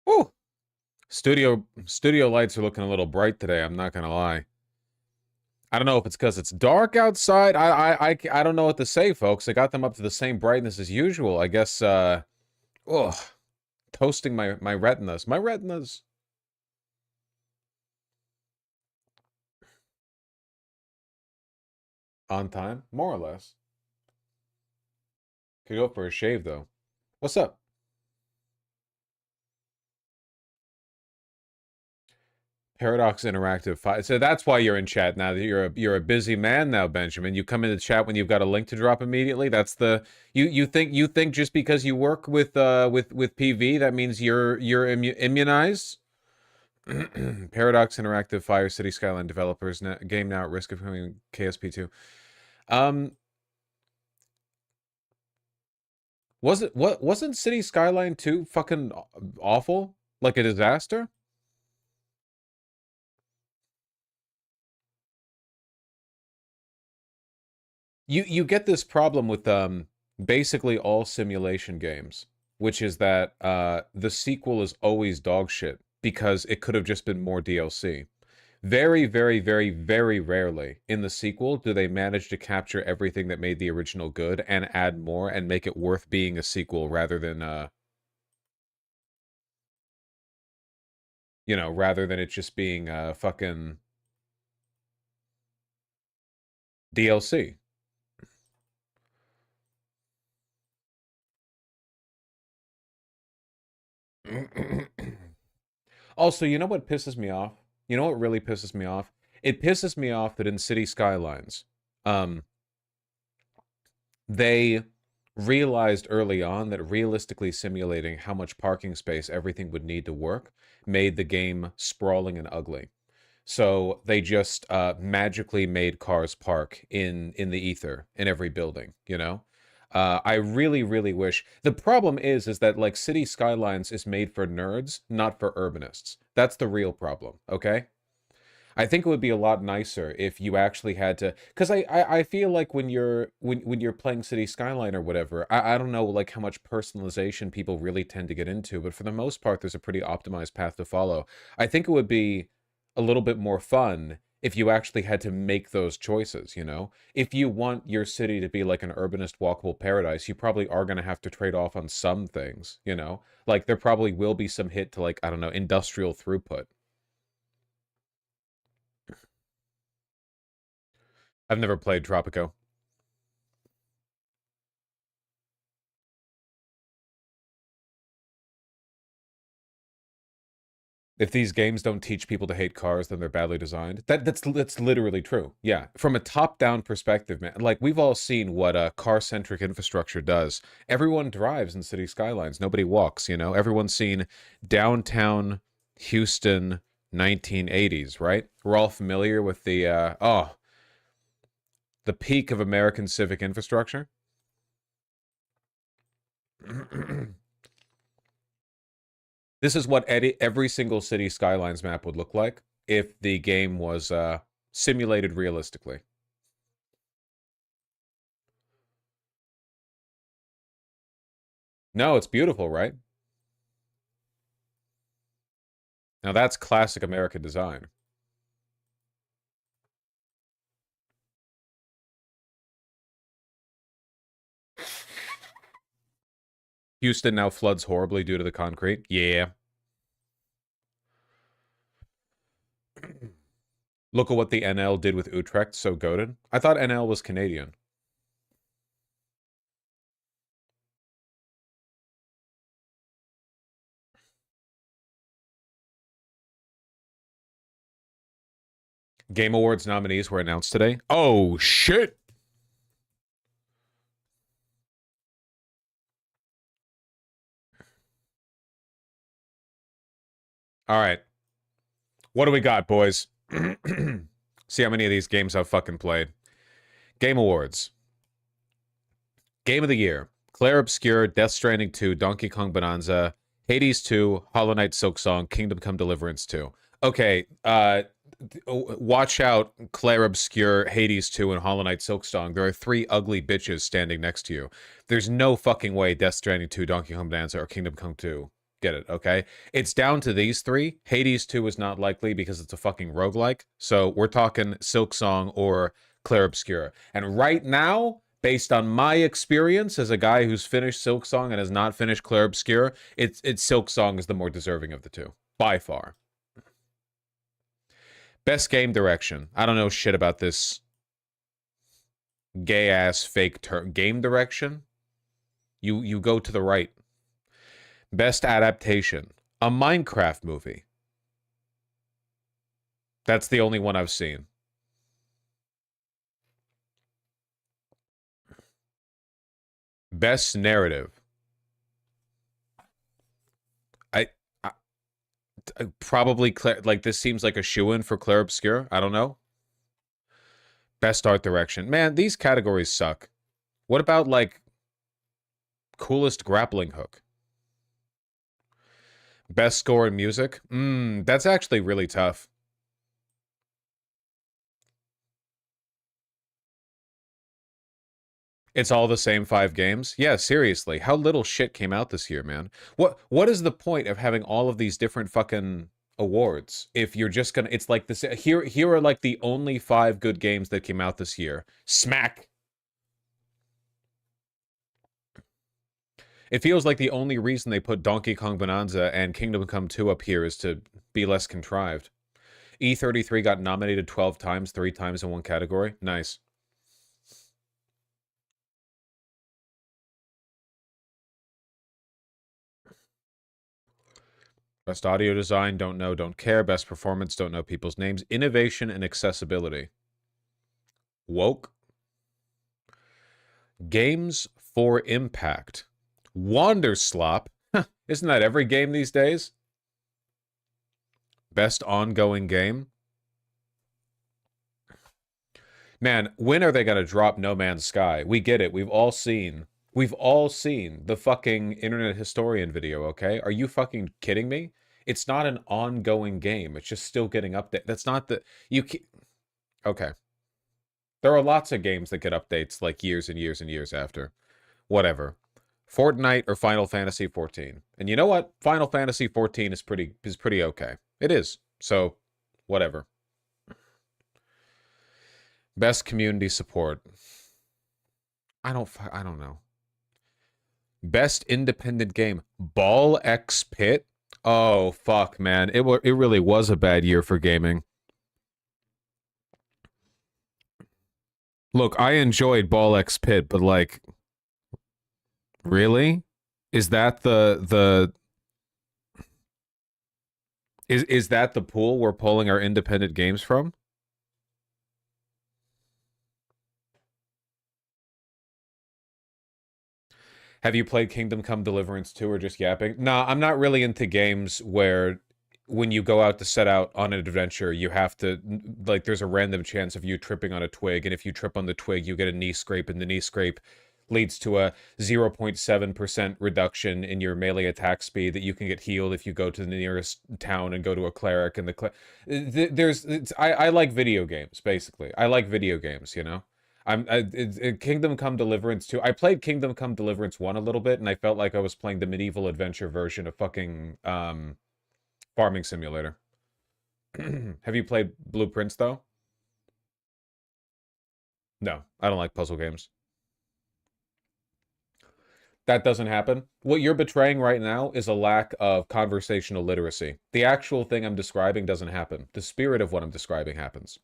Ooh, studio lights are looking a little bright today. I'm not gonna lie. I don't know if it's because it's dark outside. I don't know what to say, folks. I got them up to the same brightness as usual. I guess. Oh, toasting my retinas. My retinas. On time, more or less. Could go for a shave though. What's up? Paradox Interactive 5. So that's why you're in chat now. That you're a busy man now, Benjamin. You come into chat when you've got a link to drop immediately. That's the you think just because you work with PV that means you're immunized. Paradox Interactive Fire City Skyline developers game now at risk of becoming KSP2. Wasn't City Skyline 2 fucking awful? Like a disaster? You get this problem with basically all simulation games, which is that the sequel is always dog shit because it could have just been more DLC. Very, very, very, very rarely in the sequel do they manage to capture everything that made the original good and add more and make it worth being a sequel rather than rather than it just being fucking DLC. Also, you know what pisses me off? You know what really pisses me off? It pisses me off that in City Skylines, um, they realized early on that realistically simulating how much parking space everything would need to work made the game sprawling and ugly. So they just magically made cars park in the ether in every building, you know? I really, really wish. The problem is that like City Skylines is made for nerds, not for urbanists. That's the real problem, okay? I think it would be a lot nicer if you actually had to, because I feel like when you're playing City Skyline or whatever, I don't know like how much personalization people really tend to get into, but for the most part, there's a pretty optimized path to follow. I think it would be a little bit more fun if you actually had to make those choices, you know? If you want your city to be like an urbanist walkable paradise, you probably are going to have to trade off on some things, you know? Like there probably will be some hit to like, I don't know, industrial throughput. I've never played Tropico. If these games don't teach people to hate cars, then they're badly designed. That's literally true. Yeah, from a top-down perspective, man. Like we've all seen what a car-centric infrastructure does. Everyone drives in city skylines. Nobody walks, you know. Everyone's seen downtown Houston 1980s, right? We're all familiar with the peak of American civic infrastructure. This is what every single city skylines map would look like if the game was simulated realistically. No, it's beautiful, right? Now that's classic American design. Houston now floods horribly due to the concrete. Yeah. Look at what the NL did with Utrecht, so goated. I thought NL was Canadian. Game Awards nominees were announced today. Oh, shit! All right. What do we got, boys? See how many of these games I've fucking played. Game Awards. Game of the Year. Claire Obscure, Death Stranding 2, Donkey Kong Bonanza, Hades 2, Hollow Knight Silksong, Kingdom Come Deliverance 2. Okay, watch out, Claire Obscure, Hades 2, and Hollow Knight Silksong. There are three ugly bitches standing next to you. There's no fucking way Death Stranding 2, Donkey Kong Bonanza, or Kingdom Come 2 Get it, okay? It's down to these three. Hades 2 is not likely because it's a fucking roguelike. So we're talking Silksong or Clair Obscur. And right now, based on my experience as a guy who's finished Silksong and has not finished Clair Obscur, it's Silksong is the more deserving of the two. By far. Best game direction. I don't know shit about this gay-ass fake term. Game direction? You go to the right. Best adaptation. A Minecraft movie. That's the only one I've seen. Best narrative. I, I probably like this seems like a shoo-in for Clair Obscur. I don't know. Best art direction. Man, these categories suck. What about like coolest grappling hook? Best score and music? That's actually really tough. It's all the same 5 games? Yeah, seriously. How little shit came out this year, man? What is the point of having all of these different fucking awards if you're just gonna it's like this here are like the only 5 good games that came out this year. Smack. It feels like the only reason they put Donkey Kong Bonanza and Kingdom Come 2 up here is to be less contrived. E33 got nominated 12 times, 3 times in one category. Nice. Best audio design, don't know, don't care. Best performance, don't know people's names. Innovation and accessibility. Woke. Games for impact. Wanderslop. Isn't that every game these days? Best ongoing game. Man, when are they going to drop No Man's Sky? We get it. We've all seen the fucking Internet Historian video, okay? Are you fucking kidding me? It's not an ongoing game. It's just still getting updated. That's not the... Okay. There are lots of games that get updates like years and years and years after. Whatever. Fortnite or Final Fantasy 14. And you know what? Final Fantasy 14 is pretty okay. It is. So, whatever. Best community support. I don't know. Best independent game. Ball X Pit. Oh fuck, man. It really was a bad year for gaming. Look, I enjoyed Ball X Pit, but like really? Is that is that the pool we're pulling our independent games from? Have you played Kingdom Come Deliverance 2 or just yapping? Nah, I'm not really into games where when you go out to set out on an adventure, you have to, like, there's a random chance of you tripping on a twig, and if you trip on the twig, you get a knee scrape, and the knee scrape leads to a 0.7% reduction in your melee attack speed that you can get healed if you go to the nearest town and go to a cleric, and I like video games, basically. I like video games, you know? Kingdom Come Deliverance 2. I played Kingdom Come Deliverance 1 a little bit, and I felt like I was playing the medieval adventure version of fucking Farming Simulator. Have you played Blueprints, though? No, I don't like puzzle games. That doesn't happen. What you're betraying right now is a lack of conversational literacy. The actual thing I'm describing doesn't happen. The spirit of what I'm describing happens.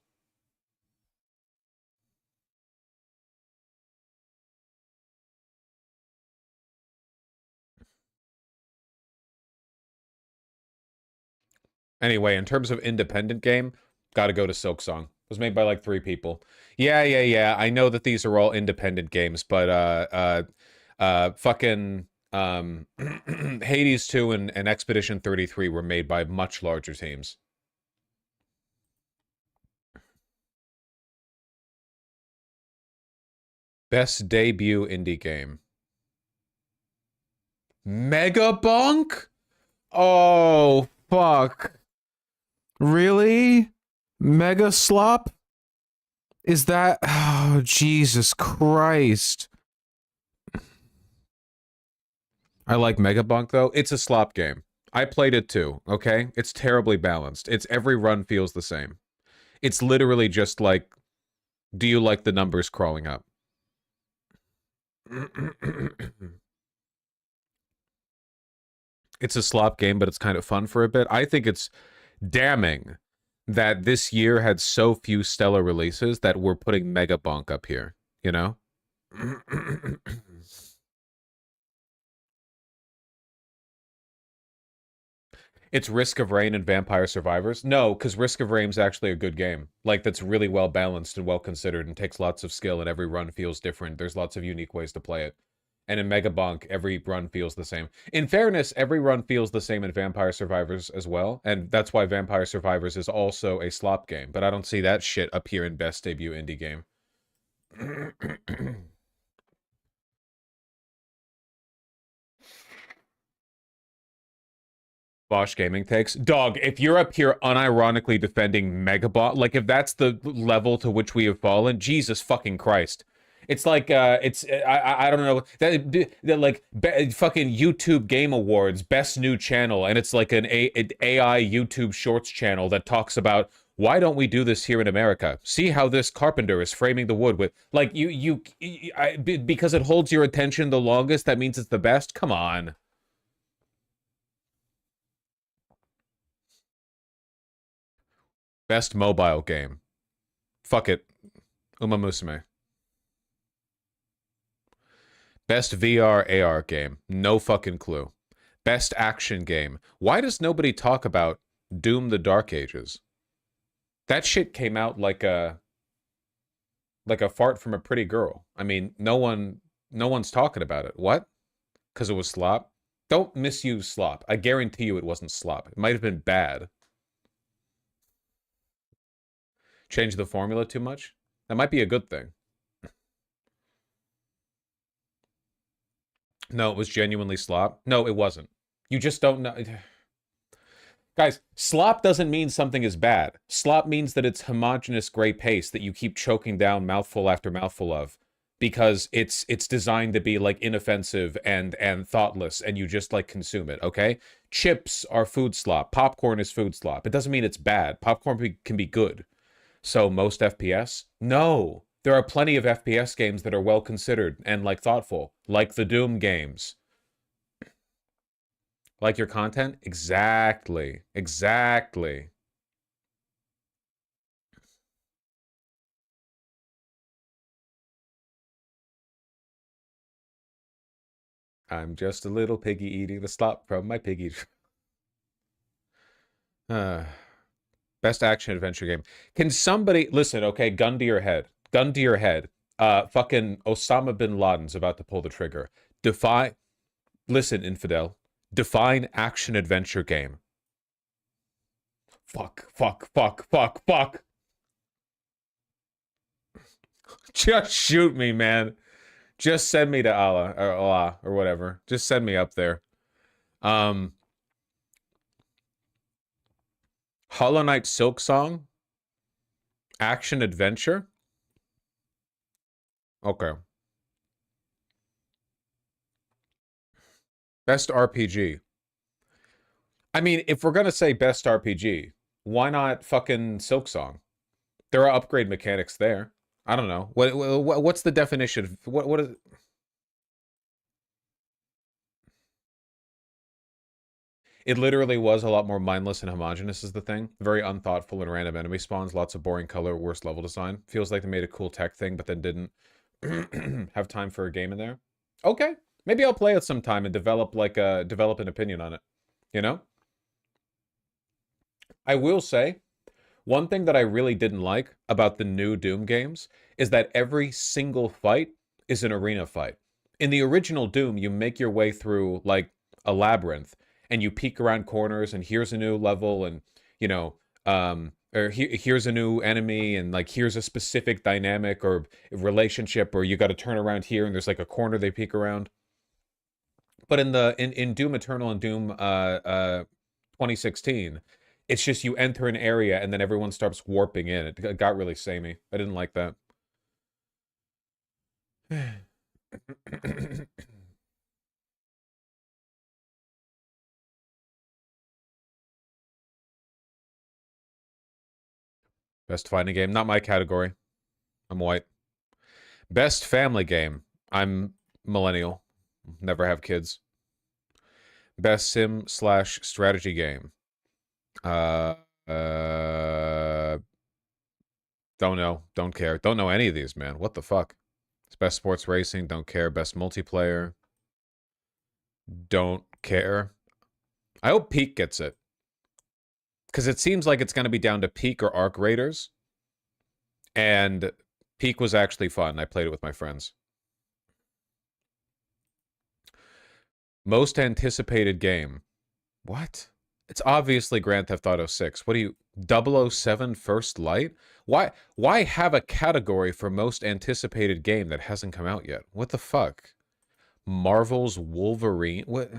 Anyway, in terms of independent game, gotta go to Silksong. It was made by like 3 people. Yeah. I know that these are all independent games, but fucking Hades 2 and Expedition 33 were made by much larger teams. Best debut indie game. Megabunk? Oh, fuck. Really? Mega Slop? Is that... Oh, Jesus Christ. I like Megabunk though. It's a slop game. I played it too, okay? It's terribly balanced. It's every run feels the same. It's literally just like, do you like the numbers crawling up? It's a slop game, but it's kind of fun for a bit. I think it's damning that this year had so few stellar releases that we're putting Megabunk up here, you know? It's Risk of Rain and Vampire Survivors. No, because Risk of Rain's actually a good game. Like, that's really well balanced and well considered and takes lots of skill, and every run feels different. There's lots of unique ways to play it. And in Megabonk, every run feels the same. In fairness, every run feels the same in Vampire Survivors as well, and that's why Vampire Survivors is also a slop game. But I don't see that shit up here in Best Debut Indie Game. Bosch Gaming takes. Dog, if you're up here unironically defending Megabot, like if that's the level to which we have fallen, Jesus fucking Christ. It's like I don't know that like fucking YouTube Game Awards Best New Channel, and it's like an AI YouTube Shorts channel that talks about why don't we do this here in America? See how this carpenter is framing the wood with like because it holds your attention the longest. That means it's the best. Come on. Best mobile game. Fuck it. Uma Musume. Best VR AR game. No fucking clue. Best action game. Why does nobody talk about Doom the Dark Ages? That shit came out like a fart from a pretty girl. I mean, no one's talking about it. What? Because it was slop? Don't misuse slop. I guarantee you it wasn't slop. It might have been bad. Change the formula too much? That might be a good thing. No, it was genuinely slop. No, it wasn't. You just don't know. Guys, slop doesn't mean something is bad. Slop means that it's homogeneous gray paste that you keep choking down mouthful after mouthful of because it's designed to be like inoffensive and thoughtless and you just like consume it, okay? Chips are food slop. Popcorn is food slop. It doesn't mean it's bad. Popcorn can be good. So most FPS? No. There are plenty of FPS games that are well considered and like thoughtful, like the Doom games. Like your content? Exactly. Exactly. I'm just a little piggy eating the slop from my piggy. uh, best action adventure game. Can somebody listen, okay, gun to your head. Gun to your head. Fucking Osama bin Laden's about to pull the trigger. Define listen, infidel. Define action adventure game. Fuck, fuck, fuck, fuck, fuck. Just shoot me, man. Just send me to Allah or whatever. Just send me up there. Um, Hollow Knight Silk Song, action adventure. Okay. Best RPG. I mean, if we're gonna say best RPG, why not fucking Silk Song? There are upgrade mechanics there. I don't know. What's the definition of what is it literally was a lot more mindless and homogenous is the thing. Very unthoughtful and random enemy spawns, lots of boring color, worse level design. Feels like they made a cool tech thing, but then didn't have time for a game in there. Okay. Maybe I'll play it sometime and develop develop an opinion on it. You know? I will say, one thing that I really didn't like about the new Doom games is that every single fight is an arena fight. In the original Doom, you make your way through like a labyrinth and you peek around corners and here's a new level and you know or here's a new enemy and like here's a specific dynamic or relationship or you got to turn around here and there's like a corner they peek around. But in Doom Eternal and Doom 2016, it's just you enter an area and then everyone starts warping in. It got really samey. I didn't like that. Best fighting game. Not my category. I'm white. Best family game. I'm millennial. Never have kids. Best sim slash strategy game. Uh, uh, don't know. Don't care. Don't know any of these, man. What the fuck? Best sports racing. Don't care. Best multiplayer. Don't care. I hope Peak gets it. Because it seems like it's going to be down to Peak or Arc Raiders. And Peak was actually fun. I played it with my friends. Most anticipated game. What? It's obviously Grand Theft Auto 6. What do you... 007 First Light? Why have a category for most anticipated game that hasn't come out yet? What the fuck? Marvel's Wolverine? What?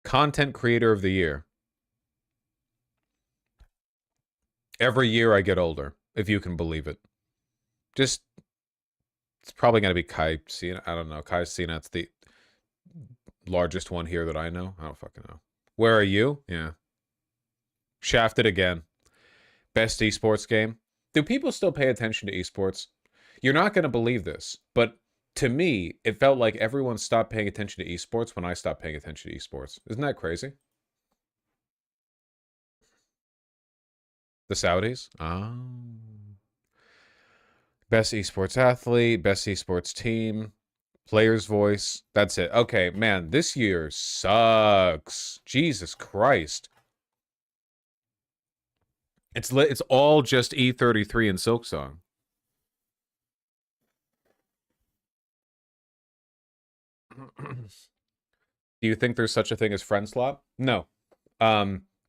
Content Creator of the Year. Every year I get older, if you can believe it. Just... It's probably going to be Kai Cena. I don't know. Kai Cena, it's the largest one here that I know. I don't fucking know. Where are you? Yeah. Shafted again. Best esports game. Do people still pay attention to esports? You're not going to believe this, but to me, it felt like everyone stopped paying attention to esports when I stopped paying attention to esports. Isn't that crazy? The Saudis? Oh. Best esports athlete, best esports team, player's voice. That's it. Okay, man, this year sucks. Jesus Christ. It's all just E33 and Silksong. Do you think there's such a thing as friend slop? No.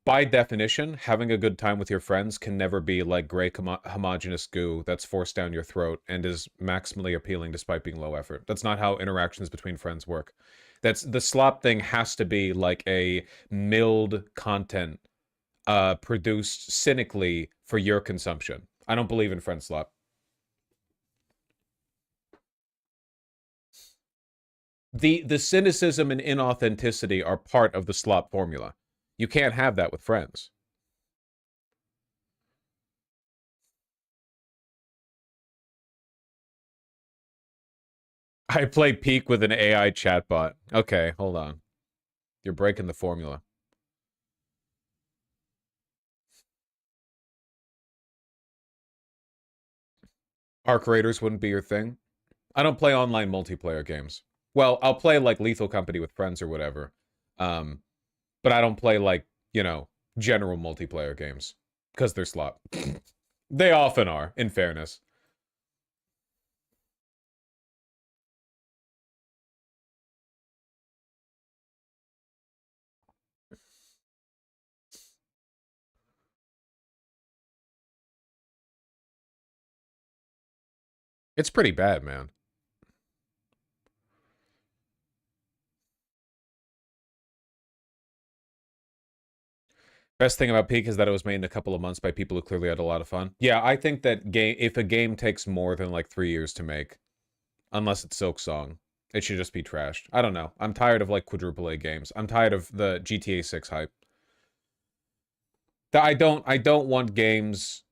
By definition, having a good time with your friends can never be like gray homogeneous goo that's forced down your throat and is maximally appealing despite being low effort. That's not how interactions between friends work. The slop thing has to be like a milled content produced cynically for your consumption. I don't believe in friend slop. The cynicism and inauthenticity are part of the slop formula. You can't have that with friends. I play Peak with an AI chatbot. Okay, hold on. You're breaking the formula. Arc Raiders wouldn't be your thing? I don't play online multiplayer games. Well, I'll play like Lethal Company with friends or whatever. But I don't play like, you know, general multiplayer games. Because they're slop. They often are, in fairness. It's pretty bad, man. Best thing about Peak is that it was made in a couple of months by people who clearly had a lot of fun. Yeah, I think that if a game takes more than like 3 years to make, unless it's Silksong, it should just be trashed. I don't know. I'm tired of like quadruple A games. I'm tired of the GTA 6 hype. I don't want games.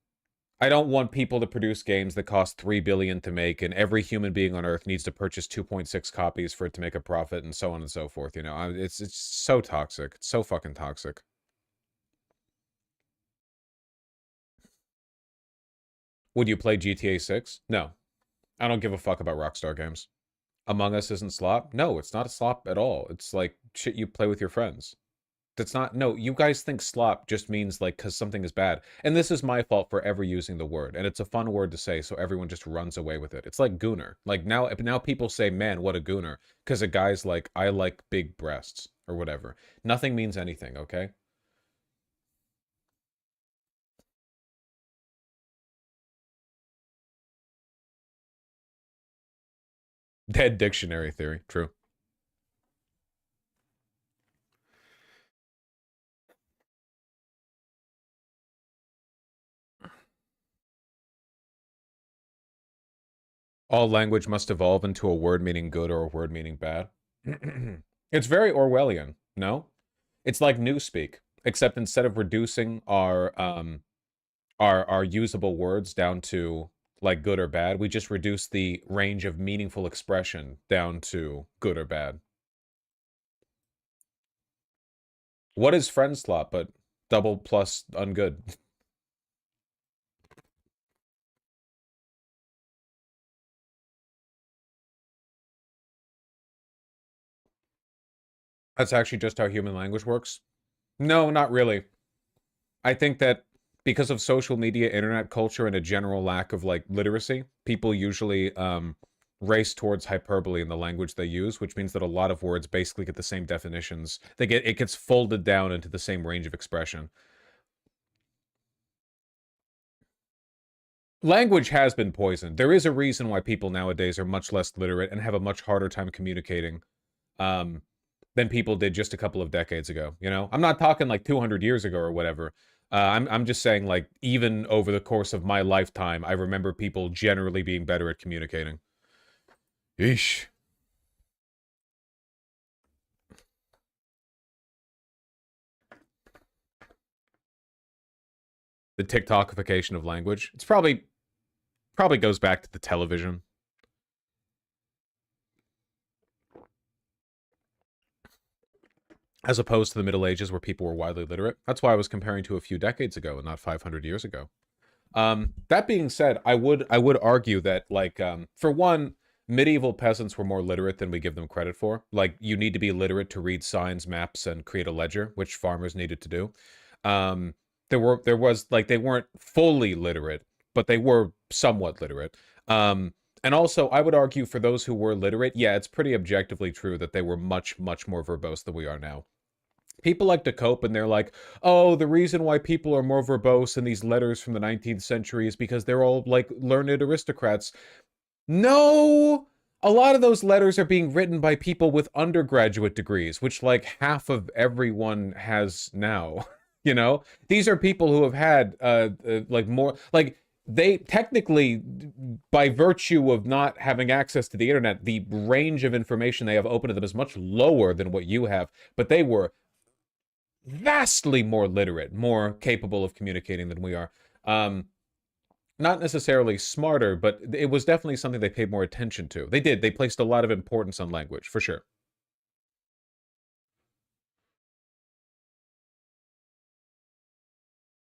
I don't want people to produce games that cost $3 billion to make, and every human being on Earth needs to purchase 2.6 copies for it to make a profit, and so on and so forth. You know, it's so toxic. It's so fucking toxic. Would you play GTA 6? No. I don't give a fuck about Rockstar games. Among Us isn't slop? No, it's not a slop at all. It's like shit you play with your friends. That's not... No, you guys think slop just means like because something is bad. And this is my fault for ever using the word. And it's a fun word to say, so everyone just runs away with it. It's like gooner. Like now people say, man, what a gooner. Because a guy's like, I like big breasts. Or whatever. Nothing means anything, okay? Dead dictionary theory. True. All language must evolve into a word meaning good or a word meaning bad. It's very Orwellian, no? It's like Newspeak. except instead of reducing our usable words down to like good or bad, we just reduce the range of meaningful expression down to good or bad. What is friend slot but double plus ungood? That's actually just how human language works? No, not really. I think that because of social media, internet culture, and a general lack of like literacy, people usually race towards hyperbole in the language they use, which means that a lot of words basically get the same definitions. It gets folded down into the same range of expression. Language has been poisoned. There is a reason why people nowadays are much less literate and have a much harder time communicating um, than people did just a couple of decades ago. You know, I'm not talking like 200 years ago or whatever. I'm just saying like even over the course of my lifetime, I remember people generally being better at communicating. Yeesh. The TikTokification of language. It's probably goes back to the television. As opposed to the Middle Ages where people were widely literate. That's why I was comparing to a few decades ago and not 500 years ago. That being said, I would argue that like for one, medieval peasants were more literate than we give them credit for. Like you need to be literate to read signs, maps, and create a ledger, which farmers needed to do. Um, there was like they weren't fully literate, but they were somewhat literate. And also, I would argue for those who were literate, yeah, it's pretty objectively true that they were much, much more verbose than we are now. People like to cope and they're like, oh, the reason why people are more verbose in these letters from the 19th century is because they're all like learned aristocrats. No! A lot of those letters are being written by people with undergraduate degrees, which like half of everyone has now. You know, these are people who have had like more like they technically by virtue of not having access to the internet, the range of information they have open to them is much lower than what you have, but they were vastly more literate, more capable of communicating than we are. Um, not necessarily smarter, but it was definitely something they paid more attention to. They did. They placed a lot of importance on language, for sure.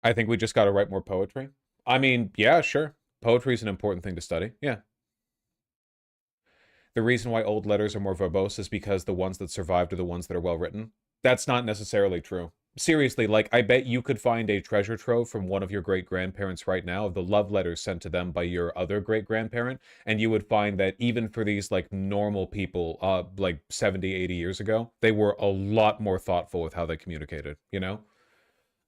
I think we just got to write more poetry. I mean, yeah, sure. Poetry is an important thing to study. Yeah. The reason why old letters are more verbose is because the ones that survived are the ones that are well written. That's not necessarily true. Seriously, like, I bet you could find a treasure trove from one of your great grandparents right now of the love letters sent to them by your other great grandparent, and you would find that even for these, like, normal people, like 70, 80 years ago, they were a lot more thoughtful with how they communicated, you know?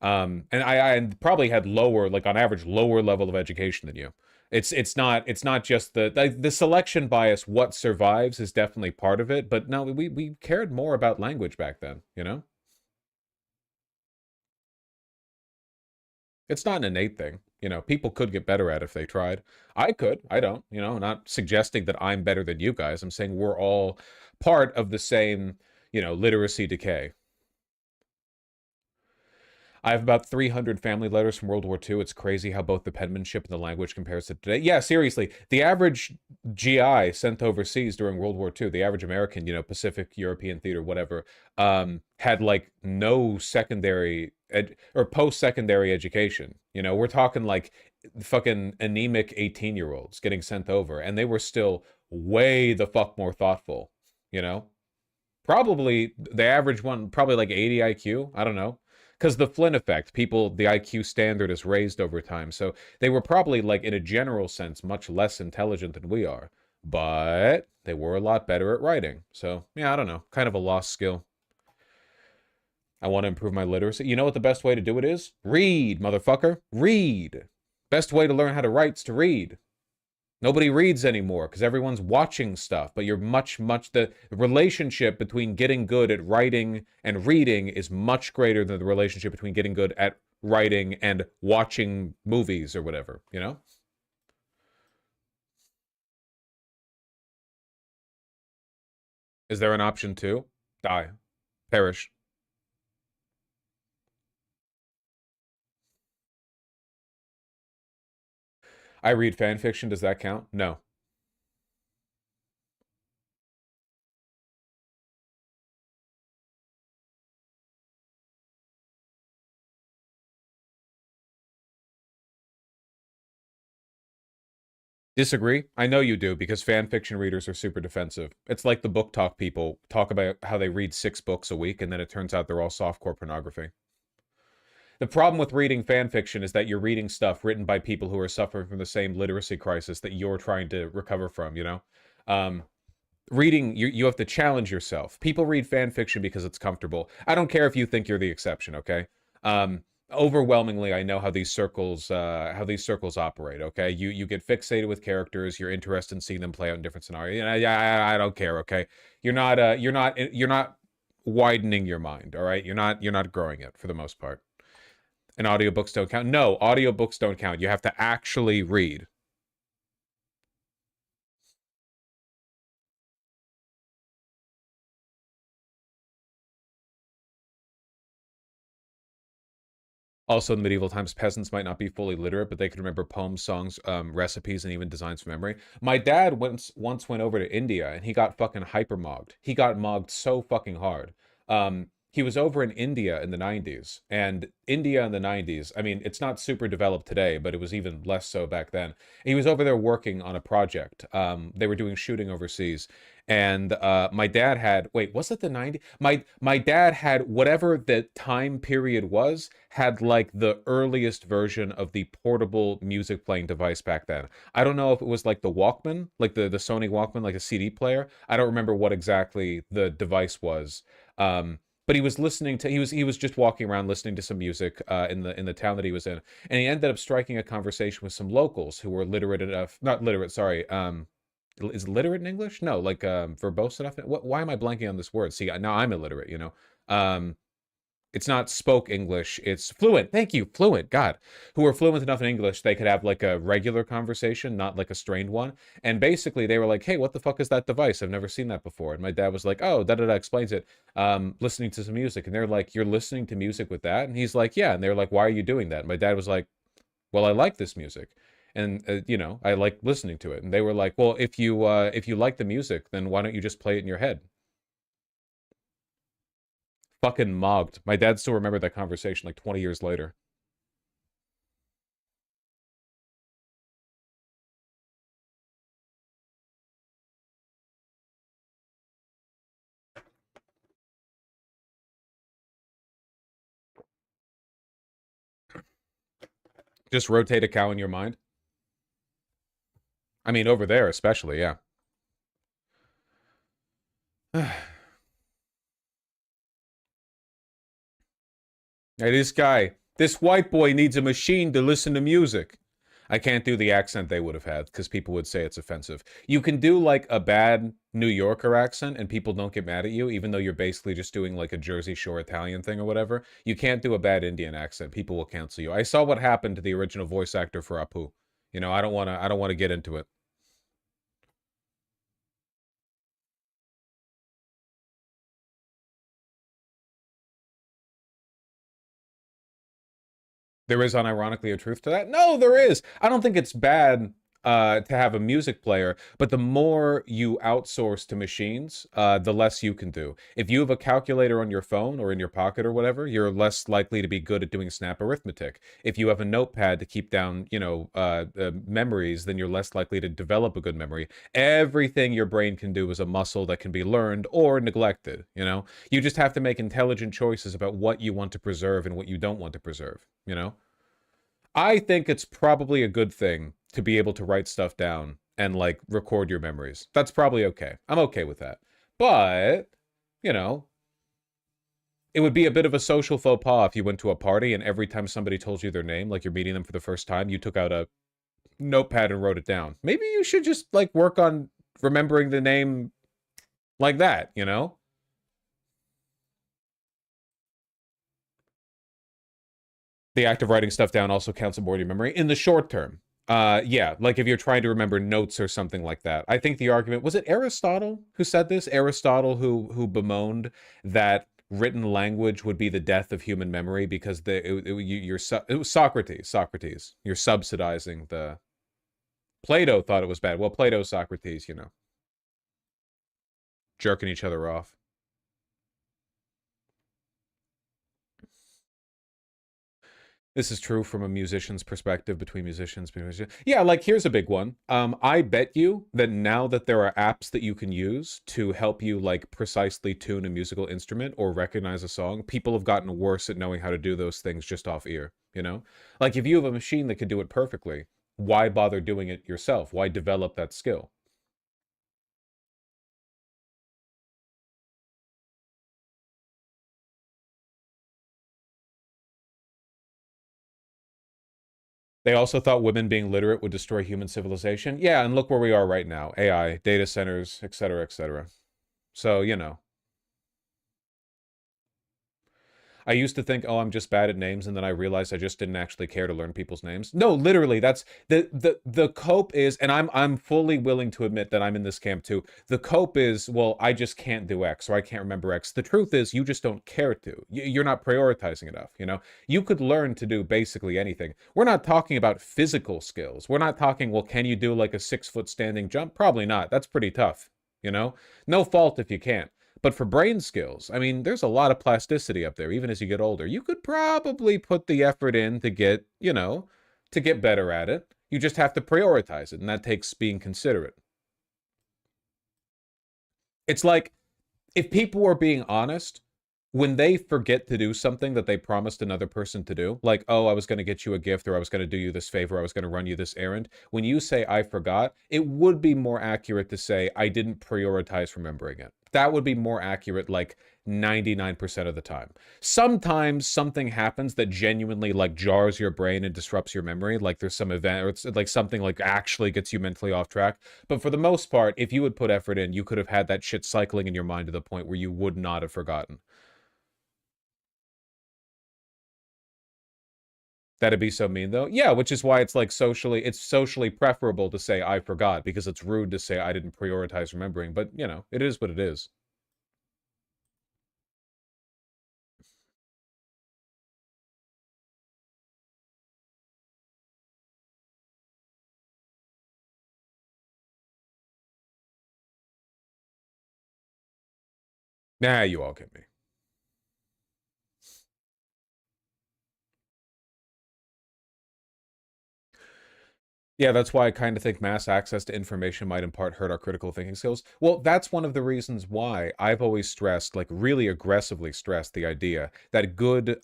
And I probably had lower, like on average, lower level of education than you. It's not just the selection bias. What survives is definitely part of it, but no, we cared more about language back then. You know, it's not an innate thing. You know, people could get better at it if they tried. I could. I don't. You know, not suggesting that I'm better than you guys. I'm saying we're all part of the same, literacy decay. I have about 300 family letters from World War II. It's crazy how both the penmanship and the language compares to today. Yeah, seriously. The average GI sent overseas during World War II, the average American, Pacific European theater, whatever, had like no secondary or post-secondary education. We're talking like fucking anemic 18-year-olds getting sent over, and they were still way the fuck more thoughtful, you know? Probably the average one, probably like 80 IQ. I don't know. Because the Flynn effect, the IQ standard is raised over time. So they were probably, like, in a general sense, much less intelligent than we are. But they were a lot better at writing. So, yeah, I don't know. Kind of a lost skill. I want to improve my literacy. You know what the best way to do it is? Read, motherfucker. Read. Best way to learn how to write is to read. Nobody reads anymore because everyone's watching stuff, but you're the relationship between getting good at writing and reading is much greater than the relationship between getting good at writing and watching movies or whatever, you know? Is there an option two? Die. Perish. I read fan fiction. Does that count? No. Disagree. I know you do because fan fiction readers are super defensive. It's like the book talk people talk about how they read 6 books a week and then it turns out they're all softcore pornography. The problem with reading fan fiction is that you're reading stuff written by people who are suffering from the same literacy crisis that you're trying to recover from, you know? Um, reading, you have to challenge yourself. People read fan fiction because it's comfortable. I don't care if you think you're the exception, okay? Overwhelmingly, I know how these circles operate, okay? You get fixated with characters, you're interested in seeing them play out in different scenarios. And I don't care, okay? You're not widening your mind, all right? You're not growing it for the most part. And audiobooks don't count. No, audiobooks don't count. You have to actually read. Also, in medieval times, peasants might not be fully literate, but they could remember poems, songs, recipes, and even designs from memory. My dad once went over to India and he got fucking hyper mogged. He got mogged so fucking hard. He was over in India in the 90s, and India in the 90s, I mean, it's not super developed today, but it was even less so back then. He was over there working on a project. They were doing shooting overseas, and my dad had, wait, was it the 90s? My dad had whatever the time period was, had like the earliest version of the portable music playing device back then. I don't know if it was like the Walkman, like the Sony Walkman, like a CD player. I don't remember what exactly the device was. But he was listening to he was just walking around listening to some music in the town that he was in, and he ended up striking a conversation with some locals who were literate enough, not literate, sorry, is literate in English? No, like verbose enough. Why am I blanking on this word? See, now I'm illiterate, you know. Um, it's not spoke English, it's fluent. Thank you, fluent. God, who are fluent enough in English they could have like a regular conversation, not like a strained one. And basically, they were like, "Hey, what the fuck is that device? I've never seen that before." And my dad was like, "Oh, da da da," explains it. Listening to some music, and they're like, "You're listening to music with that?" And he's like, "Yeah." And they're like, "Why are you doing that?" And my dad was like, "Well, I like this music." And you know, I like listening to it. And they were like, "Well, if you like the music, then why don't you just play it in your head?" Fucking mogged. My dad still remembered that conversation like 20 years later. Just rotate a cow in your mind. I mean, over there especially, yeah. Hey, this white boy needs a machine to listen to music. I can't do the accent they would have had because people would say it's offensive. You can do like a bad New Yorker accent and people don't get mad at you, even though you're basically just doing like a Jersey Shore Italian thing or whatever. You can't do a bad Indian accent. People will cancel you. I saw what happened to the original voice actor for Apu. You know, I don't want to get into it. There is unironically a truth to that. No, there is. I don't think it's bad to have a music player, but the more you outsource to machines, the less you can do. If you have a calculator on your phone or in your pocket or whatever, you're less likely to be good at doing snap arithmetic. If you have a notepad to keep down, you know, memories, then you're less likely to develop a good memory. Everything your brain can do is a muscle that can be learned or neglected, you know? You just have to make intelligent choices about what you want to preserve and what you don't want to preserve, you know? I think it's probably a good thing to be able to write stuff down and like record your memories. That's probably okay. I'm okay with that. But, you know, it would be a bit of a social faux pas if you went to a party and every time somebody told you their name, like you're meeting them for the first time, you took out a notepad and wrote it down. Maybe you should just like work on remembering the name like that, you know? The act of writing stuff down also counts aboard your memory in the short term. Yeah, like if you're trying to remember notes or something like that. I think the argument was it Aristotle who said this? Aristotle who bemoaned that written language would be the death of human memory because it was Socrates. You're subsidizing the Plato thought it was bad. Well, Plato, Socrates, you know, jerking each other off. This is true from a musician's perspective between musicians. Yeah, like here's a big one. I bet you that now that there are apps that you can use to help you like precisely tune a musical instrument or recognize a song, people have gotten worse at knowing how to do those things just off ear, you know? Like if you have a machine that can do it perfectly, why bother doing it yourself? Why develop that skill? They also thought women being literate would destroy human civilization. Yeah, and look where we are right now. AI, data centers, etc., etc. So, you know, I used to think, oh, I'm just bad at names, and then I realized I just didn't actually care to learn people's names. No, literally, that's the cope is, and I'm fully willing to admit that I'm in this camp too. The cope is, well, I just can't do X, or I can't remember X. The truth is, you just don't care to. You're not prioritizing enough, you know? You could learn to do basically anything. We're not talking about physical skills. We're not talking, well, can you do like a 6-foot standing jump? Probably not. That's pretty tough, you know? No fault if you can't. But for brain skills, I mean, there's a lot of plasticity up there, even as you get older. You could probably put the effort in to get, you know, to get better at it. You just have to prioritize it, and that takes being considerate. It's like if people were being honest, when they forget to do something that they promised another person to do, like, oh, I was going to get you a gift, or I was going to do you this favor, I was going to run you this errand, when you say I forgot, it would be more accurate to say I didn't prioritize remembering it. That would be more accurate like 99% of the time. Sometimes something happens that genuinely like jars your brain and disrupts your memory, like there's some event or it's like something like actually gets you mentally off track. But for the most part, if you would put effort in, you could have had that shit cycling in your mind to the point where you would not have forgotten. That'd be so mean though. Yeah, which is why it's like it's socially preferable to say I forgot because it's rude to say I didn't prioritize remembering, but you know, it is what it is. Nah, you all get me. Yeah, that's why I kind of think mass access to information might in part hurt our critical thinking skills. Well, that's one of the reasons why I've always stressed, like really aggressively stressed the idea that good,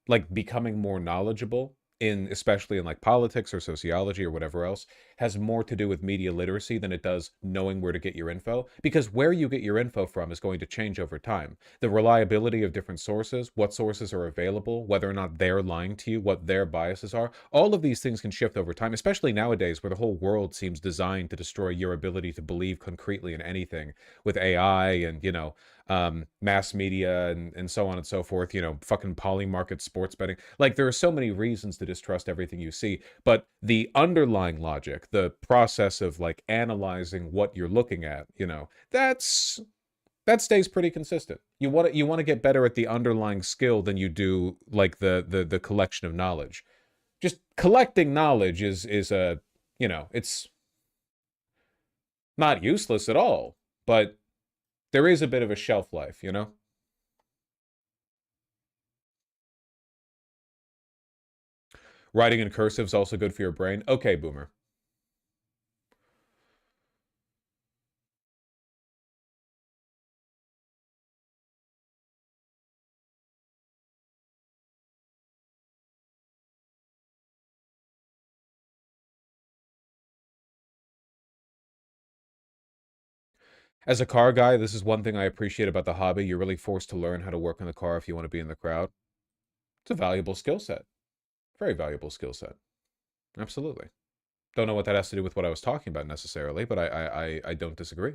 like becoming more knowledgeable in, especially in like politics or sociology or whatever else, has more to do with media literacy than it does knowing where to get your info. Because where you get your info from is going to change over time. The reliability of different sources, what sources are available, whether or not they're lying to you, what their biases are, all of these things can shift over time, especially nowadays where the whole world seems designed to destroy your ability to believe concretely in anything with AI and, you know, mass media and so on and so forth, you know, fucking poly market sports betting. Like there are so many reasons to distrust everything you see, but the underlying logic, the process of like analyzing what you're looking at, you know, that stays pretty consistent. You want to get better at the underlying skill than you do like the collection of knowledge. Just collecting knowledge is a, you know, it's not useless at all, but there is a bit of a shelf life, you know? Writing in cursive is also good for your brain. Okay, boomer. As a car guy, this is one thing I appreciate about the hobby. You're really forced to learn how to work in the car if you want to be in the crowd. It's a valuable skill set. Very valuable skill set. Absolutely. Don't know what that has to do with what I was talking about necessarily, but I don't disagree.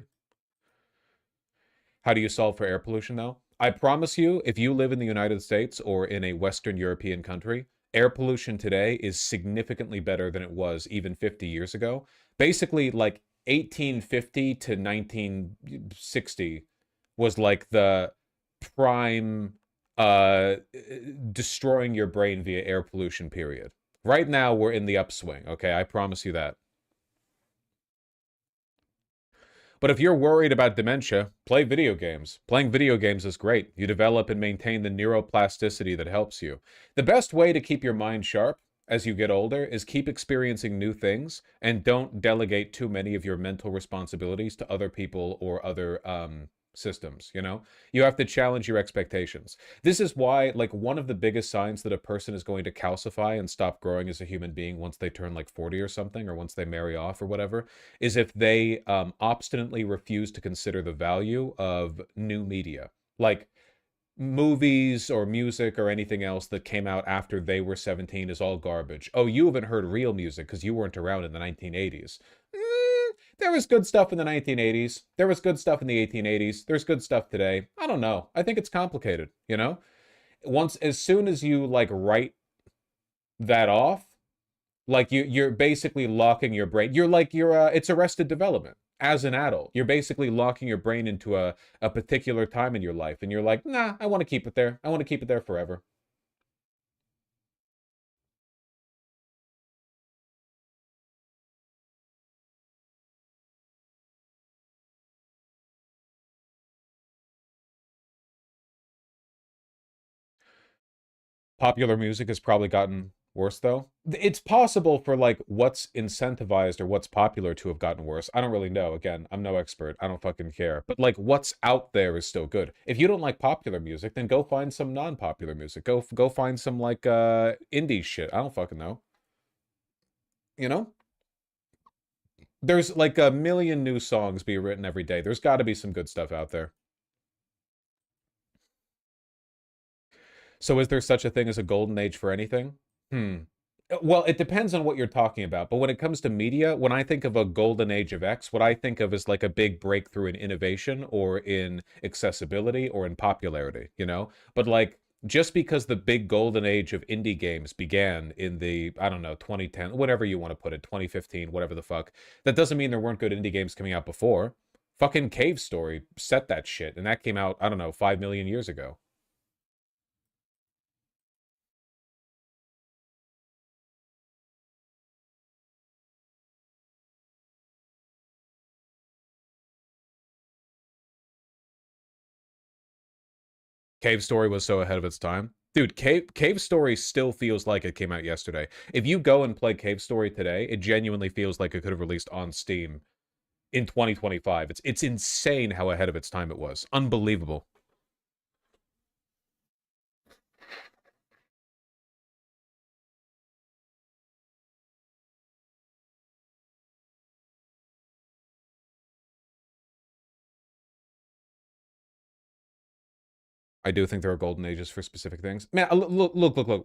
How do you solve for air pollution now? I promise you, if you live in the United States or in a Western European country, air pollution today is significantly better than it was even 50 years ago. Basically, like 1850 to 1960 was like the prime destroying your brain via air pollution period. Right now, we're in the upswing, okay? I promise you that. But if you're worried about dementia, play video games. Playing video games is great. You develop and maintain the neuroplasticity that helps you. The best way to keep your mind sharp as you get older is keep experiencing new things and don't delegate too many of your mental responsibilities to other people or other systems, you know? You have to challenge your expectations. This is why, like, one of the biggest signs that a person is going to calcify and stop growing as a human being once they turn like 40 or something, or once they marry off or whatever, is if they obstinately refuse to consider the value of new media. Like, movies or music or anything else that came out after they were 17 is all garbage. Oh, you haven't heard real music because you weren't around in the 1980s. There was good stuff in the 1980s. There was good stuff in the 1880s. There's good stuff today. I don't know. I think it's complicated, you know? As soon as you like write that off, like you're basically locking your brain. It's arrested development. As an adult, you're basically locking your brain into a particular time in your life, and you're like, nah, I want to keep it there. I want to keep it there forever. Popular music has probably gotten worse though. It's possible for like what's incentivized or what's popular to have gotten worse. I don't really know. Again, I'm no expert. I don't fucking care. But like what's out there is still good. If you don't like popular music, then go find some non-popular music. Go find some like indie shit. I don't fucking know. You know? There's like a million new songs being written every day. There's got to be some good stuff out there. So is there such a thing as a golden age for anything? Hmm. Well, it depends on what you're talking about. But when it comes to media, when I think of a golden age of X, what I think of is like a big breakthrough in innovation or in accessibility or in popularity, you know? But like just because the big golden age of indie games began in the, I don't know, 2010, whatever you want to put it, 2015, whatever the fuck, that doesn't mean there weren't good indie games coming out before. Fucking Cave Story set that shit, and that came out, I don't know, 5 million years ago. Cave Story was so ahead of its time. Dude, Cave Story still feels like it came out yesterday. If you go and play Cave Story today, it genuinely feels like it could have released on Steam in 2025. It's insane how ahead of its time it was. Unbelievable. I do think there are golden ages for specific things. Man, look.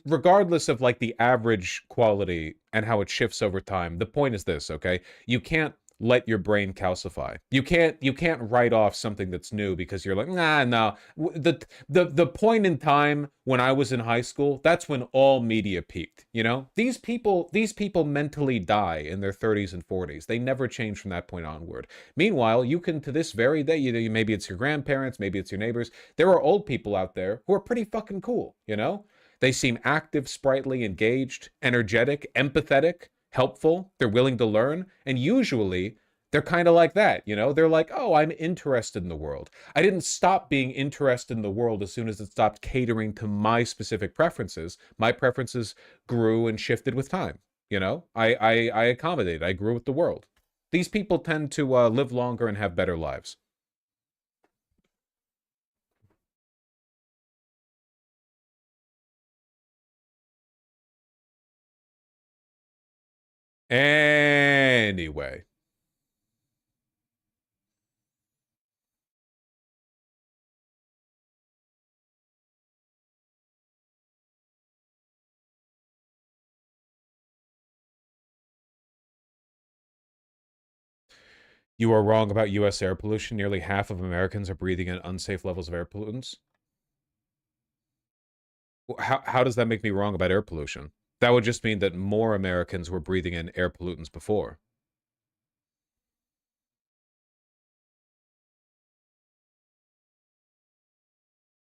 Regardless of like the average quality and how it shifts over time, the point is this, okay? You can't let your brain calcify. You can't write off something that's new because you're like, nah, no. The point in time when I was in high school, that's when all media peaked, you know? These people mentally die in their 30s and 40s. They never change from that point onward. Meanwhile, you can to this very day, maybe it's your grandparents, maybe it's your neighbors, there are old people out there who are pretty fucking cool, you know? They seem active, sprightly, engaged, energetic, empathetic, helpful. They're willing to learn. And usually, they're kind of like that, you know? They're like, oh, I'm interested in the world. I didn't stop being interested in the world as soon as it stopped catering to my specific preferences. My preferences grew and shifted with time, you know? I accommodated. I grew with the world. These people tend to live longer and have better lives. Anyway, you are wrong about U.S. air pollution. Nearly half of Americans are breathing in unsafe levels of air pollutants. How does that make me wrong about air pollution? That would just mean that more Americans were breathing in air pollutants before.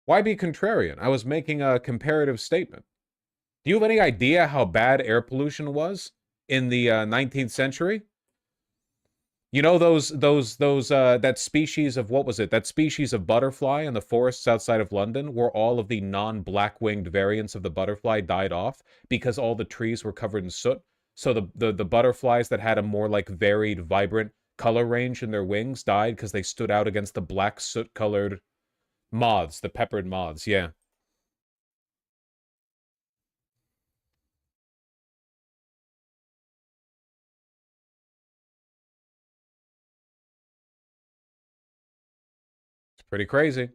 Why be contrarian? I was making a comparative statement. Do you have any idea how bad air pollution was in the 19th century? You know that species of, what was it? That species of butterfly in the forests outside of London, where all of the non-black-winged variants of the butterfly died off because all the trees were covered in soot. So the butterflies that had a more like varied, vibrant color range in their wings died because they stood out against the black soot-colored moths, the peppered moths. Yeah, it's pretty crazy.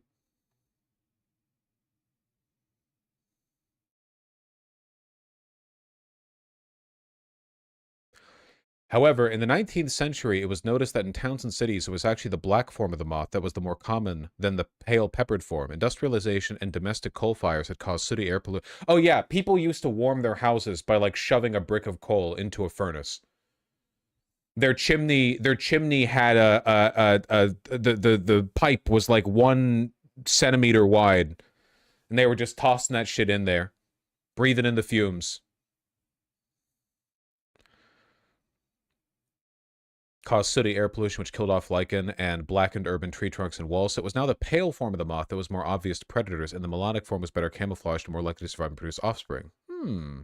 However, in the 19th century, it was noticed that in towns and cities, it was actually the black form of the moth that was the more common than the pale peppered form. Industrialization and domestic coal fires had caused city air pollution. Oh yeah, people used to warm their houses by like shoving a brick of coal into a furnace. Their chimney had the pipe was like 1 centimeter wide, and they were just tossing that shit in there, breathing in the fumes. Caused sooty air pollution, which killed off lichen and blackened urban tree trunks and walls. So it was now the pale form of the moth that was more obvious to predators, and the melanic form was better camouflaged and more likely to survive and produce offspring. Hmm.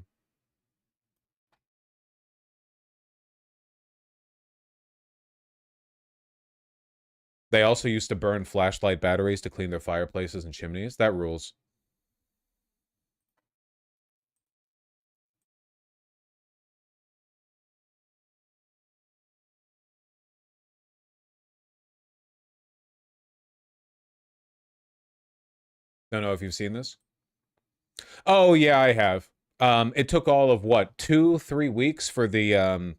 They also used to burn flashlight batteries to clean their fireplaces and chimneys. That rules. Don't know if you've seen this. Oh yeah, I have. It took all of what, 2, 3 weeks for the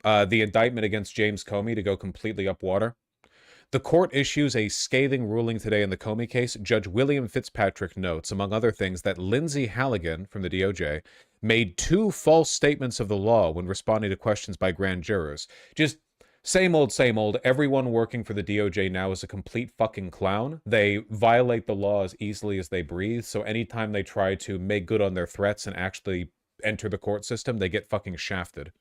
indictment against James Comey to go completely up water. The court issues a scathing ruling today in the Comey case. Judge William Fitzpatrick notes, among other things, that Lindsay Halligan from the DOJ made 2 false statements of the law when responding to questions by grand jurors. Just same old, same old. Everyone working for the DOJ now is a complete fucking clown. They violate the law as easily as they breathe, so anytime they try to make good on their threats and actually enter the court system, they get fucking shafted.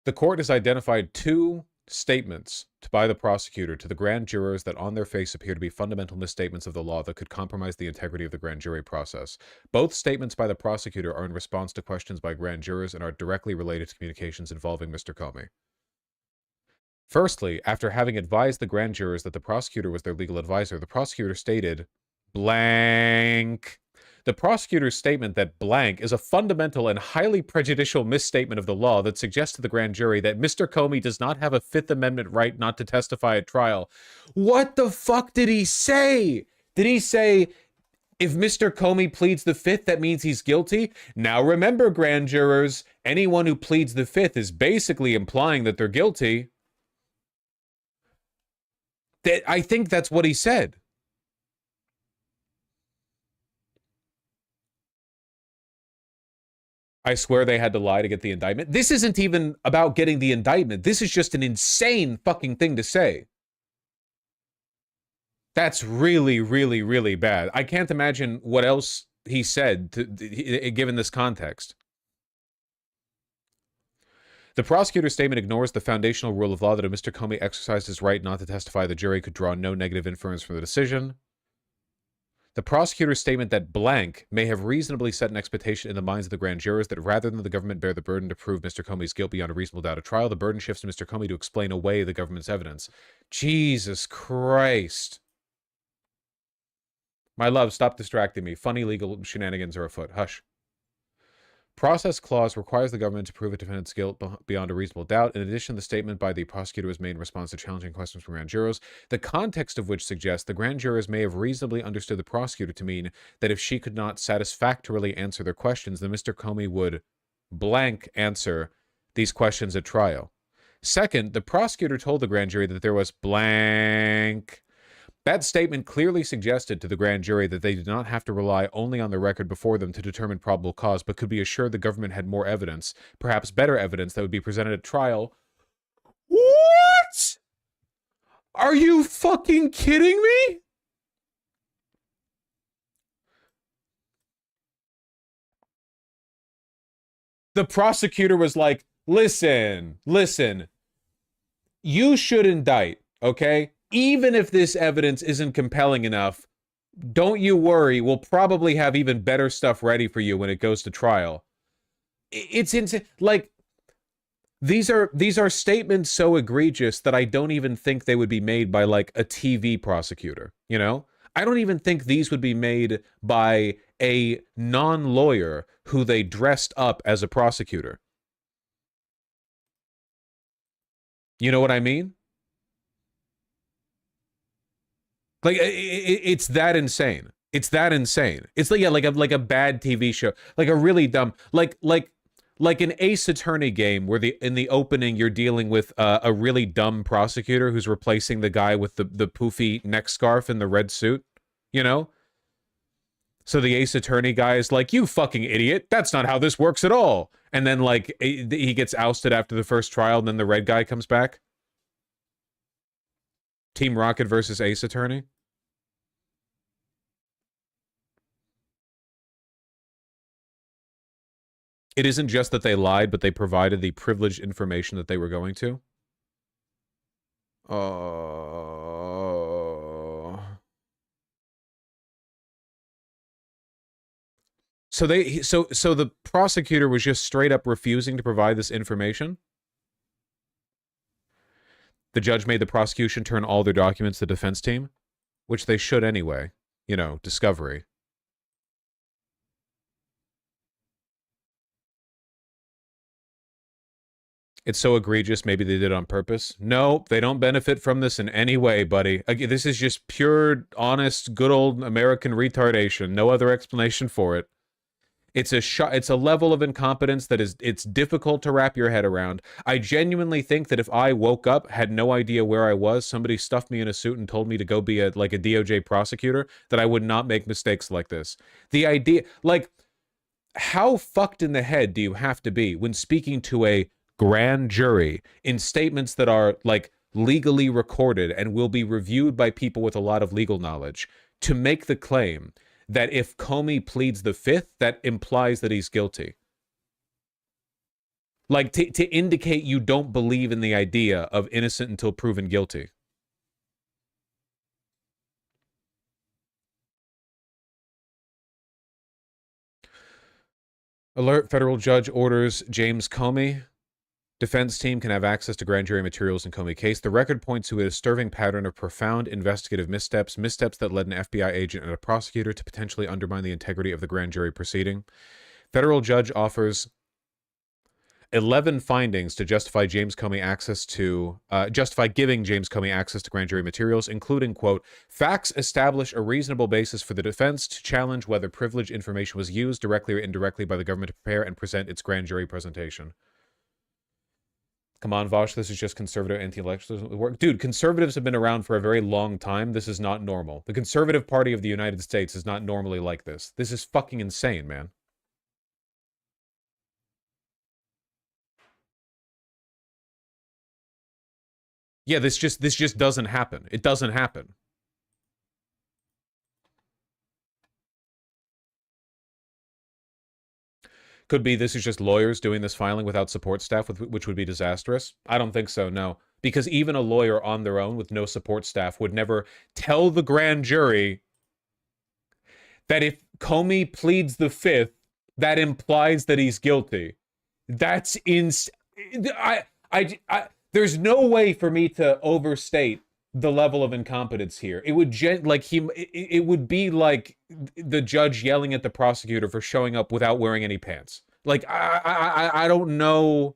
The court has identified 2 statements by the prosecutor to the grand jurors that on their face appear to be fundamental misstatements of the law that could compromise the integrity of the grand jury process. Both statements by the prosecutor are in response to questions by grand jurors and are directly related to communications involving Mr. Comey. Firstly, after having advised the grand jurors that the prosecutor was their legal advisor, the prosecutor stated, blank. The prosecutor's statement that blank is a fundamental and highly prejudicial misstatement of the law that suggests to the grand jury that Mr. Comey does not have a Fifth Amendment right not to testify at trial. What the fuck did he say? Did he say, if Mr. Comey pleads the Fifth, that means he's guilty? Now remember, grand jurors, anyone who pleads the Fifth is basically implying that they're guilty. That I think that's what he said. I swear they had to lie to get the indictment. This isn't even about getting the indictment. This is just an insane fucking thing to say. That's really, really, really bad. I can't imagine what else he said given this context. The prosecutor's statement ignores the foundational rule of law that if Mr. Comey exercised his right not to testify, the jury could draw no negative inference from the decision. The prosecutor's statement that blank may have reasonably set an expectation in the minds of the grand jurors that rather than the government bear the burden to prove Mr. Comey's guilt beyond a reasonable doubt at trial, the burden shifts to Mr. Comey to explain away the government's evidence. Jesus Christ. My love, stop distracting me. Funny legal shenanigans are afoot. Hush. Process clause requires the government to prove a defendant's guilt beyond a reasonable doubt. In addition, the statement by the prosecutor was made in response to challenging questions from grand jurors, the context of which suggests the grand jurors may have reasonably understood the prosecutor to mean that if she could not satisfactorily answer their questions, then Mr. Comey would blank answer these questions at trial. Second, the prosecutor told the grand jury that there was blank. That statement clearly suggested to the grand jury that they did not have to rely only on the record before them to determine probable cause, but could be assured the government had more evidence, perhaps better evidence, that would be presented at trial. What? Are you fucking kidding me? the prosecutor was like, listen, you should indict, okay? Even if this evidence isn't compelling enough, don't you worry, we'll probably have even better stuff ready for you when it goes to trial. It's insane. Like, these are statements so egregious that I don't even think they would be made by like a TV prosecutor, you know? I don't even think these would be made by a non-lawyer who they dressed up as a prosecutor. You know what I mean? Like it's that insane. It's that insane. It's like, yeah, like a bad TV show, like a really dumb, like an Ace Attorney game where in the opening you're dealing with a really dumb prosecutor who's replacing the guy with the poofy neck scarf and the red suit, you know? So the Ace Attorney guy is like, "You fucking idiot! That's not how this works at all." And then like he gets ousted after the first trial, and then the red guy comes back. Team Rocket versus Ace Attorney. It isn't just that they lied, but they provided the privileged information that they were going to. So the prosecutor was just straight up refusing to provide this information. The judge made the prosecution turn all their documents to the defense team, which they should anyway. You know, discovery. It's so egregious, maybe they did it on purpose. No, they don't benefit from this in any way, buddy. Again, this is just pure, honest, good old American retardation. No other explanation for it. It's a level of incompetence that it's difficult to wrap your head around. I genuinely think that if I woke up, had no idea where I was, somebody stuffed me in a suit and told me to go be a DOJ prosecutor, that I would not make mistakes like this. The idea, like, how fucked in the head do you have to be when speaking to a grand jury in statements that are like legally recorded and will be reviewed by people with a lot of legal knowledge to make the claim that if Comey pleads the fifth, that implies that he's guilty? Like to indicate you don't believe in the idea of innocent until proven guilty. Alert, federal judge orders James Comey. Defense team can have access to grand jury materials in Comey case. The record points to a disturbing pattern of profound investigative missteps that led an FBI agent and a prosecutor to potentially undermine the integrity of the grand jury proceeding. Federal judge offers 11 findings to justify James Comey giving James Comey access to grand jury materials, including, quote, facts establish a reasonable basis for the defense to challenge whether privileged information was used directly or indirectly by the government to prepare and present its grand jury presentation. Come on, Vosh, this is just conservative anti-intellectualism work. Dude, conservatives have been around for a very long time. This is not normal. The Conservative Party of the United States is not normally like this. This is fucking insane, man. Yeah, this just doesn't happen. It doesn't happen. Could be this is just lawyers doing this filing without support staff, which would be disastrous. I don't think so, no. Because even a lawyer on their own with no support staff would never tell the grand jury that if Comey pleads the fifth, that implies that he's guilty. That's there's no way for me to overstate the level of incompetence here. It would it would be like the judge yelling at the prosecutor for showing up without wearing any pants. Like I don't know.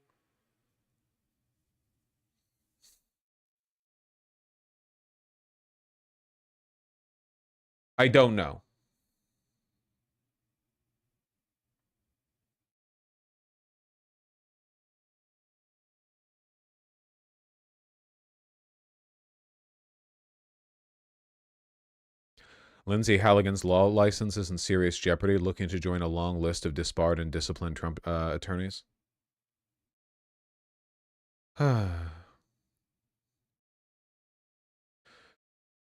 I don't know. Lindsay Halligan's law license is in serious jeopardy, looking to join a long list of disbarred and disciplined Trump attorneys.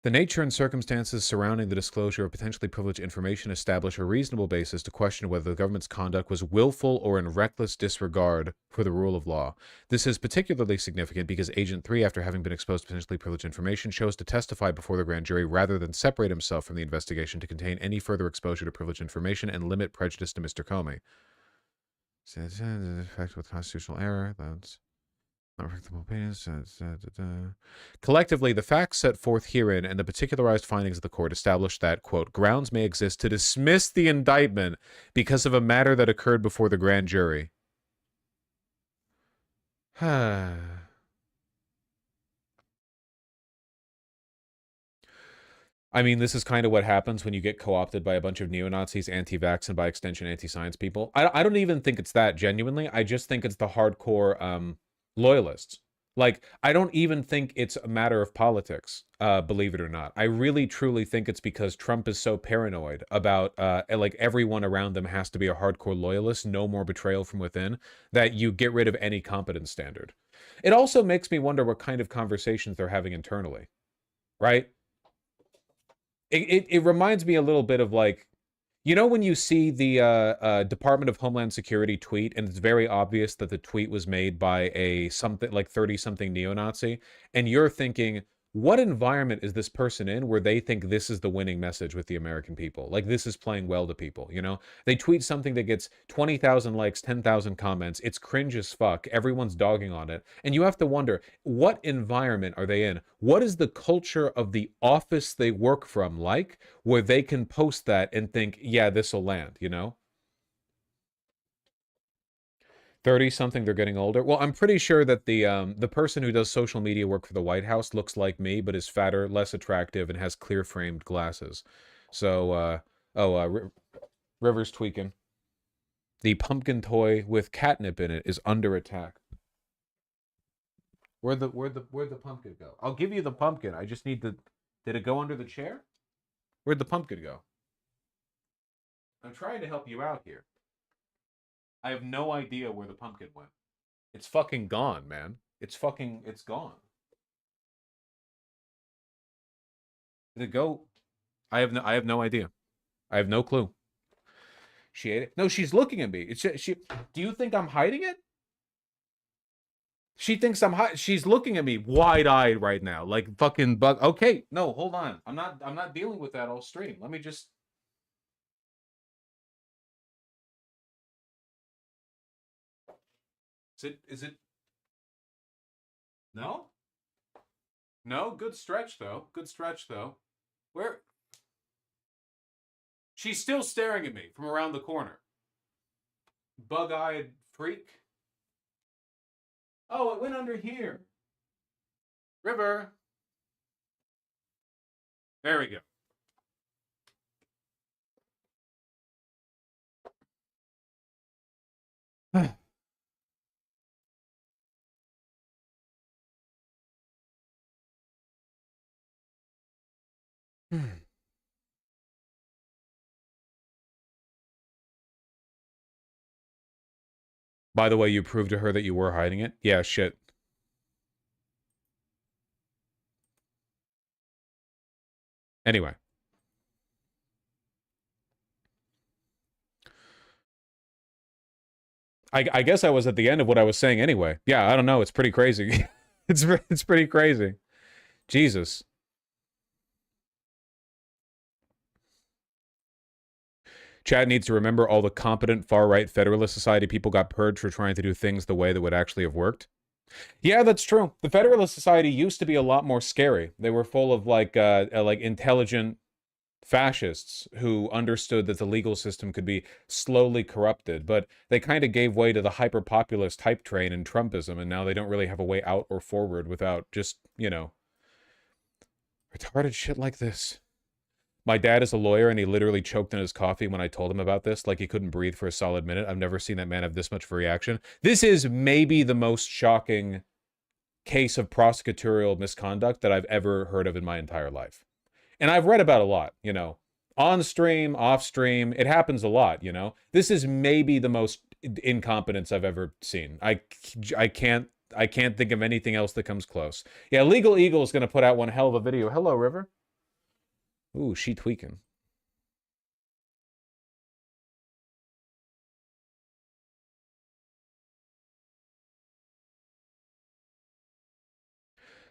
The nature and circumstances surrounding the disclosure of potentially privileged information establish a reasonable basis to question whether the government's conduct was willful or in reckless disregard for the rule of law. This is particularly significant because Agent 3, after having been exposed to potentially privileged information, chose to testify before the grand jury rather than separate himself from the investigation to contain any further exposure to privileged information and limit prejudice to Mr. Comey. Effect with constitutional error. That's collectively, the facts set forth herein and the particularized findings of the court establish that, quote, grounds may exist to dismiss the indictment because of a matter that occurred before the grand jury. I mean, this is kind of what happens when you get co-opted by a bunch of neo-Nazis, anti-vax, and by extension, anti-science people. I don't even think it's that, genuinely. I just think it's the hardcore loyalists. Like, I don't even think it's a matter of politics, believe it or not. I really, truly think it's because Trump is so paranoid about, like, everyone around them has to be a hardcore loyalist, no more betrayal from within, that you get rid of any competence standard. It also makes me wonder what kind of conversations they're having internally, right? It reminds me a little bit of, like, you know, when you see the Department of Homeland Security tweet, and it's very obvious that the tweet was made by a something like 30-something neo-Nazi, and you're thinking, what environment is this person in where they think this is the winning message with the American people? Like, this is playing well to people, you know? They tweet something that gets 20,000 likes, 10,000 comments. It's cringe as fuck. Everyone's dogging on it. And you have to wonder, what environment are they in? What is the culture of the office they work from like, where they can post that and think, yeah, this'll land, you know? 30-something, they're getting older. Well, I'm pretty sure that the person who does social media work for the White House looks like me, but is fatter, less attractive, and has clear-framed glasses. So, River's tweaking. The pumpkin toy with catnip in it is under attack. Where'd the pumpkin go? I'll give you the pumpkin. I just need the... Did it go under the chair? Where'd the pumpkin go? I'm trying to help you out here. I have no idea where the pumpkin went. It's fucking gone, man. It's gone. Did it go? I have no idea. I have no clue. She ate it? No, she's looking at me. Do you think I'm hiding it? She thinks she's looking at me wide-eyed right now, like fucking bug. Okay, no, hold on. I'm not dealing with that all stream. Let me just... Is it? No? No? Good stretch, though. Good stretch, though. Where? She's still staring at me from around the corner. Bug-eyed freak. Oh, it went under here. River. There we go. By the way, you proved to her that you were hiding it? Yeah, shit. Anyway. I guess I was at the end of what I was saying anyway. Yeah, I don't know. It's pretty crazy. It's pretty crazy. Jesus. Chad needs to remember all the competent far-right Federalist Society people got purged for trying to do things the way that would actually have worked. Yeah, that's true. The Federalist Society used to be a lot more scary. They were full of like intelligent fascists who understood that the legal system could be slowly corrupted, but they kind of gave way to the hyper-populist hype train and Trumpism, and now they don't really have a way out or forward without just, you know, retarded shit like this. My dad is a lawyer, and he literally choked on his coffee when I told him about this, like he couldn't breathe for a solid minute. I've never seen that man have this much of a reaction. This is maybe the most shocking case of prosecutorial misconduct that I've ever heard of in my entire life. And I've read about a lot, you know, on stream, off stream. It happens a lot, you know. This is maybe the most incompetence I've ever seen. I can't think of anything else that comes close. Yeah, Legal Eagle is going to put out one hell of a video. Hello, River. Ooh, she tweaking.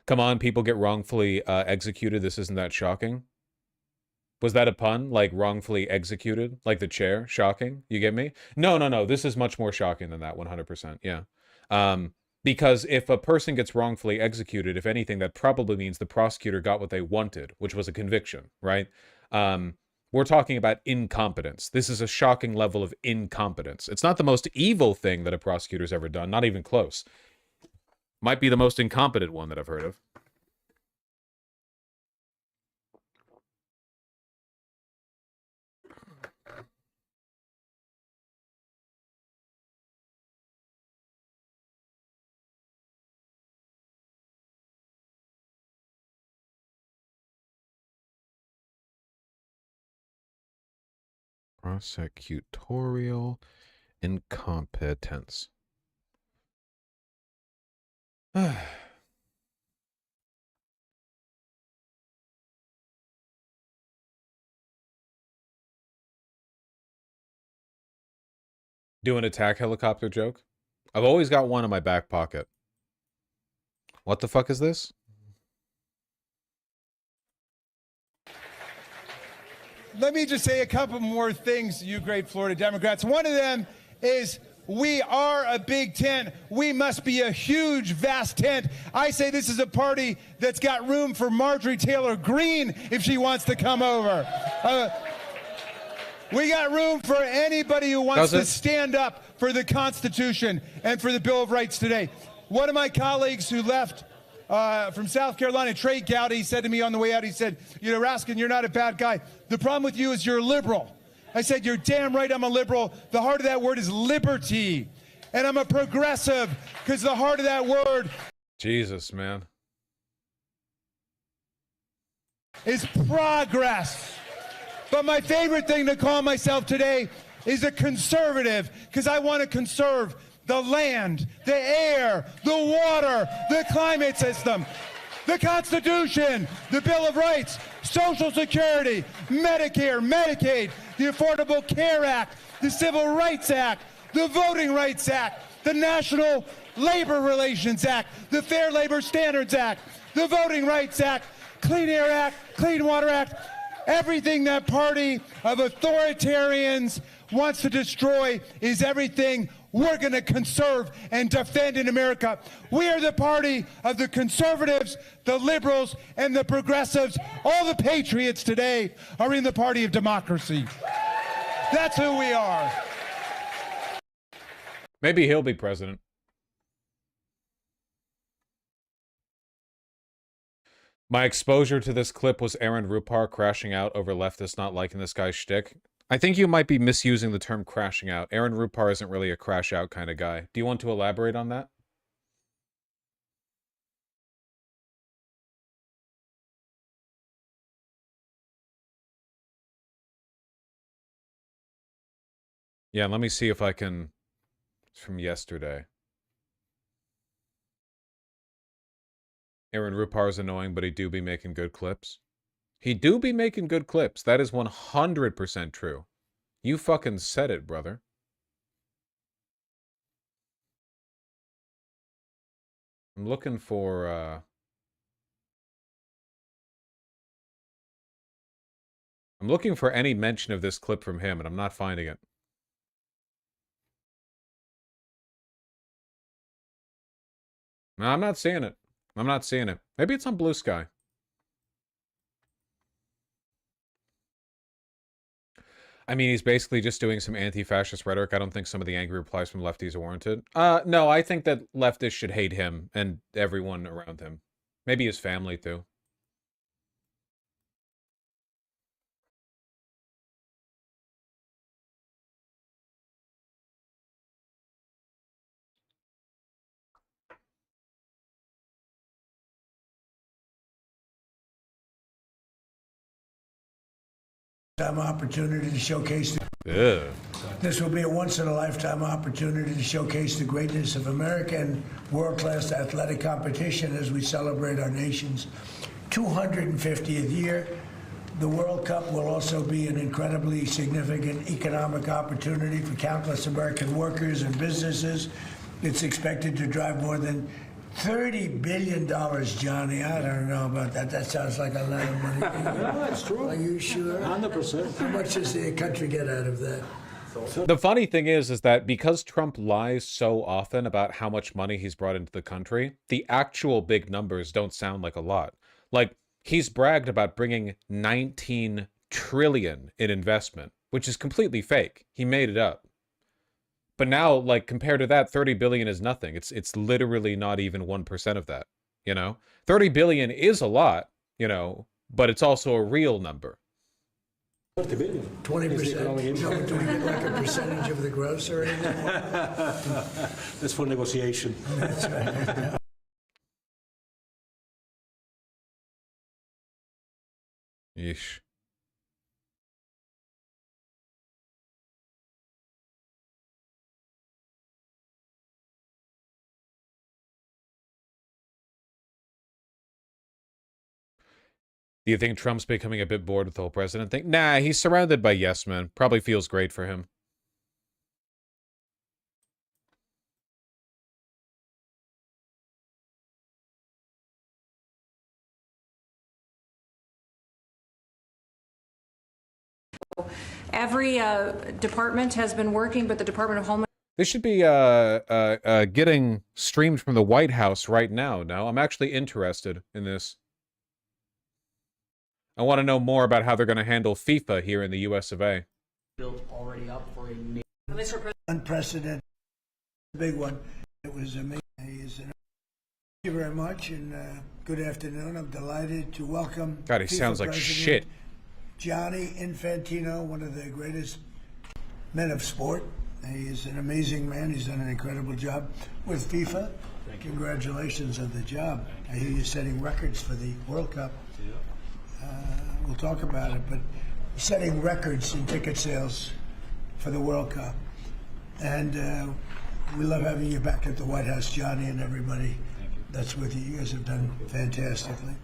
Come on, people get wrongfully executed. This isn't that shocking. Was that a pun? Like wrongfully executed? Like the chair? Shocking? You get me? No, no, no. This is much more shocking than that, 100%. Yeah. Because if a person gets wrongfully executed, if anything, that probably means the prosecutor got what they wanted, which was a conviction, right? We're talking about incompetence. This is a shocking level of incompetence. It's not the most evil thing that a prosecutor's ever done, not even close. Might be the most incompetent one that I've heard of. Prosecutorial incompetence. Do an attack helicopter joke? I've always got one in my back pocket. What the fuck is this? Let me just say a couple more things, you great Florida Democrats. One of them is we are a big tent. We must be a huge, vast tent. I say this is a party that's got room for Marjorie Taylor Greene if she wants to come over. We got room for anybody who wants to stand up for the Constitution and for the Bill of Rights today. One of my colleagues who left from South Carolina, Trey Gowdy, said to me on the way out, he said, you know, Raskin, you're not a bad guy. The problem with you is you're a liberal. I said, you're damn right I'm a liberal. The heart of that word is liberty. And I'm a progressive because the heart of that word... Jesus, man. ...is progress. But my favorite thing to call myself today is a conservative because I want to conserve the land, the air, the water, the climate system, the Constitution, the Bill of Rights, Social Security, Medicare, Medicaid, the Affordable Care Act, the Civil Rights Act, the Voting Rights Act, the National Labor Relations Act, the Fair Labor Standards Act, the Voting Rights Act, Clean Air Act, Clean Water Act, everything that party of authoritarians wants to destroy is everything we're going to conserve and defend in America. We are the party of the conservatives, the liberals, and the progressives. All the patriots today are in the party of democracy. That's who we are. Maybe he'll be president. My exposure to this clip was Aaron Rupar crashing out over leftists not liking this guy's shtick. I think you might be misusing the term crashing out. Aaron Rupar isn't really a crash out kind of guy. Do you want to elaborate on that? Yeah, let me see if I can... It's from yesterday. Aaron Rupar's annoying, but he do be making good clips. He do be making good clips. That is 100% true. You fucking said it, brother. I'm looking for, I'm looking for any mention of this clip from him, and I'm not finding it. No, I'm not seeing it. I'm not seeing it. Maybe it's on Blue Sky. I mean, he's basically just doing some anti-fascist rhetoric. I don't think some of the angry replies from lefties are warranted. No, I think that leftists should hate him and everyone around him. Maybe his family, too. Opportunity to showcase this will be a once-in-a-lifetime opportunity to showcase the greatness of America and world-class athletic competition as we celebrate our nation's 250th year. The World Cup will also be an incredibly significant economic opportunity for countless American workers and businesses. It's expected to drive more than $30 billion, Johnny. I don't know about that. That sounds like a lot of money. No, that's true. Are you sure? 100%. How much does the country get out of that? The funny thing is that because Trump lies so often about how much money he's brought into the country, the actual big numbers don't sound like a lot. Like, he's bragged about bringing 19 trillion in investment, which is completely fake. He made it up. But now, like, compared to that, 30 billion is nothing. It's literally not even 1% of that, you know? 30 billion is a lot, you know, but it's also a real number. 30 billion. 20%. No, do we get like a percentage of the gross or anything? That's for negotiation. That's right. Yeesh. Do you think Trump's becoming a bit bored with the whole president thing? Nah, he's surrounded by yes men. Probably feels great for him. Every department has been working, but the Department of Homeland... This should be getting streamed from the White House right now. No, I'm actually interested in this. I want to know more about how they're going to handle FIFA here in the US of A. Built already up for a Unprecedented, big one. It was amazing. Thank you very much, and good afternoon. I'm delighted to welcome God, he FIFA sounds like President shit. Gianni Infantino, one of the greatest men of sport. He is an amazing man. He's done an incredible job with FIFA. Congratulations on the job. I hear you're setting records for the World Cup. We'll talk about it, but setting records in ticket sales for the World Cup. And we love having you back at the White House, Johnny, and everybody that's with you. You guys have done fantastically.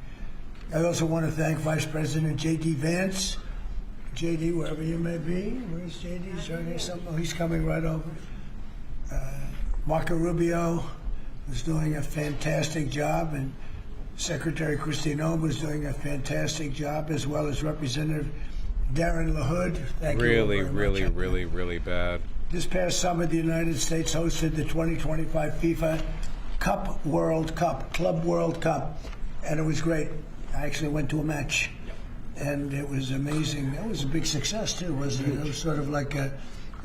I also want to thank Vice President J.D. Vance. J.D., wherever you may be. Where's J.D.? Is there any something? Oh, he's coming right over. Marco Rubio was doing a fantastic job, and Secretary Christine Ohm was doing a fantastic job, as well as Representative Darren LaHood. Thank you Really, very really, much. really, really bad. This past summer, the United States hosted the 2025 FIFA Cup World Cup, Club World Cup, and it was great. I actually went to a match, and it was amazing. It was a big success, too, wasn't it? It was sort of like a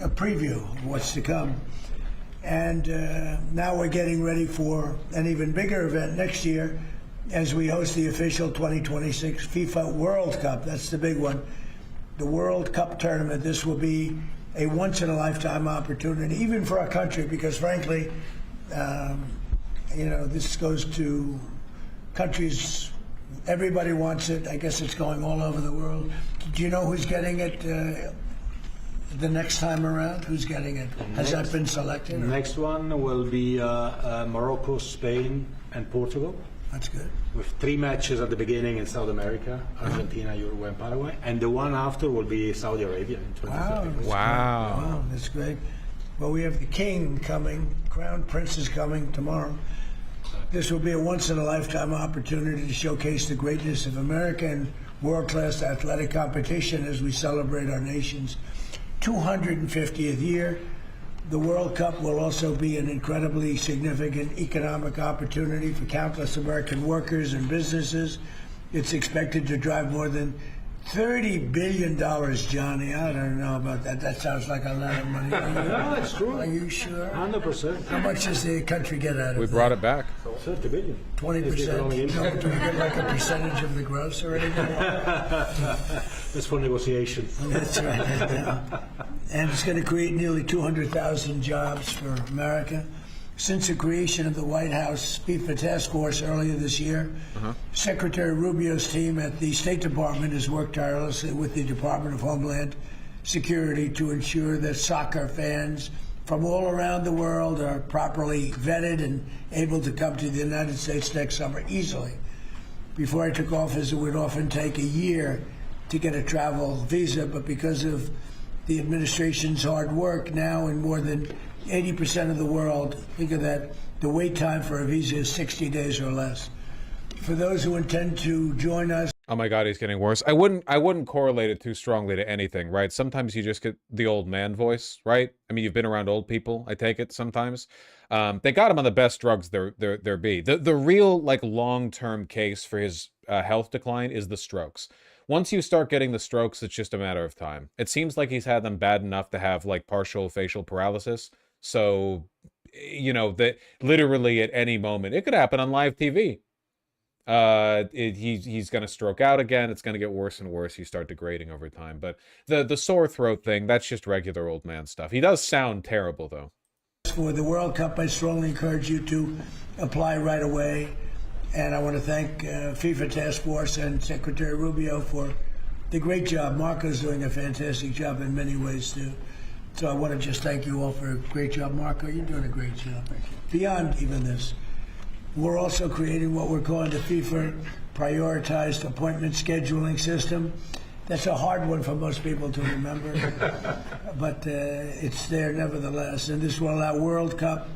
preview of what's to come. And now we're getting ready for an even bigger event next year as we host the official 2026 FIFA World Cup. That's the big one. The World Cup tournament. This will be a once-in-a-lifetime opportunity, even for our country, because frankly, you know, this goes to countries, everybody wants it. I guess it's going all over the world. Do you know who's getting it the next time around? Who's getting it? Has that been selected? The next one will be Morocco, Spain, and Portugal. That's good. With 3 matches at the beginning in South America, Argentina, Uruguay, and Paraguay. And the one after will be Saudi Arabia in 2030. Wow. Wow, that's great. Well, we have the king coming, Crown Prince is coming tomorrow. This will be a once-in-a-lifetime opportunity to showcase the greatness of America and world-class athletic competition as we celebrate our nation's 250th year. The World Cup will also be an incredibly significant economic opportunity for countless American workers and businesses. It's expected to drive more than $30 billion, Johnny. I don't know about that. That sounds like a lot of money. No, it's true. Are you sure? 100%. How much does the country get out of We that? brought it back. 30 billion. 20%. No, do we get like a percentage of the gross or anything? That's for negotiation. That's right. And it's going to create nearly 200,000 jobs for America. Since the creation of the White House FIFA Task Force earlier this year, Secretary Rubio's team at the State Department has worked tirelessly with the Department of Homeland Security to ensure that soccer fans from all around the world are properly vetted and able to come to the United States next summer easily. Before I took office, it would often take a year to get a travel visa, but because of the administration's hard work, now in more than 80% of the world, think of that, the wait time for a visa is 60 days or less. For those who intend to join us, oh my God, he's getting worse. I wouldn't correlate it too strongly to anything, right? Sometimes you just get the old man voice, right? I mean, you've been around old people, I take it sometimes. They got him on the best drugs there be. The real, like, long-term case for his health decline is the strokes. Once you start getting the strokes, it's just a matter of time. It seems like he's had them bad enough to have, like, partial facial paralysis. So, you know, that literally at any moment, it could happen on live TV. He's going to stroke out again. It's going to get worse and worse. You start degrading over time. But the sore throat thing, that's just regular old man stuff. He does sound terrible, though. For the World Cup, I strongly encourage you to apply right away. And I want to thank FIFA Task Force and Secretary Rubio for the great job. Marco's doing a fantastic job in many ways, too. So I want to just thank you all for a great job. Marco, you're doing a great job. Beyond even this, we're also creating what we're calling the FIFA Prioritized Appointment Scheduling System. That's a hard one for most people to remember, but it's there nevertheless. And this will allow World Cup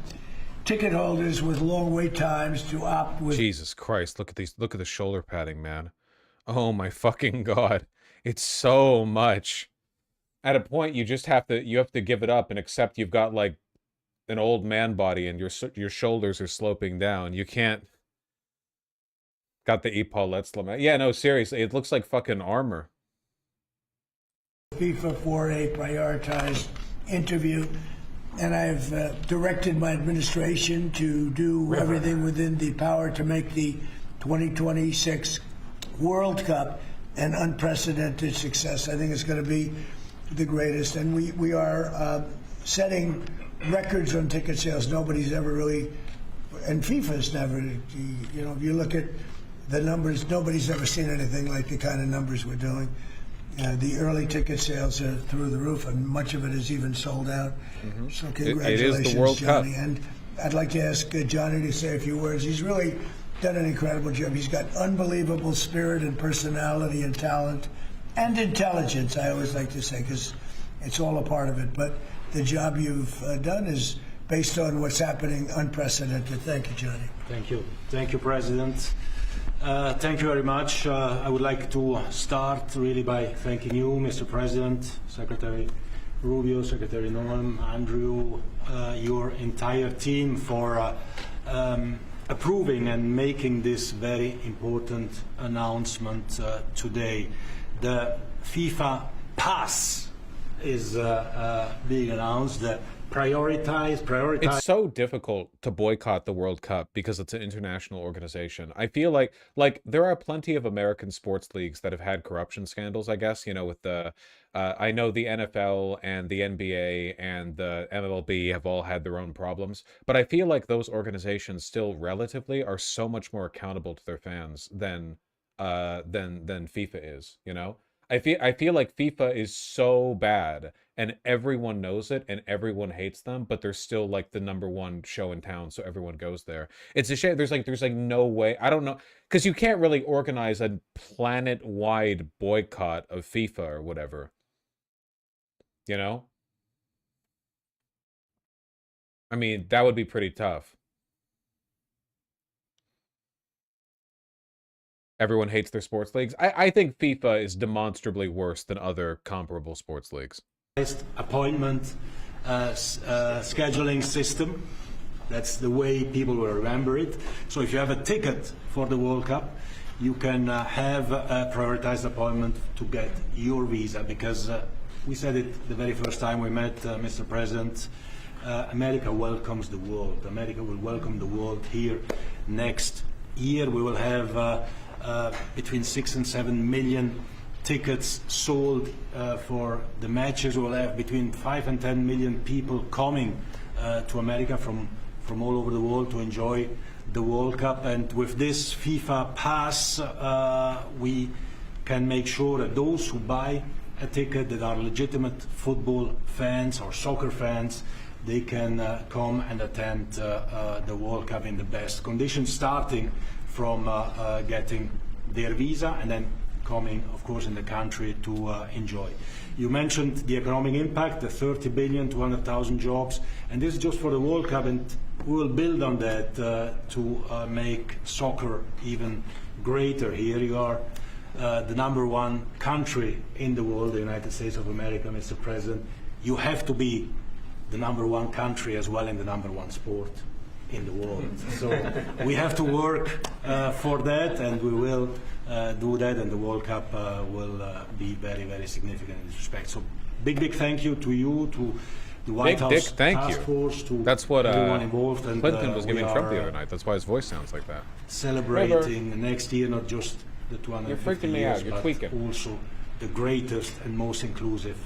ticket holders with long wait times to opt with... Jesus Christ, look at these, look at the shoulder padding, man. Oh my fucking God. It's so much. At a point, you have to give it up and accept you've got, like, an old man body and your shoulders are sloping down. You can't... Got the epaulettes. Yeah, no, seriously, it looks like fucking armor. FIFA for a prioritized interview, and I've directed my administration to do everything within the power to make the 2026 World Cup an unprecedented success. I think it's going to be the greatest, and we are setting records on ticket sales. Nobody's ever really, and FIFA's never, you know, if you look at the numbers, nobody's ever seen anything like the kind of numbers we're doing. The early ticket sales are through the roof, and much of it is even sold out. Mm-hmm. So congratulations, it is the World Johnny. Cup. And I'd like to ask Johnny to say a few words. He's really done an incredible job. He's got unbelievable spirit and personality and talent and intelligence, I always like to say, because it's all a part of it. But the job you've done is based on what's happening, unprecedented. Thank you, Johnny. Thank you. Thank you, President. Thank you very much. I would like to start really by thanking you, Mr. President, Secretary Rubio, Secretary Norm, Andrew, your entire team for approving and making this very important announcement today. The FIFA Pass is being announced. The prioritize. It's so difficult to boycott the World Cup because it's an international organization. I feel like there are plenty of American sports leagues that have had corruption scandals, I guess, you know, with the I know the NFL and the NBA and the MLB have all had their own problems, but I feel like those organizations still relatively are so much more accountable to their fans than FIFA is, you know? I feel like FIFA is so bad and everyone knows it and everyone hates them, but they're still like the #1 show in town, so everyone goes there. It's a shame. There's like no way. I don't know, because you can't really organize a planet-wide boycott of FIFA or whatever. You know? I mean, that would be pretty tough. Everyone hates their sports leagues. I think FIFA is demonstrably worse than other comparable sports leagues. Appointment scheduling system. That's the way people will remember it. So if you have a ticket for the World Cup, you can have a prioritized appointment to get your visa, because we said it the very first time we met, Mr. President, America welcomes the world. America will welcome the world here next year. We will have between 6 and 7 million tickets sold for the matches. We'll have between 5 and 10 million people coming to America from all over the world to enjoy the World Cup. And with this FIFA Pass, we can make sure that those who buy a ticket that are legitimate football fans or soccer fans, they can come and attend the World Cup in the best conditions, starting from getting their visa and then coming, of course, in the country to enjoy. You mentioned the economic impact, the 30 billion, 200,000 jobs, and this is just for the World Cup, and we will build on that to make soccer even greater here. You are the #1 country in the world, the United States of America, Mr. President. You have to be the #1 country as well in the #1 sport in the world. So we have to work for that, and we will do that, and the World Cup will be very, very significant in this respect. So big thank you to you, to the White House Task Force, to That's what everyone involved. And Clinton was giving Trump the other night. That's why his voice sounds like that. Celebrating next year, not just the 250 You're freaking me years, out. You're but tweaking. also the greatest and most inclusive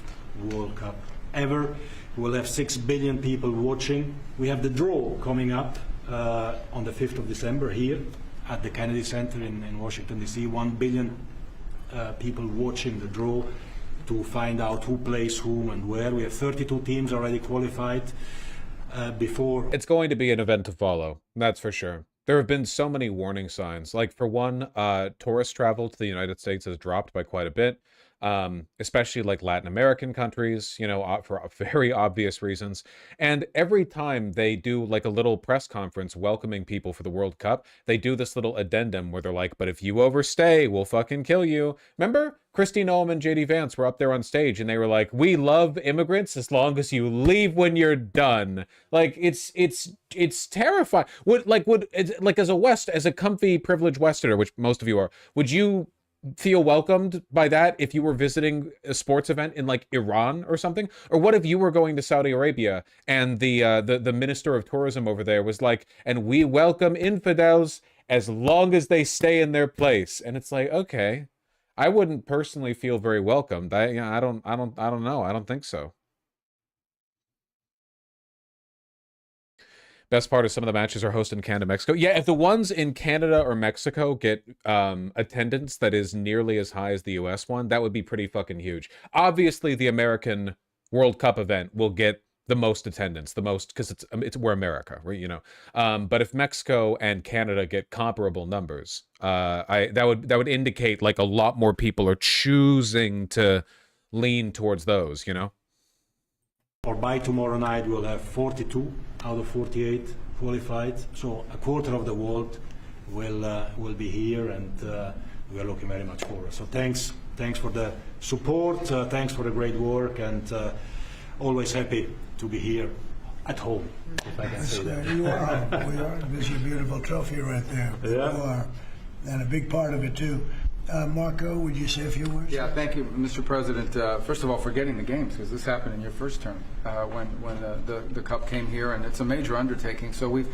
World Cup ever. We'll have 6 billion people watching. We have the draw coming up on the 5th of December here at the Kennedy Center in Washington, D.C. 1 billion people watching the draw to find out who plays whom and where. We have 32 teams already qualified before. It's going to be an event to follow, that's for sure. There have been so many warning signs. Like, for one, tourist travel to the United States has dropped by quite a bit, especially like Latin American countries, you know, for very obvious reasons. And every time they do like a little press conference welcoming people for the World Cup, they do this little addendum where they're like, but if you overstay, we'll fucking kill you. Remember? Christy Noem and JD Vance were up there on stage and they were like, we love immigrants as long as you leave when you're done. Like, it's terrifying. As a comfy privileged Westerner, which most of you are, would you feel welcomed by that if you were visiting a sports event in like Iran or something? Or what if you were going to Saudi Arabia and the minister of tourism over there was like, and we welcome infidels as long as they stay in their place? And it's like, okay, I wouldn't personally feel very welcomed. I don't know. I don't think so. Best part is some of the matches are hosted in Canada, Mexico. Yeah, if the ones in Canada or Mexico get attendance that is nearly as high as the US one, that would be pretty fucking huge. Obviously, the American World Cup event will get the most attendance, the most, because we're America, right? You know. But if Mexico and Canada get comparable numbers, that would indicate like a lot more people are choosing to lean towards those, you know. Or by tomorrow night, we'll have 42 out of 48 qualified. So a quarter of the world will be here, and we are looking very much forward. So thanks for the support. Thanks for the great work, and always happy to be here at home, if I can say that. You are. We are. There's your beautiful trophy right there. Yeah. You are, and a big part of it too. Marco, would you say a few words? Yeah, thank you, Mr. President. First of all, for getting the games, because this happened in your first term when the Cup came here, and it's a major undertaking. So we've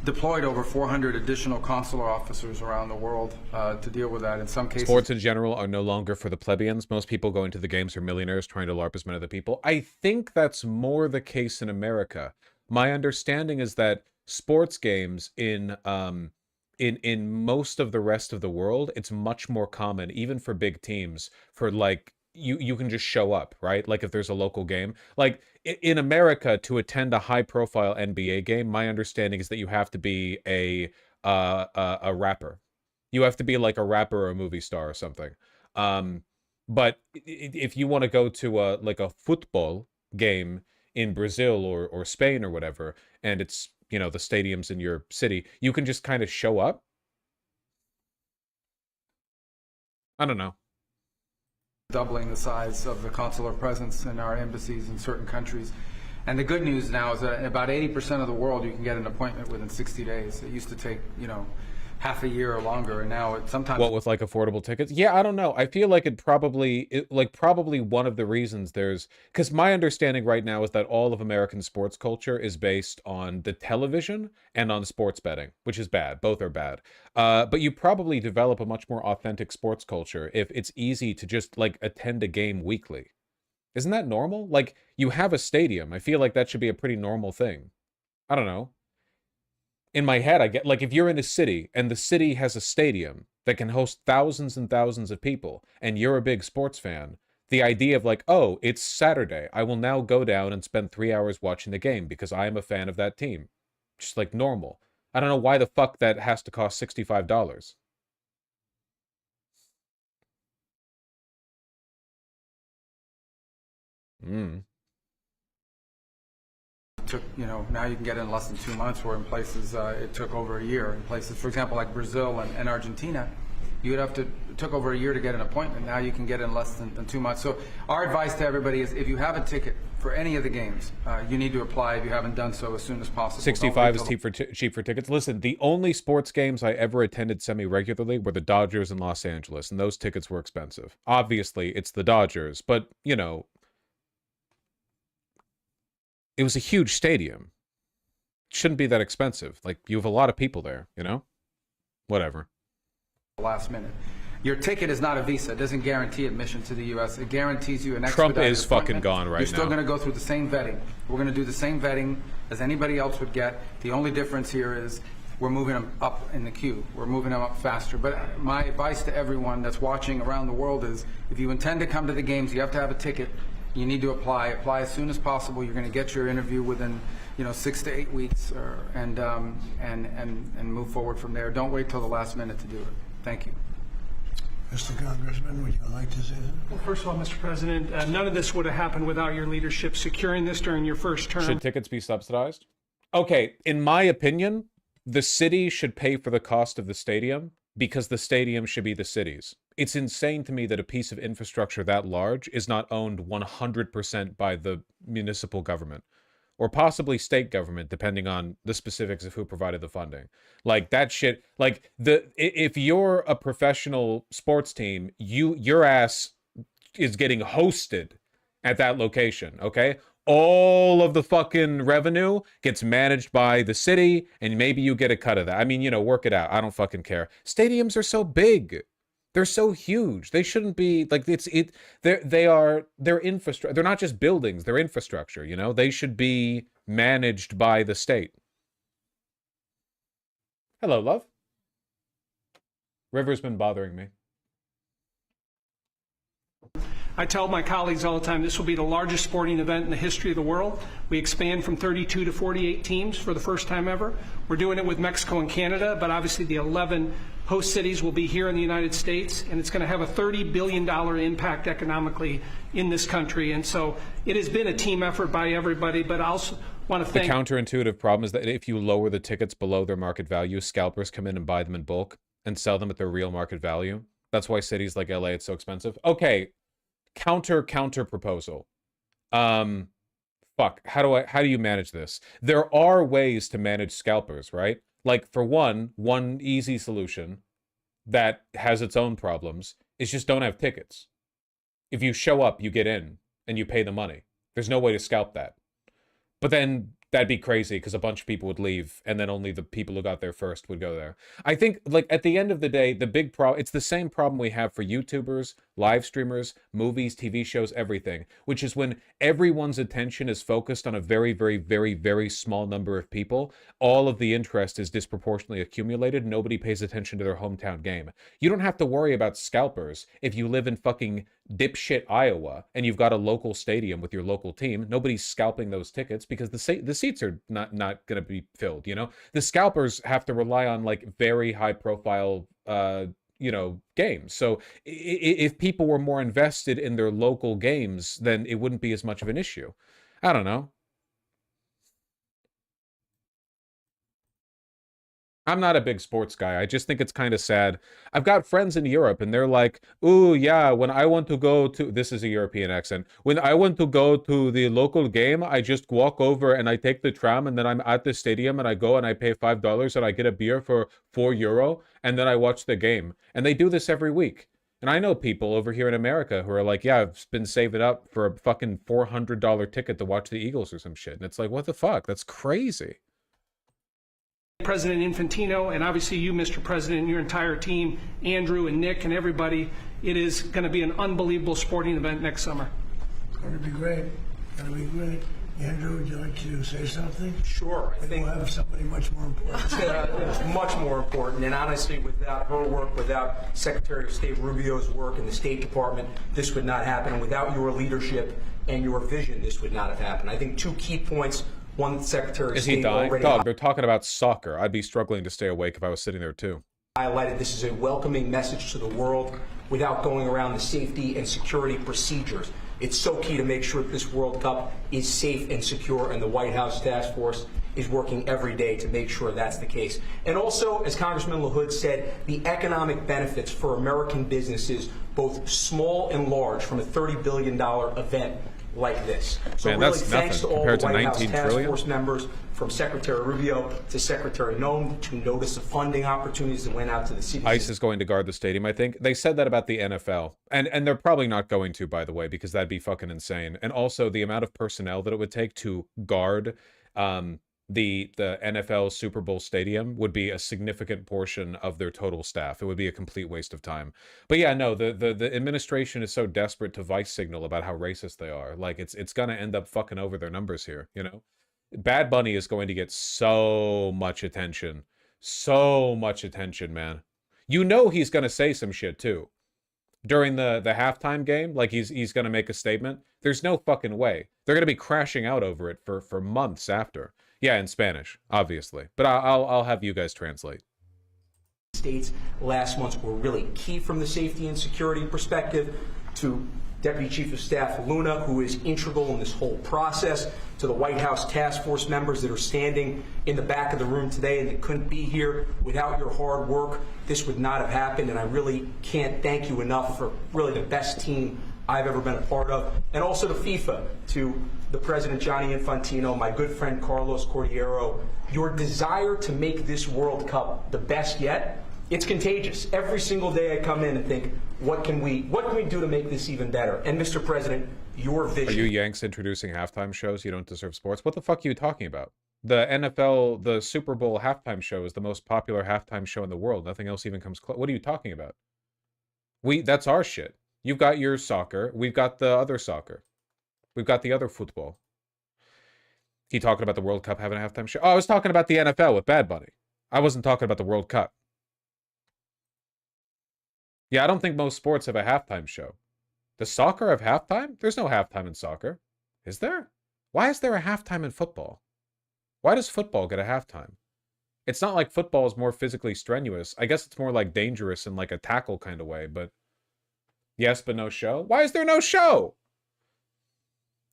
deployed over 400 additional consular officers around the world to deal with that. In some cases, sports in general are no longer for the plebeians. Most people going to the games are millionaires trying to LARP as many other people. I think that's more the case in America. My understanding is that sports games in most of the rest of the world, it's much more common, even for big teams, for like you can just show up, right? Like if there's a local game. Like in America, to attend a high-profile NBA game, my understanding is that you have to be a rapper. You have to be like a rapper or a movie star or something. But if you want to go to a football game in Brazil or Spain or whatever, and it's, you know, the stadiums in your city, you can just kind of show up. I don't know. Doubling the size of the consular presence in our embassies in certain countries. And the good news now is that in about 80% of the world, you can get an appointment within 60 days. It used to take, you know, half a year or longer, and now it sometimes... What, with like affordable tickets? Yeah, I don't know. I feel like probably one of the reasons there's... Because my understanding right now is that all of American sports culture is based on the television and on sports betting, which is bad. Both are bad. But you probably develop a much more authentic sports culture if it's easy to just like attend a game weekly. Isn't that normal? Like, you have a stadium. I feel like that should be a pretty normal thing. I don't know. In my head, I get, like, if you're in a city and the city has a stadium that can host thousands and thousands of people and you're a big sports fan, the idea of like, oh, it's Saturday, I will now go down and spend 3 hours watching the game because I am a fan of that team. Just like normal. I don't know why the fuck that has to cost $65. Took, you know, now you can get in less than 2 months, where in places it took over a year. In places, for example, like Brazil and Argentina, you would have to, it took over a year to get an appointment. Now you can get in less than 2 months. So our advice to everybody is, if you have a ticket for any of the games, you need to apply if you haven't done so as soon as possible. 65 is cheap for tickets. Listen, the only sports games I ever attended semi-regularly were the Dodgers in Los Angeles, and those tickets were expensive. Obviously, it's the Dodgers, but, you know, it was a huge stadium. It shouldn't be that expensive. Like, you have a lot of people there, you know? Whatever. Last minute. Your ticket is not a visa. It doesn't guarantee admission to the U.S. It guarantees you an Trump expedited is fucking appointment. gone right now. You're still going to go through the same vetting. We're going to do the same vetting as anybody else would get. The only difference here is we're moving them up in the queue. We're moving them up faster. But my advice to everyone that's watching around the world is, if you intend to come to the games, you have to have a ticket. You need to apply. Apply as soon as possible. You're going to get your interview within, 6 to 8 weeks, and move forward from there. Don't wait till the last minute to do it. Thank you. Mr. Congressman, would you like to say something? Well, first of all, Mr. President, none of this would have happened without your leadership securing this during your first term. Should tickets be subsidized? Okay, in my opinion, the city should pay for the cost of the stadium because the stadium should be the city's. It's insane to me that a piece of infrastructure that large is not owned 100% by the municipal government or possibly state government, depending on the specifics of who provided the funding. Like, that shit, like, if you're a professional sports team, your ass is getting hosted at that location, okay? All of the fucking revenue gets managed by the city, and maybe you get a cut of that. I mean, work it out. I don't fucking care. Stadiums are so big. They're so huge. They shouldn't be like they're infrastructure. They're not just buildings, they're infrastructure, They should be managed by the state. Hello, love. River's been bothering me. I tell my colleagues all the time, this will be the largest sporting event in the history of the world. We expand from 32 to 48 teams for the first time ever. We're doing it with Mexico and Canada, but obviously the 11 host cities will be here in the United States, and it's going to have a $30 billion impact economically in this country. And so it has been a team effort by everybody, but I also want to thank... The counterintuitive problem is that if you lower the tickets below their market value, scalpers come in and buy them in bulk and sell them at their real market value. That's why cities like LA, it's so expensive. Okay. Counter proposal. Fuck. How do you manage this? There are ways to manage scalpers, right? Like, for one easy solution that has its own problems is just don't have tickets. If you show up, you get in and you pay the money. There's no way to scalp that. But then that'd be crazy because a bunch of people would leave and then only the people who got there first would go there. I think, like, at the end of the day, the big problem, it's the same problem we have for YouTubers, live streamers, movies, TV shows, everything, which is when everyone's attention is focused on a very, very, very, very small number of people, all of the interest is disproportionately accumulated. Nobody pays attention to their hometown game. You don't have to worry about scalpers if you live in fucking dipshit Iowa and you've got a local stadium with your local team. Nobody's scalping those tickets because the seats are not going to be filled, The scalpers have to rely on, like, very high profile games. So if people were more invested in their local games, then it wouldn't be as much of an issue. I don't know. I'm not a big sports guy. I just think it's kind of sad. I've got friends in Europe and they're like, ooh, yeah, when I want to go to, this is a European accent, when I want to go to the local game, I just walk over and I take the tram and then I'm at the stadium and I go and I pay $5 and I get a beer for €4 and then I watch the game. And they do this every week. And I know people over here in America who are like, yeah, I've been saving up for a fucking $400 ticket to watch the Eagles or some shit. And it's like, what the fuck? That's crazy. President Infantino, and obviously you, Mr. President, and your entire team, Andrew and Nick and everybody. It is going to be an unbelievable sporting event next summer. It's going to be great. It's going to be great. Andrew, would you like to say something? Sure. I think we'll have somebody much more important. much more important. And honestly, without her work, without Secretary of State Rubio's work in the State Department, this would not happen. And without your leadership and your vision, this would not have happened. I think two key points. One, Secretary of Is State he dying? already Dog, they're talking about soccer. I'd be struggling to stay awake if I was sitting there too. Highlighted this is a welcoming message to the world without going around the safety and security procedures. It's so key to make sure that this World Cup is safe and secure, and the White House task force is working every day to make sure that's the case. And also, as Congressman LaHood said, the economic benefits for American businesses, both small and large, from a $30 billion event like this. So Man, really, that's thanks to nothing all the compared to White House 19 task trillion. force members, from Secretary Rubio to Secretary Noem, to notice of funding opportunities that went out to the CDC. ICE is going to guard the stadium, I think. They said that about the NFL. And they're probably not going to, by the way, because that'd be fucking insane. And also the amount of personnel that it would take to guard the NFL Super Bowl stadium would be a significant portion of their total staff. It would be a complete waste of time. But yeah, no, the administration is so desperate to vice signal about how racist they are. Like, it's gonna end up fucking over their numbers here, you know? Bad Bunny is going to get so much attention. So much attention, man. You know he's gonna say some shit too. During the halftime game, like he's gonna make a statement. There's no fucking way. They're gonna be crashing out over it for months after. Yeah, in Spanish, obviously. But I'll have you guys translate. States last month were really key from the safety and security perspective, to Deputy Chief of Staff Luna, who is integral in this whole process, to the White House task force members that are standing in the back of the room today and that couldn't be here. Without your hard work, this would not have happened, and I really can't thank you enough for really the best team I've ever been a part of. And also to FIFA, to the President Gianni Infantino, my good friend Carlos Cordiero. Your desire to make this World Cup the best yet, it's contagious. Every single day I come in and think, what can we do to make this even better? And Mr. President, your vision. Are you Yanks introducing halftime shows? You don't deserve sports? What the fuck are you talking about? The NFL, the Super Bowl halftime show is the most popular halftime show in the world. Nothing else even comes close. What are you talking about? That's our shit. You've got your soccer. We've got the other soccer. We've got the other football. He talking about the World Cup having a halftime show? Oh, I was talking about the NFL with Bad Bunny. I wasn't talking about the World Cup. Yeah, I don't think most sports have a halftime show. Does soccer have halftime? There's no halftime in soccer. Is there? Why is there a halftime in football? Why does football get a halftime? It's not like football is more physically strenuous. I guess it's more like dangerous in like a tackle kind of way, but yes, but no show? Why is there no show?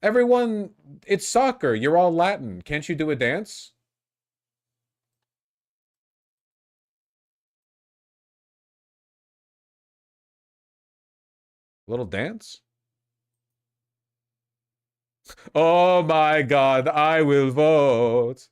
Everyone, it's soccer. You're all Latin. Can't you do a dance? Little dance? Oh my God, I will vote.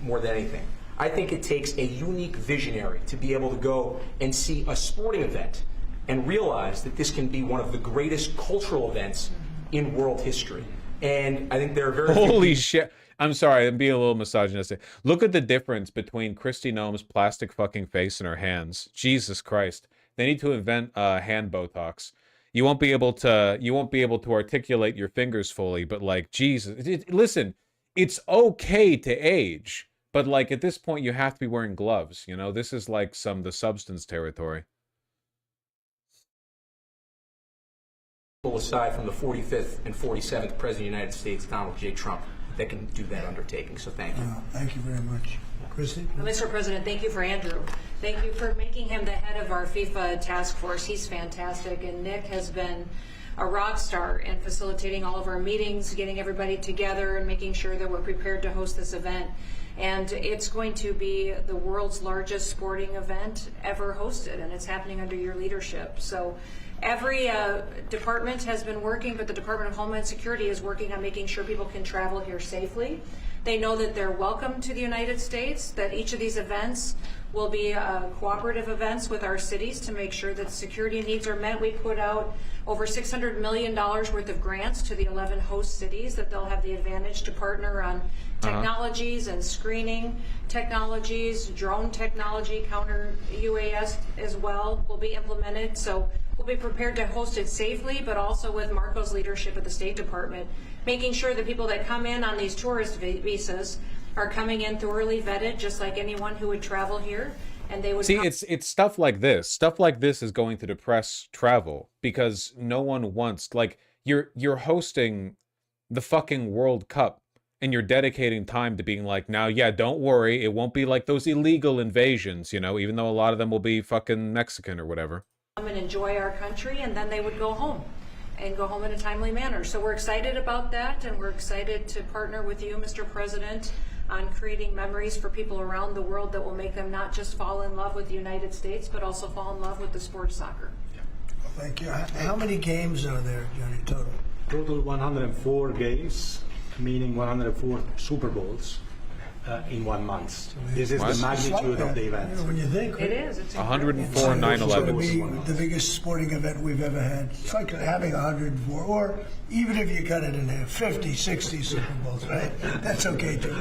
More than anything, I think it takes a unique visionary to be able to go and see a sporting event and realize that this can be one of the greatest cultural events in world history. And I think there are very Holy shit. I'm sorry, I'm being a little misogynistic. Look at the difference between Kristi Noem's plastic fucking face and her hands. Jesus Christ. They need to invent hand Botox. You won't be able to articulate your fingers fully, but like, Jesus. Listen, it's okay to age, but like at this point you have to be wearing gloves, you know? This is like the substance territory. aside from the 45th and 47th President of the United States, Donald J. Trump, that can do that undertaking. So thank you. Thank you very much. Christy? Mr. President, thank you for Andrew. Thank you for making him the head of our FIFA task force. He's fantastic. And Nick has been a rock star in facilitating all of our meetings, getting everybody together, and making sure that we're prepared to host this event. And it's going to be the world's largest sporting event ever hosted, and it's happening under your leadership. So every department has been working, but the Department of Homeland Security is working on making sure people can travel here safely. They know that they're welcome to the United States, that each of these events will be cooperative events with our cities to make sure that security needs are met. We put out over $600 million worth of grants to the 11 host cities that they'll have the advantage to partner on technologies and screening technologies, drone technology, counter UAS as well will be implemented. So we'll be prepared to host it safely, but also with Marco's leadership at the State Department, making sure that people that come in on these tourist visas are coming in thoroughly vetted, just like anyone who would travel here. And they would see, it's stuff like this. Stuff like this is going to depress travel because no one wants, like, you're hosting the fucking World Cup and you're dedicating time to being like, now, yeah, don't worry, it won't be like those illegal invasions, you know, even though a lot of them will be fucking Mexican or whatever. Come and enjoy our country, and then they would go home. and go home in a timely manner. So we're excited about that, and we're excited to partner with you, Mr. President, on creating memories for people around the world that will make them not just fall in love with the United States, but also fall in love with the sport of soccer. Thank you. How many games are there, Johnny, total? Total 104 games, meaning 104 Super Bowls in 1 month. This is the magnitude of the event. You know, when you think It is. It's 104 It's going to 9/11s. be the biggest sporting event we've ever had. It's like having 104, or even if you cut it in half, 50, 60 Super Bowls, right? That's okay too.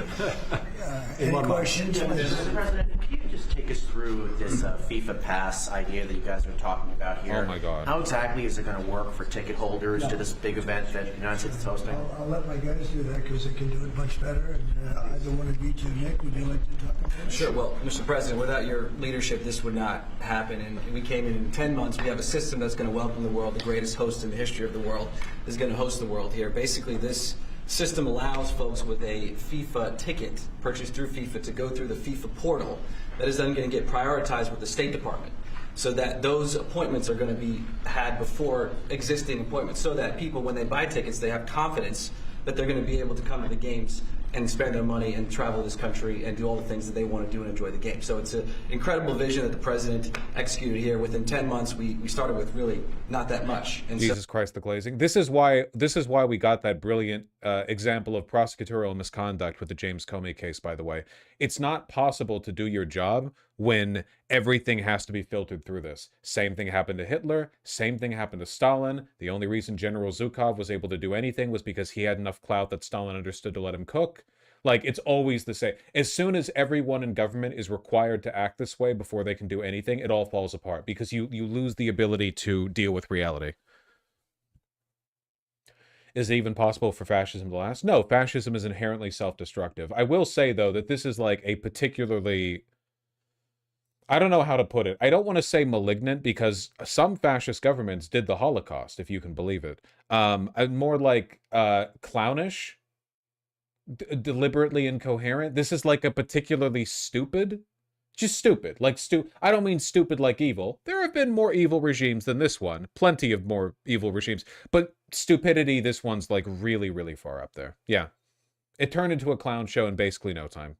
Any one month. questions? Mr. President, can you just take us through this FIFA Pass idea that you guys are talking about here? Oh, my God. How exactly is it going to work for ticket holders to this big event that the United States is hosting? I'll let my guys do that because they can do it much better. And either one of you two, Nick, would you like to talk about it? Sure. Well, Mr. President, without your leadership, this would not happen. And we came in 10 months. We have a system that's going to welcome the world. The greatest host in the history of the world is going to host the world here. Basically, this system allows folks with a FIFA ticket purchased through FIFA to go through the FIFA portal. That is then going to get prioritized with the State Department, so that those appointments are going to be had before existing appointments, so that people, when they buy tickets, they have confidence that they're going to be able to come to the games and spend their money and travel this country and do all the things that they want to do and enjoy the game. So it's an incredible vision that the president executed here. Within 10 months, we started with really not that much. And Jesus Christ, the glazing. This is why we got that brilliant example of prosecutorial misconduct with the James Comey case, by the way. It's not possible to do your job when everything has to be filtered through this. Same thing happened to Hitler. Same thing happened to Stalin. The only reason General Zhukov was able to do anything was because he had enough clout that Stalin understood to let him cook. Like, it's always the same. As soon as everyone in government is required to act this way before they can do anything, it all falls apart because you lose the ability to deal with reality. Is it even possible for fascism to last? No, fascism is inherently self-destructive. I will say, though, that this is like a particularly... I don't know how to put it. I don't want to say malignant because some fascist governments did the Holocaust, if you can believe it. More like clownish, deliberately incoherent. This is like a particularly stupid, just stupid. Like I don't mean stupid like evil. There have been more evil regimes than this one. Plenty of more evil regimes. But stupidity, this one's like really, really far up there. Yeah. It turned into a clown show in basically no time.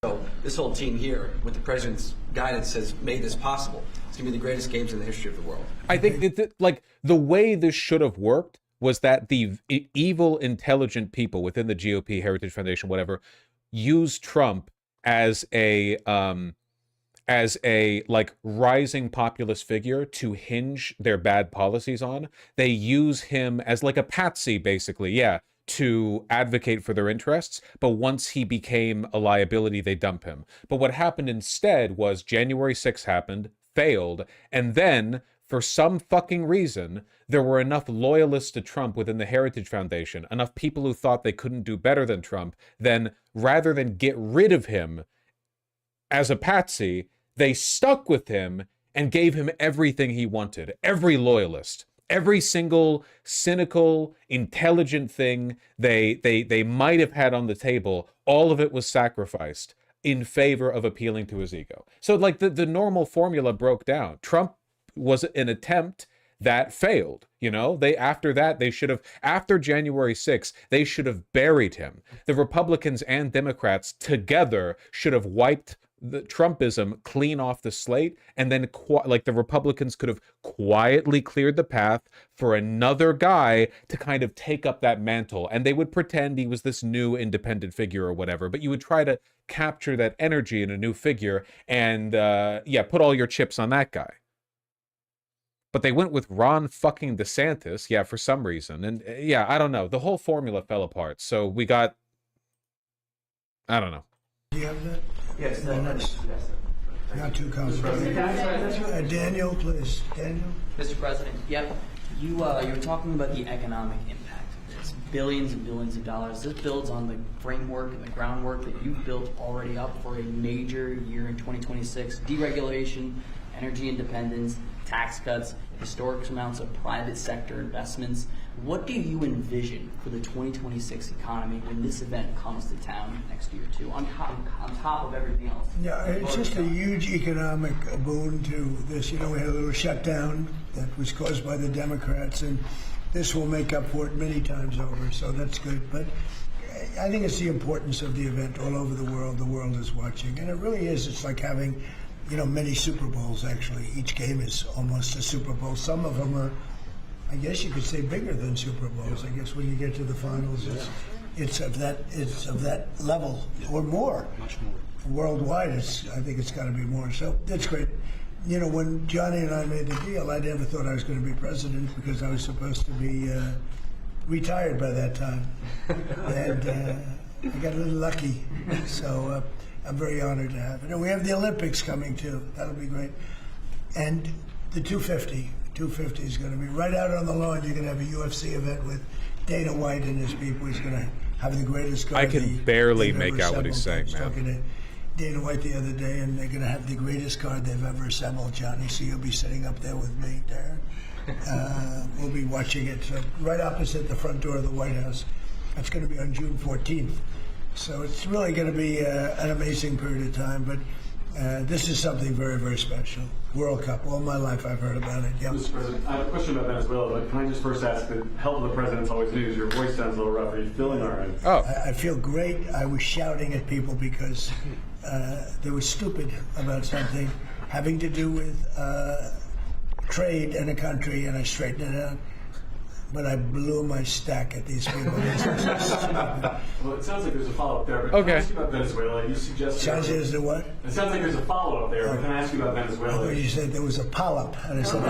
so this whole team here, with the president's guidance, has made this possible. It's going to be the greatest games in the history of the world. I think that, like, the way this should have worked was that the evil, intelligent people within the GOP, Heritage Foundation, whatever, used Trump as a like rising populist figure to hinge their bad policies on. They use him as like a patsy, basically, yeah, to advocate for their interests, but once he became a liability, they dump him. But what happened instead was January 6th happened, failed, and then, for some fucking reason, there were enough loyalists to Trump within the Heritage Foundation, enough people who thought they couldn't do better than Trump, then rather than get rid of him as a patsy, they stuck with him and gave him everything he wanted. Every loyalist. Every single cynical, intelligent thing they might have had on the table, all of it was sacrificed in favor of appealing to his ego. So, like, the normal formula broke down. Trump was an attempt that failed. You know, after that, they should have, after January 6th, they should have buried him. The Republicans and Democrats together should have wiped the Trumpism clean off the slate, and then like the Republicans could have quietly cleared the path for another guy to kind of take up that mantle, and they would pretend he was this new independent figure or whatever, but you would try to capture that energy in a new figure and yeah, put all your chips on that guy. But they went with Ron fucking DeSantis, yeah, for some reason, and yeah, I don't know, the whole formula fell apart, so we got, I don't know. Do you have that? Yes, Not too complicated. Daniel, please. Daniel? Mr. President, yep. You were talking about the economic impact of this. Billions and billions of dollars. This builds on the framework and the groundwork that you've built already up for a major year in 2026. Deregulation, energy independence, tax cuts, historic amounts of private sector investments. What do you envision for the 2026 economy when this event comes to town next year, too, on top of everything else? Yeah, it's just a huge economic boon to this. You know, we had a little shutdown that was caused by the Democrats, and this will make up for it many times over, so that's good. But I think it's the importance of the event all over the world. The world is watching, and it really is. It's like having, you know, many Super Bowls, actually. Each game is almost a Super Bowl. Some of them are, I guess you could say, bigger than Super Bowls. I guess when you get to the finals, it's of that level or more. Much more. Worldwide, I think it's got to be more. So that's great. You know, when Johnny and I made the deal, I never thought I was going to be president because I was supposed to be retired by that time, and I got a little lucky. So I'm very honored to have it. And we have the Olympics coming too. That'll be great. And the 250 is going to be right out on the lawn. You're going to have a UFC event with Dana White and his people. He's going to have the greatest card. I can barely make out what he's saying, man. Talking to Dana White the other day, and they're going to have the greatest card they've ever assembled, Johnny. So you'll be sitting up there with me, Darren. We'll be watching it right opposite the front door of the White House. That's going to be on June 14th. So it's really going to be an amazing period of time. But this is something very, very special. World Cup. All my life I've heard about it. Yeah. Mr. President, I have a question about Venezuela, but can I just first ask, the health of the president's always news. Your voice sounds a little rough. Are you feeling all right? Oh. I feel great. I was shouting at people because they were stupid about something having to do with trade in a country, and I straightened it out. But I blew my stack at these people. Well, it sounds like there's a follow-up there, but okay. Can I ask you about Venezuela? You suggested... Sounds as the what? It sounds like there's a follow-up there, but can I ask you about Venezuela? You said there was a polyp. And I said,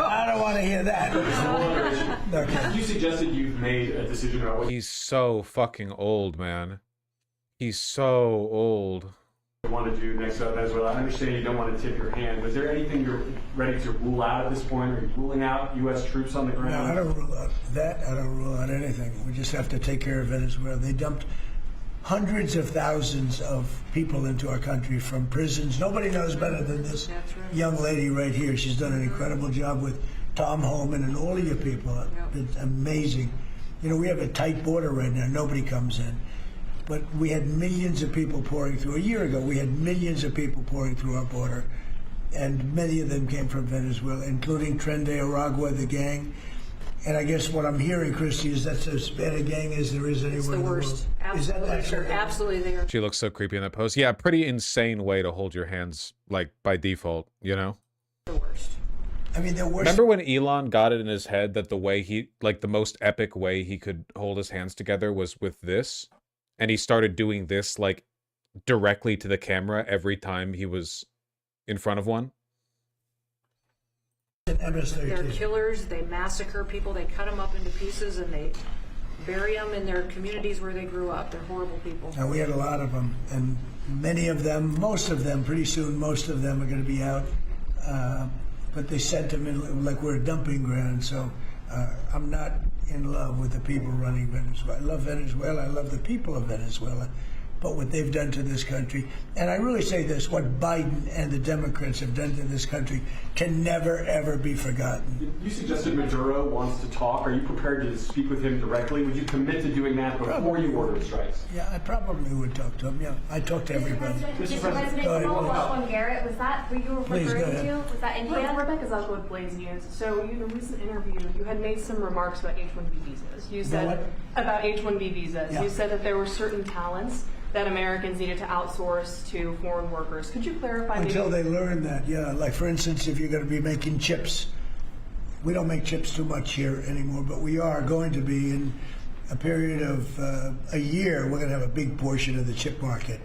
I don't want to hear that. Okay. You suggested you've made a decision about what He's so fucking old, man. He's so old. you want to do next about Venezuela. I understand you don't want to tip your hand, but is there anything you're ready to rule out at this point? Are you ruling out U.S. troops on the ground? No, I don't rule out that. I don't rule out anything. We just have to take care of Venezuela. They dumped hundreds of thousands of people into our country from prisons. Nobody knows better than this young lady right here. She's done an incredible job with Tom Homan and all of your people. It's amazing. You know, we have a tight border right now. Nobody comes in. But we had millions of people pouring through. A year ago, we had millions of people pouring through our border. And many of them came from Venezuela, including Tren de Aragua, the gang. And I guess what I'm hearing, Christy, is that's as bad a gang as there is anywhere in the world. It's the worst. Absolutely, sure. Absolutely, they are. She looks so creepy in that pose. Yeah, pretty insane way to hold your hands, like, by default, you know? The worst. I mean, they're worse. Remember when Elon got it in his head that the way he, like, the most epic way he could hold his hands together was with this? And he started doing this, like, directly to the camera every time he was in front of one? They're killers. They massacre people. They cut them up into pieces and they bury them in their communities where they grew up. They're horrible people. And we had a lot of them, and many of them, most of them, pretty soon, most of them are going to be out. But they sent them in like we're a dumping ground. So I'm not in love with the people running Venezuela. I love Venezuela. I love the people of Venezuela. But what they've done to this country, and I really say this, what Biden and the Democrats have done to this country can never, ever be forgotten. You suggested Maduro wants to talk. Are you prepared to speak with him directly? Would you commit to doing that before you order strikes? Yeah, I probably would talk to him. Yeah, I talk to everybody. Mr. President, Sean Garrett, was that who you were referring to? Was that India? Rebecca Zalko with Blaze News. So in a recent interview, you had made some remarks about H-1B visas. You said about H-1B visas. Yeah. You said that there were certain talents that Americans needed to outsource to foreign workers. Could you clarify? Until they learn that, yeah. Like, for instance, if you're going to be making chips, we don't make chips too much here anymore, but we are going to be in a period of a year. We're going to have a big portion of the chip market,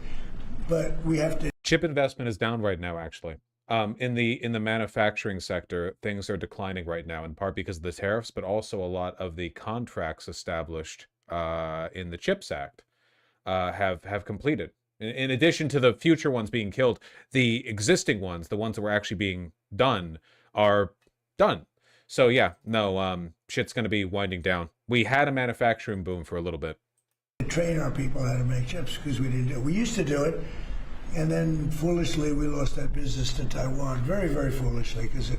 but we have to. Chip investment is down right now, actually. In the manufacturing sector, things are declining right now, in part because of the tariffs, but also a lot of the contracts established in the CHIPS Act have completed. In addition to the future ones being killed, the existing ones, the ones that were actually being done, are done. So yeah, no, shit's going to be winding down. We had a manufacturing boom for a little bit. Train our people how to make chips because we didn't do it. We used to do it, and then foolishly we lost that business to Taiwan. Very, very foolishly, because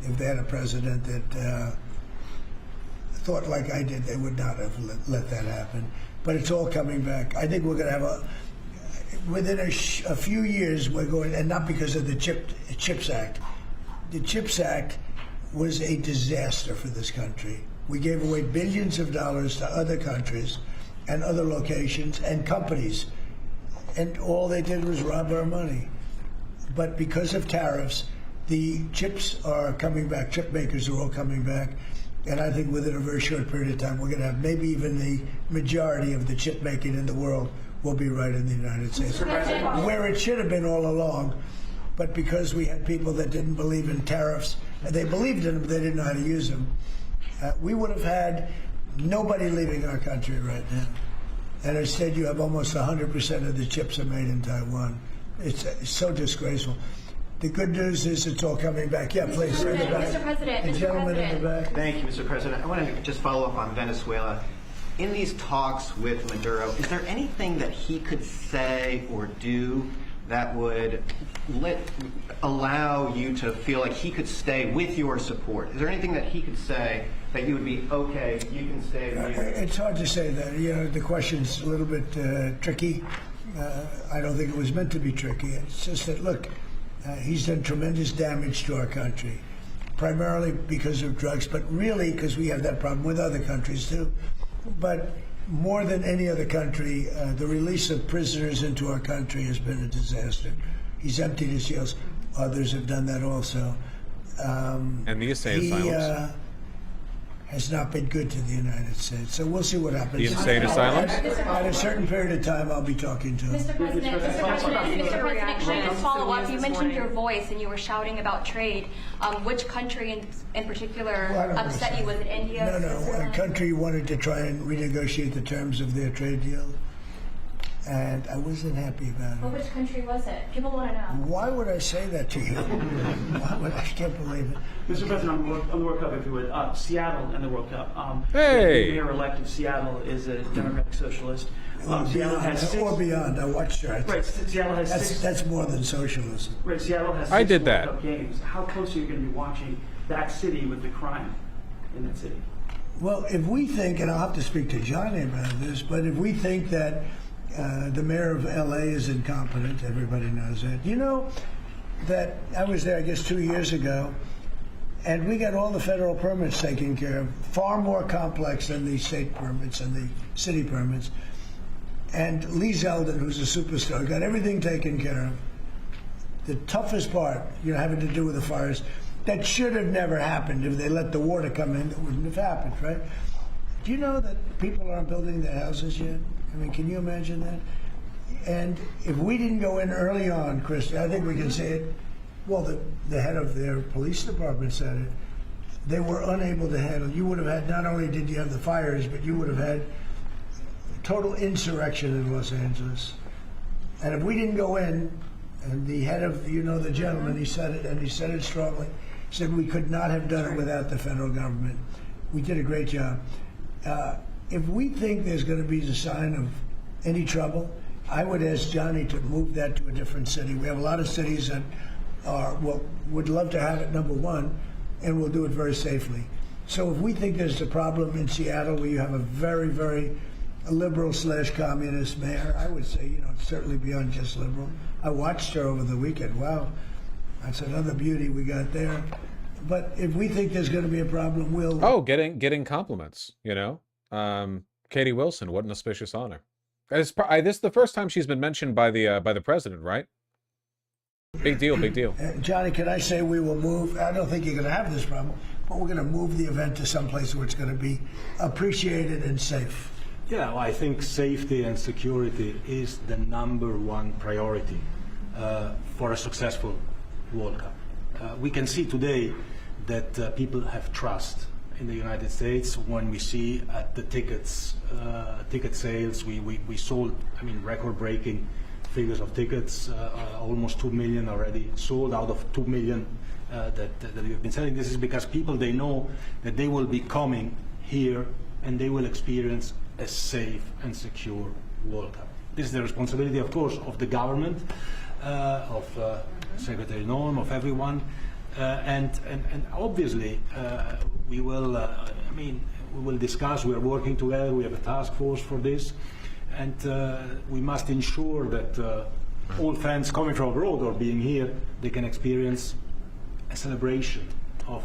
if they had a president that thought like I did, they would not have let that happen. But it's all coming back. I think we're going to have within a few years, we're going, and not because of the CHIPS Act. The CHIPS Act was a disaster for this country. We gave away billions of dollars to other countries and other locations and companies, and all they did was rob our money. But because of tariffs, the chips are coming back. Chip makers are all coming back. And I think within a very short period of time, we're going to have maybe even the majority of the chip making in the world will be right in the United States, where it should have been all along. But because we had people that didn't believe in tariffs, they believed in them, but they didn't know how to use them, we would have had nobody leaving our country right now. And instead, you have almost 100% of the chips are made in Taiwan. It's so disgraceful. The good news is it's all coming back. Yeah, please. Mr. President, the gentleman in the back. Thank you, Mr. President. I want to just follow up on Venezuela. In these talks with Maduro, is there anything that he could say or do that would allow you to feel like he could stay with your support? Is there anything that he could say that you would be, okay, you can stay with me? It's hard to say that. You know, the question's a little bit tricky. I don't think it was meant to be tricky. It's just that, look, he's done tremendous damage to our country, primarily because of drugs, but really because we have that problem with other countries too. But more than any other country, the release of prisoners into our country has been a disaster. He's emptied his jails. Others have done that also. And the insane asylums has not been good to the United States. So we'll see what happens. The insane asylums? At a certain period of time, I'll be talking to him. Mr. President, can I just follow up? You mentioned your voice and you were shouting about trade. Which country in particular upset you? Was it India? No. A country wanted to try and renegotiate the terms of their trade deal. And I wasn't happy about it. Well, which country was it? People want to know. Why would I say that to you? I can't believe it. Mr. President, on the World Cup, if you would, Seattle and the World Cup. Hey! The mayor-elect of Seattle is a Democratic Socialist. Seattle has six, or beyond. I watched that. Right, Seattle has six. That's more than socialism. Right, Seattle has 6 I did that. World Cup games. How close are you going to be watching that city with the crime in that city? Well, if we think, and I'll have to speak to Johnny about this, but if we think that the mayor of L.A. is incompetent, everybody knows that. You know that I was there, I guess, 2 years ago, and we got all the federal permits taken care of, far more complex than the state permits and the city permits. And Lee Zeldin, who's a superstar, got everything taken care of. The toughest part, having to do with the fires, that should have never happened. If they let the water come in, it wouldn't have happened, right? Do you know that people aren't building their houses yet? I mean, can you imagine that? And if we didn't go in early on, Chris, I think we can say it. Well, the head of their police department said it. They were unable to handle. You would have had, not only did you have the fires, but you would have had total insurrection in Los Angeles. And if we didn't go in, and the head of, the gentleman, he said it, and he said it strongly, said we could not have done it without the federal government. We did a great job. If we think there's going to be a sign of any trouble, I would ask Johnny to move that to a different city. We have a lot of cities that would love to have it, number one, and we'll do it very safely. So if we think there's a problem in Seattle where you have a very, very liberal/communist mayor, I would say, it's certainly beyond just liberal. I watched her over the weekend. Wow, that's another beauty we got there. But if we think there's going to be a problem, we'll... Oh, getting compliments, Katie Wilson, what an auspicious honor. This is the first time she's been mentioned by the president, right? Big deal, big deal. Johnny, can I say we will move? I don't think you're going to have this problem, but we're going to move the event to someplace where it's going to be appreciated and safe. Yeah, well, I think safety and security is the #1 priority for a successful World Cup. We can see today that people have trust in the United States when we see at the ticket sales, we sold, record-breaking figures of tickets, almost 2 million already sold out of 2 million that we've been selling. This is because people, they know that they will be coming here and they will experience a safe and secure World Cup. This is the responsibility, of course, of the government, of Secretary Norm, of everyone. And obviously, we will, we will discuss, we are working together, we have a task force for this, and we must ensure that all fans coming from abroad or being here, they can experience a celebration of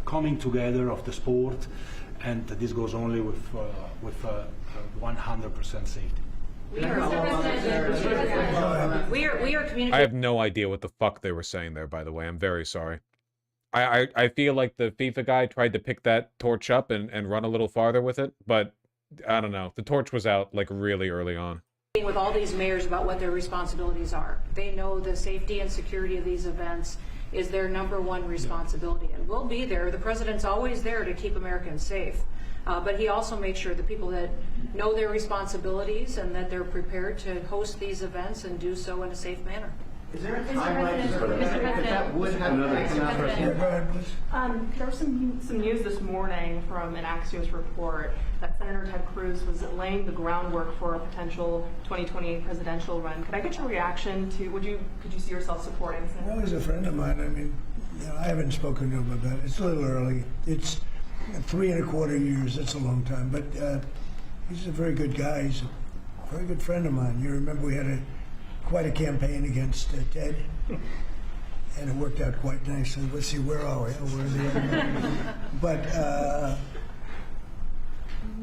coming together of the sport, and this goes only with 100% safety. We are communicating. I have no idea what the fuck they were saying there, by the way. I'm very sorry. I feel like the FIFA guy tried to pick that torch up and run a little farther with it, but I don't know. The torch was out like really early on. With all these mayors about what their responsibilities are. They know the safety and security of these events is their #1 responsibility, and we'll be there. The president's always there to keep Americans safe, but he also makes sure the people that know their responsibilities and that they're prepared to host these events and do so in a safe manner. Is there a timeline for that would have there was some news this morning from an Axios report that Senator Ted Cruz was laying the groundwork for a potential 2028 presidential run. Could I get your reaction to? Could you see yourself supporting Senator? Well, he's a friend of mine. I mean, I haven't spoken to him about it. It's a little early. It's 3¼ years. That's a long time. But he's a very good guy. He's a very good friend of mine. You remember we had quite a campaign against Ted, and it worked out quite nicely. Let's see, where are we? Oh, we're the other But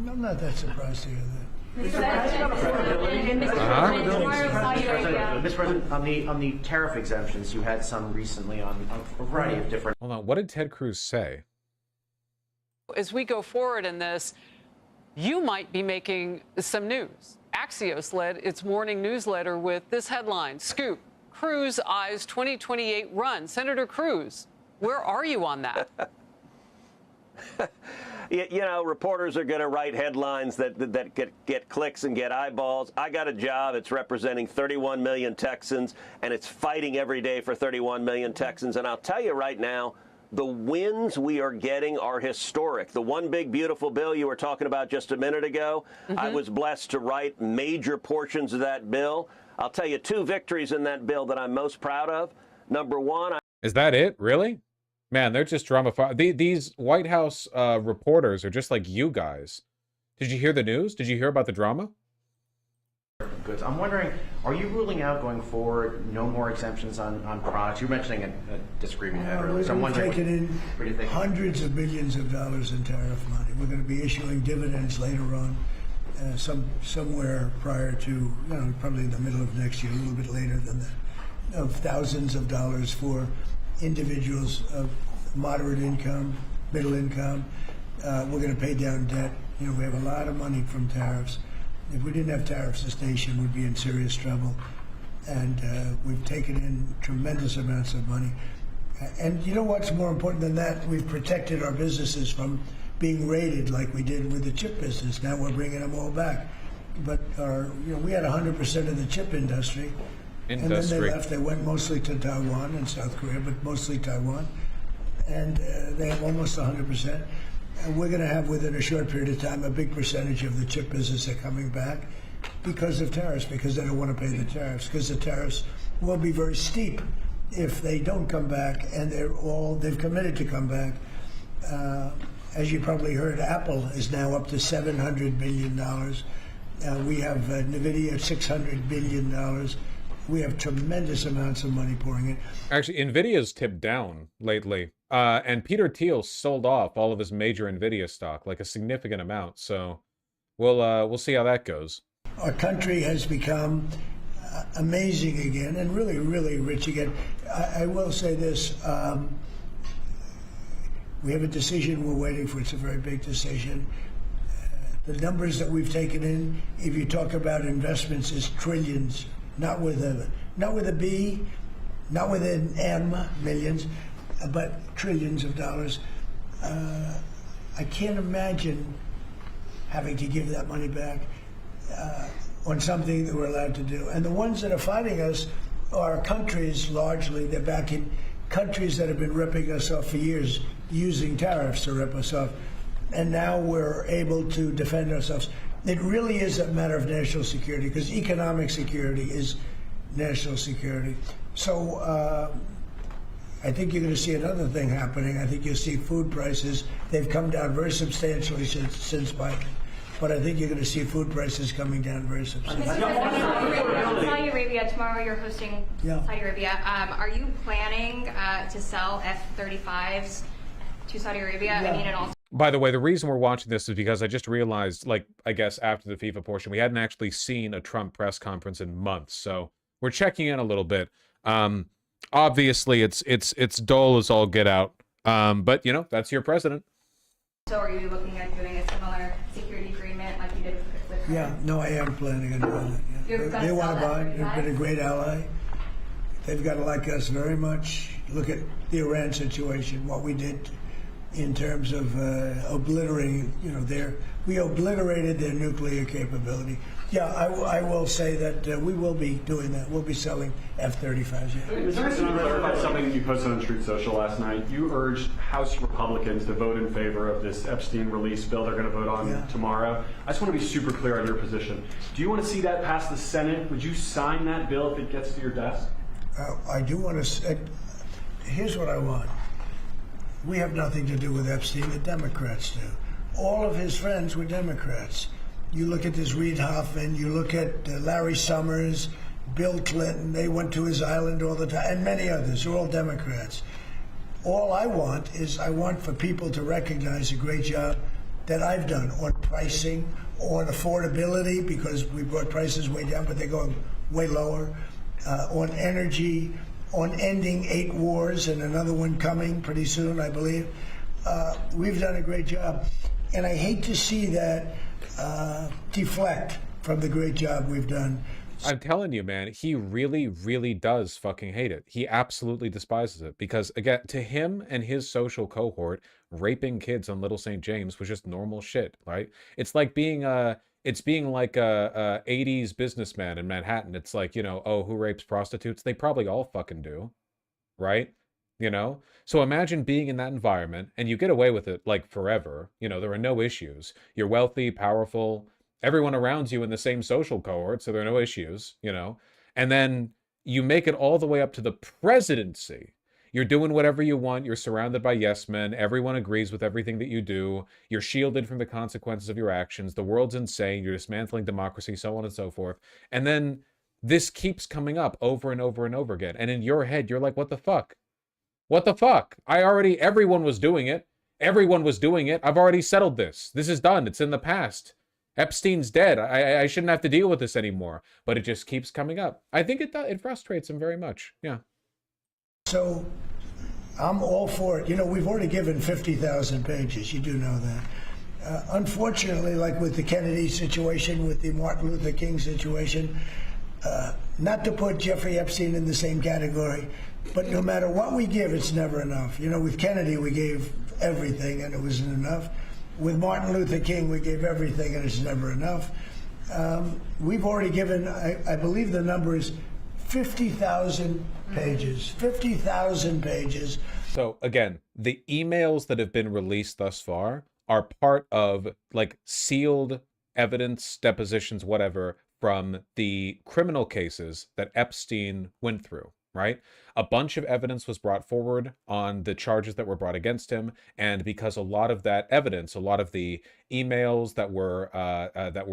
I'm not that surprised to hear that. Mr. President, on the tariff exemptions, you had some recently on a variety of different. Hold on, what did Ted Cruz say? As we go forward in this, you might be making some news. Axios led its morning newsletter with this headline: Scoop, Cruz eyes 2028 run. Senator Cruz, where are you on that? You know, reporters are going to write headlines that get clicks and get eyeballs. I got a job. It's representing 31 million Texans, and it's fighting every day for 31 million Texans. And I'll tell you right now, the wins we are getting are historic. The one big, beautiful bill you were talking about just a minute ago, I was blessed to write major portions of that bill. I'll tell you 2 victories in that bill that I'm most proud of. Number one. Is that it? Really? Man, they're just drama. These White House reporters are just like you guys. Did you hear the news? Did you hear about the drama? Goods. I'm wondering, are you ruling out going forward no more exemptions on products? You were mentioning a disagreement you had earlier. So I'm wondering, we've taken in hundreds of billions of dollars in tariff money. We're going to be issuing dividends later on, somewhere prior to, probably in the middle of next year, a little bit later than that, of thousands of dollars for individuals of moderate income, middle income. We're going to pay down debt. We have a lot of money from tariffs. If we didn't have tariffs, this nation would be in serious trouble. And we've taken in tremendous amounts of money. And you know what's more important than that? We've protected our businesses from being raided like we did with the chip business. Now we're bringing them all back. But we had 100% of the chip industry. And then they left. They went mostly to Taiwan and South Korea, but mostly Taiwan. And they have almost 100%. And we're going to have, within a short period of time, a big percentage of the chip business are coming back because of tariffs, because they don't want to pay the tariffs, because the tariffs will be very steep if they don't come back, and they've committed to come back. As you probably heard, Apple is now up to $700 billion. We have NVIDIA at $600 billion. We have tremendous amounts of money pouring in. Actually, NVIDIA's tipped down lately. And Peter Thiel sold off all of his major NVIDIA stock, like a significant amount. So we'll see how that goes. Our country has become amazing again and really, really rich again. I will say this. We have a decision we're waiting for. It's a very big decision. The numbers that we've taken in, if you talk about investments, is trillions, not with a B, not with an M, millions, but trillions of dollars. I can't imagine having to give that money back on something that we're allowed to do. And the ones that are fighting us are countries, largely. They're back in countries that have been ripping us off for years, using tariffs to rip us off. And now we're able to defend ourselves. It really is a matter of national security, because economic security is national security. So I think you're going to see another thing happening. I think you'll see food prices. They've come down very substantially since Biden. But I think you're going to see food prices coming down very substantially. Saudi Arabia, tomorrow you're hosting Yeah. Saudi Arabia. Are you planning to sell F-35s to Saudi Arabia? Yeah. I mean, and also. By the way, the reason we're watching this is because I just realized, like, I guess after the FIFA portion, we hadn't actually seen a Trump press conference in months. So we're checking in a little bit. Obviously, it's dull as all get out. But, you know, that's your president. So are you looking at doing a similar security agreement like you did with Yeah, no, I am planning on doing that. Yeah. You're gonna They want to sell buy. F-35s? They've been a great ally. They've got to like us very much. Look at the Iran situation, what we did in terms of obliterating, you know, we obliterated their nuclear capability. Yeah, I will say that we will be doing that. We'll be selling F-35s. Yeah. Mr. President, to clarify something that you posted on Truth Social last night, you urged House Republicans to vote in favor of this Epstein release bill they're going to vote on tomorrow. I just want to be super clear on your position. Do you want to see that pass the Senate? Would you sign that bill if it gets to your desk? I do want to. Here's what I want. We have nothing to do with Epstein. The Democrats do. All of his friends were Democrats. You look at this Reid Hoffman, you look at Larry Summers, Bill Clinton, they went to his island all the time, and many others. They're all Democrats. All I want for people to recognize a great job that I've done on pricing, on affordability, because we brought prices way down, but they're going way lower, on energy, on ending 8 wars and another one coming pretty soon, I believe. We've done a great job. And I hate to see that deflect from the great job we've done. I'm telling you, man, he really, really does fucking hate it. He absolutely despises it because, again, to him and his social cohort, raping kids on Little St. James was just normal shit, right? It's like being like a 80s businessman in Manhattan. It's like, you know, oh, who rapes prostitutes? They probably all fucking do, right? You know? So imagine being in that environment and you get away with it like forever. You know, there are no issues. You're wealthy, powerful, everyone around you in the same social cohort, so there are no issues, you know? And then you make it all the way up to the presidency. You're doing whatever you want. You're surrounded by yes men. Everyone agrees with everything that you do. You're shielded from the consequences of your actions. The world's insane. You're dismantling democracy, so on and so forth. And then this keeps coming up over and over and over again. And in your head, you're like, what the fuck? What the fuck? Everyone was doing it. Everyone was doing it. I've already settled this. This is done. It's in the past. Epstein's dead. I shouldn't have to deal with this anymore. But it just keeps coming up. I think it frustrates him very much. Yeah. So I'm all for it. You know, we've already given 50,000 pages. You do know that. Unfortunately, like with the Kennedy situation, with the Martin Luther King situation, not to put Jeffrey Epstein in the same category, but no matter what we give, it's never enough. You know, with Kennedy, we gave everything and it wasn't enough. With Martin Luther King, we gave everything and it's never enough. We've already given, I believe the number is 50,000 pages. 50,000 pages. So again, the emails that have been released thus far are part of like sealed evidence, depositions, whatever, from the criminal cases that Epstein went through, right? A bunch of evidence was brought forward on the charges that were brought against him, and because a lot of that evidence, a lot of the emails that were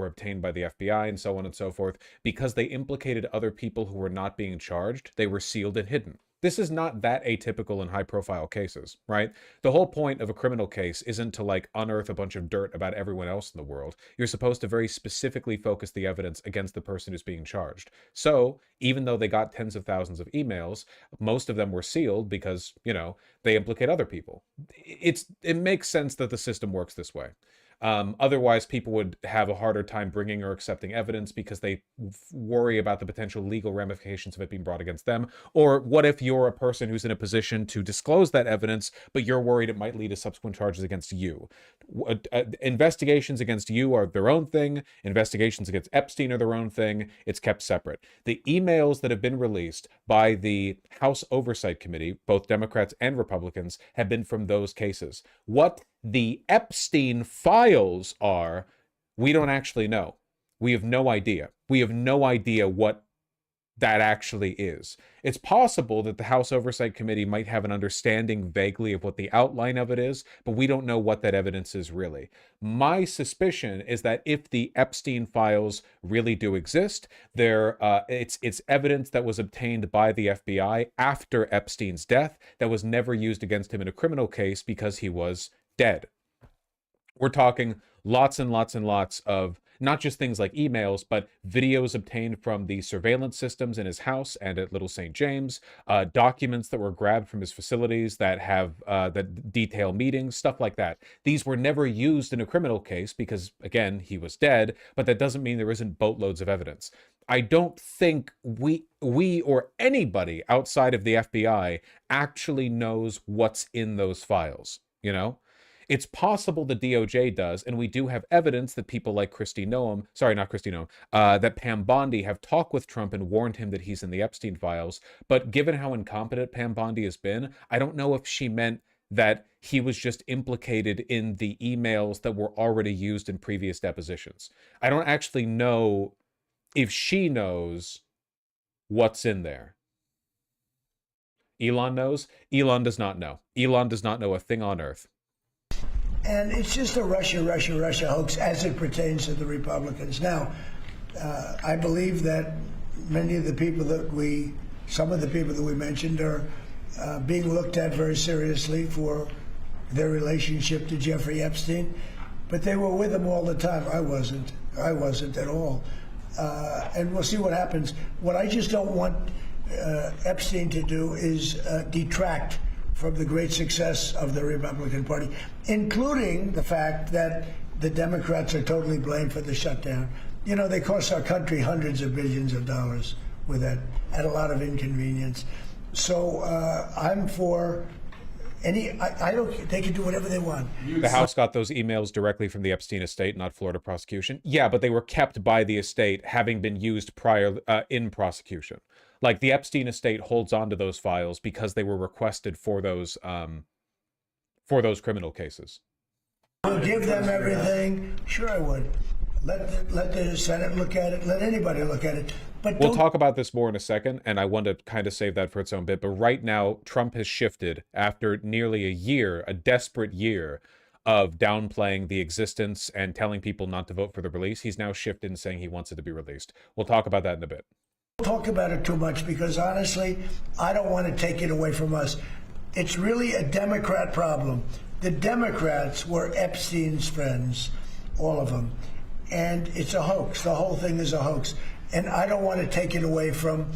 obtained by the FBI and so on and so forth, because they implicated other people who were not being charged, they were sealed and hidden. This is not that atypical in high-profile cases, right? The whole point of a criminal case isn't to, like, unearth a bunch of dirt about everyone else in the world. You're supposed to very specifically focus the evidence against the person who's being charged. So, even though they got tens of thousands of emails, most of them were sealed because, you know, they implicate other people. It makes sense that the system works this way. Otherwise, people would have a harder time bringing or accepting evidence because they worry about the potential legal ramifications of it being brought against them. Or what if you're a person who's in a position to disclose that evidence, but you're worried it might lead to subsequent charges against you? Investigations against you are their own thing. Investigations against Epstein are their own thing. It's kept separate. The emails that have been released by the House Oversight Committee, both Democrats and Republicans, have been from those cases. What the Epstein files are, we don't actually know. We have no idea. We have no idea what that actually is. It's possible that the House Oversight Committee might have an understanding vaguely of what the outline of it is, but we don't know what that evidence is really. My suspicion is that if the Epstein files really do exist, it's evidence that was obtained by the FBI after Epstein's death that was never used against him in a criminal case because he was dead. We're talking lots and lots and lots of not just things like emails, but videos obtained from the surveillance systems in his house and at Little St. James, documents that were grabbed from his facilities that have that detail meetings, stuff like that. These were never used in a criminal case because, again, he was dead, but that doesn't mean there isn't boatloads of evidence. I don't think we or anybody outside of the FBI actually knows what's in those files, you know? It's possible the DOJ does, and we do have evidence that people like that Pam Bondi have talked with Trump and warned him that he's in the Epstein files. But given how incompetent Pam Bondi has been, I don't know if she meant that he was just implicated in the emails that were already used in previous depositions. I don't actually know if she knows what's in there. Elon knows? Elon does not know. Elon does not know a thing on earth. And it's just a Russia hoax as it pertains to the Republicans. Now, I believe that many of the people some of the people that we mentioned are being looked at very seriously for their relationship to Jeffrey Epstein, but they were with him all the time. I wasn't at all. And we'll see what happens. What I just don't want Epstein to do is detract from the great success of the Republican Party, including the fact that the Democrats are totally blamed for the shutdown. You know, they cost our country hundreds of billions of dollars with that, at a lot of inconvenience. So I'm for they can do whatever they want. The House got those emails directly from the Epstein estate, not Florida prosecution. Yeah, but they were kept by the estate, having been used prior in prosecution. Like, the Epstein estate holds on to those files because they were requested for those criminal cases. I'll give them everything. Sure, I would. Let the Senate look at it. Let anybody look at it. But we'll talk about this more in a second, and I want to kind of save that for its own bit. But right now, Trump has shifted after nearly a year, a desperate year of downplaying the existence and telling people not to vote for the release. He's now shifted and saying he wants it to be released. We'll talk about that in a bit. Talk about it too much because honestly, I don't want to take it away from us. It's really a Democrat problem. The Democrats were Epstein's friends, all of them. And it's a hoax. The whole thing is a hoax. And I don't want to take it away from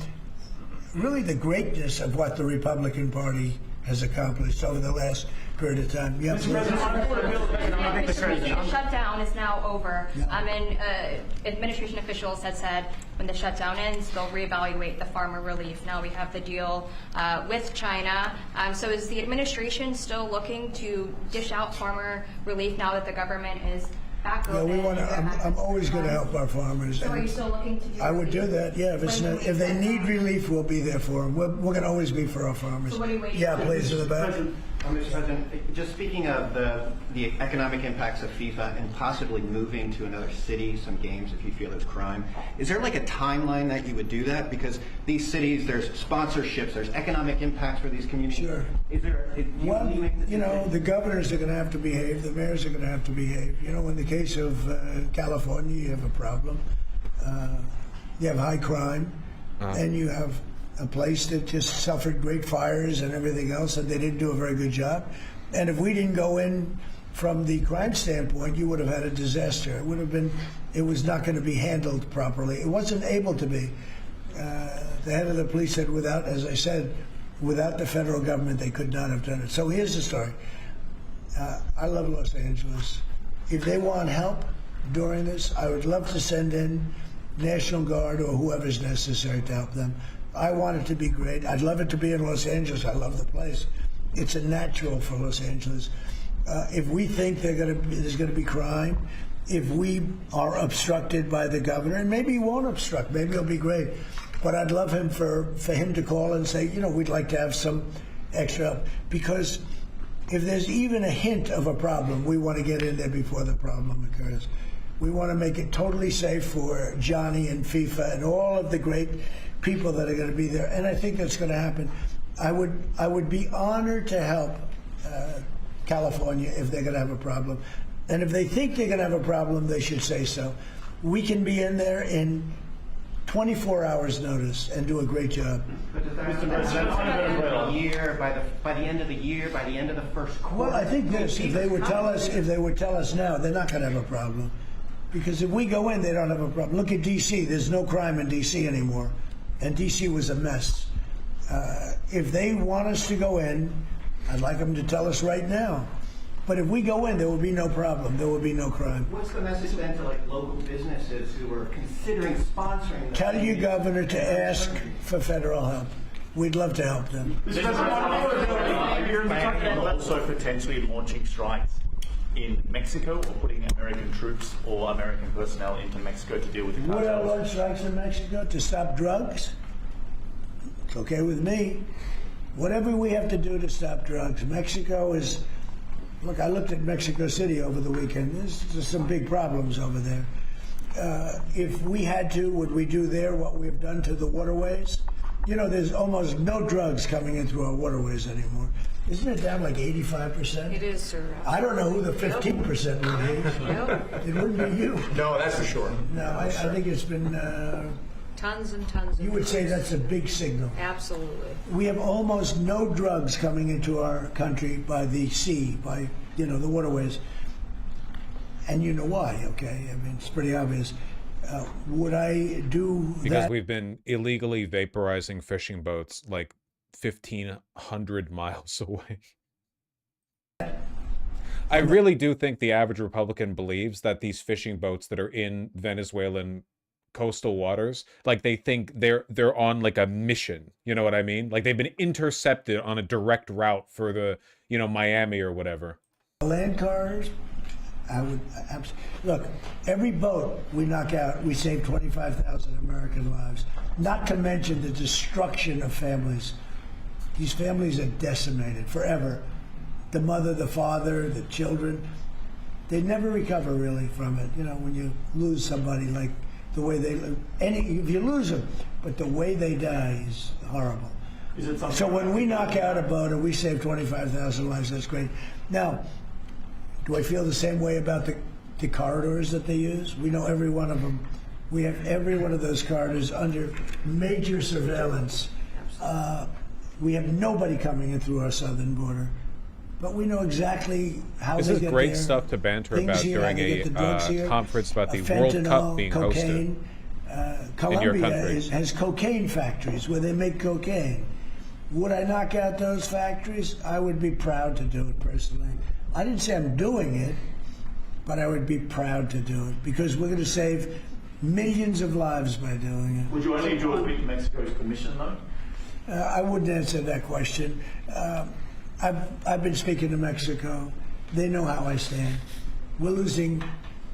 really the greatness of what the Republican Party has accomplished over the last period of time. Yeah, the shutdown is now over. And administration officials had said when the shutdown ends, they'll reevaluate the farmer relief. Now we have the deal with China. So is the administration still looking to dish out farmer relief now that the government is back open? Yeah, I'm always going to help our farmers. So are you still looking to do I would do that, yeah. If they need relief, we'll be there for them. We're going to always be for our farmers. So what are you waiting Yeah, for? please, in the back. Mr. President, just speaking of the economic impacts of FIFA and possibly moving to another city, some games if you feel it's crime, is there like a timeline that you would do that? Because these cities, there's sponsorships, there's economic impacts for these communities. Sure. Is there? The governors are going to have to behave. The mayors are going to have to behave. You know, in the case of California, you have a problem. You have high crime, and you have a place that just suffered great fires and everything else, and they didn't do a very good job. And if we didn't go in from the crime standpoint, you would have had a disaster. It was not going to be handled properly. It wasn't able to be. The head of the police said without the federal government, they could not have done it. So here's the story. I love Los Angeles. If they want help during this, I would love to send in National Guard or whoever's necessary to help them. I want it to be great. I'd love it to be in Los Angeles. I love the place. It's a natural for Los Angeles. If we think there's going to be crime, if we are obstructed by the governor, and maybe he won't obstruct, maybe it'll be great. But I'd love him for him to call and say, we'd like to have some extra help. Because if there's even a hint of a problem, we want to get in there before the problem occurs. We want to make it totally safe for Johnny and FIFA and all of the great people that are going to be there. And I think that's going to happen. I would be honored to help California if they're going to have a problem. And if they think they're going to have a problem, they should say so. We can be in there in 24 hours notice and do a great job. Mr. President, by the end of the year, by the end of the first quarter. Well, I think this, if they would tell us now, they're not going to have a problem. Because if we go in, they don't have a problem. Look at D.C. There's no crime in D.C. anymore. And D.C. was a mess. If they want us to go in, I'd like them to tell us right now. But if we go in, there will be no problem. There will be no crime. What's the message then to like local businesses who are considering sponsoring? Tell your governor to ask for federal help. We'd love to help them. Also potentially launching strikes in Mexico or putting American troops or American personnel into Mexico to deal with the Would I cartels. launch strikes in Mexico to stop drugs? It's okay with me. Whatever we have to do to stop drugs. Mexico is... Look, I looked at Mexico City over the weekend. There's some big problems over there. If we had to, would we do there what we've done to the waterways? You know, there's almost no drugs coming in through our waterways anymore. Isn't it down like 85%? It is, sir. I don't know who the 15% would be. It wouldn't be you. No, that's for sure. No, I think it's been... Tons and tons of you would say drugs. that's a big signal. Absolutely. We have almost no drugs coming into our country by the sea, by, you know, the waterways. And you know why, okay? I mean, it's pretty obvious. Would I do because that? we've been illegally vaporizing fishing boats like 1,500 miles away. I really do think the average Republican believes that these fishing boats that are in Venezuelan coastal waters, like they think they're on like a mission, you know what I mean? Like they've been intercepted on a direct route for the, you know, Miami or whatever. Land cars, I would look, every boat we knock out, we save 25,000 American lives. Not to mention the destruction of families. These families are decimated forever. The mother, the father, the children, they never recover really from it. You know, when you lose somebody, like the way they live, if you lose them, but the way they die is horrible. So when we knock out a boat and we save 25,000 lives, that's great. Now, do I feel the same way about the corridors that they use? We know every one of them. We have every one of those corridors under major surveillance. We have nobody coming in through our southern border. But we know exactly how this they is get great there. stuff to banter Things about here, how during they get the drugs a here. conference about the Fentanyl, World Cup being cocaine. hosted in your Colombia country. has cocaine factories where they make cocaine. Would I knock out those factories? I would be proud to do it personally. I didn't say I'm doing it, but I would be proud to do it because we're going to save millions of lives by doing it. Would you only do it with Mexico's permission, though? I wouldn't answer that question. I've been speaking to Mexico. They know how I stand. We're losing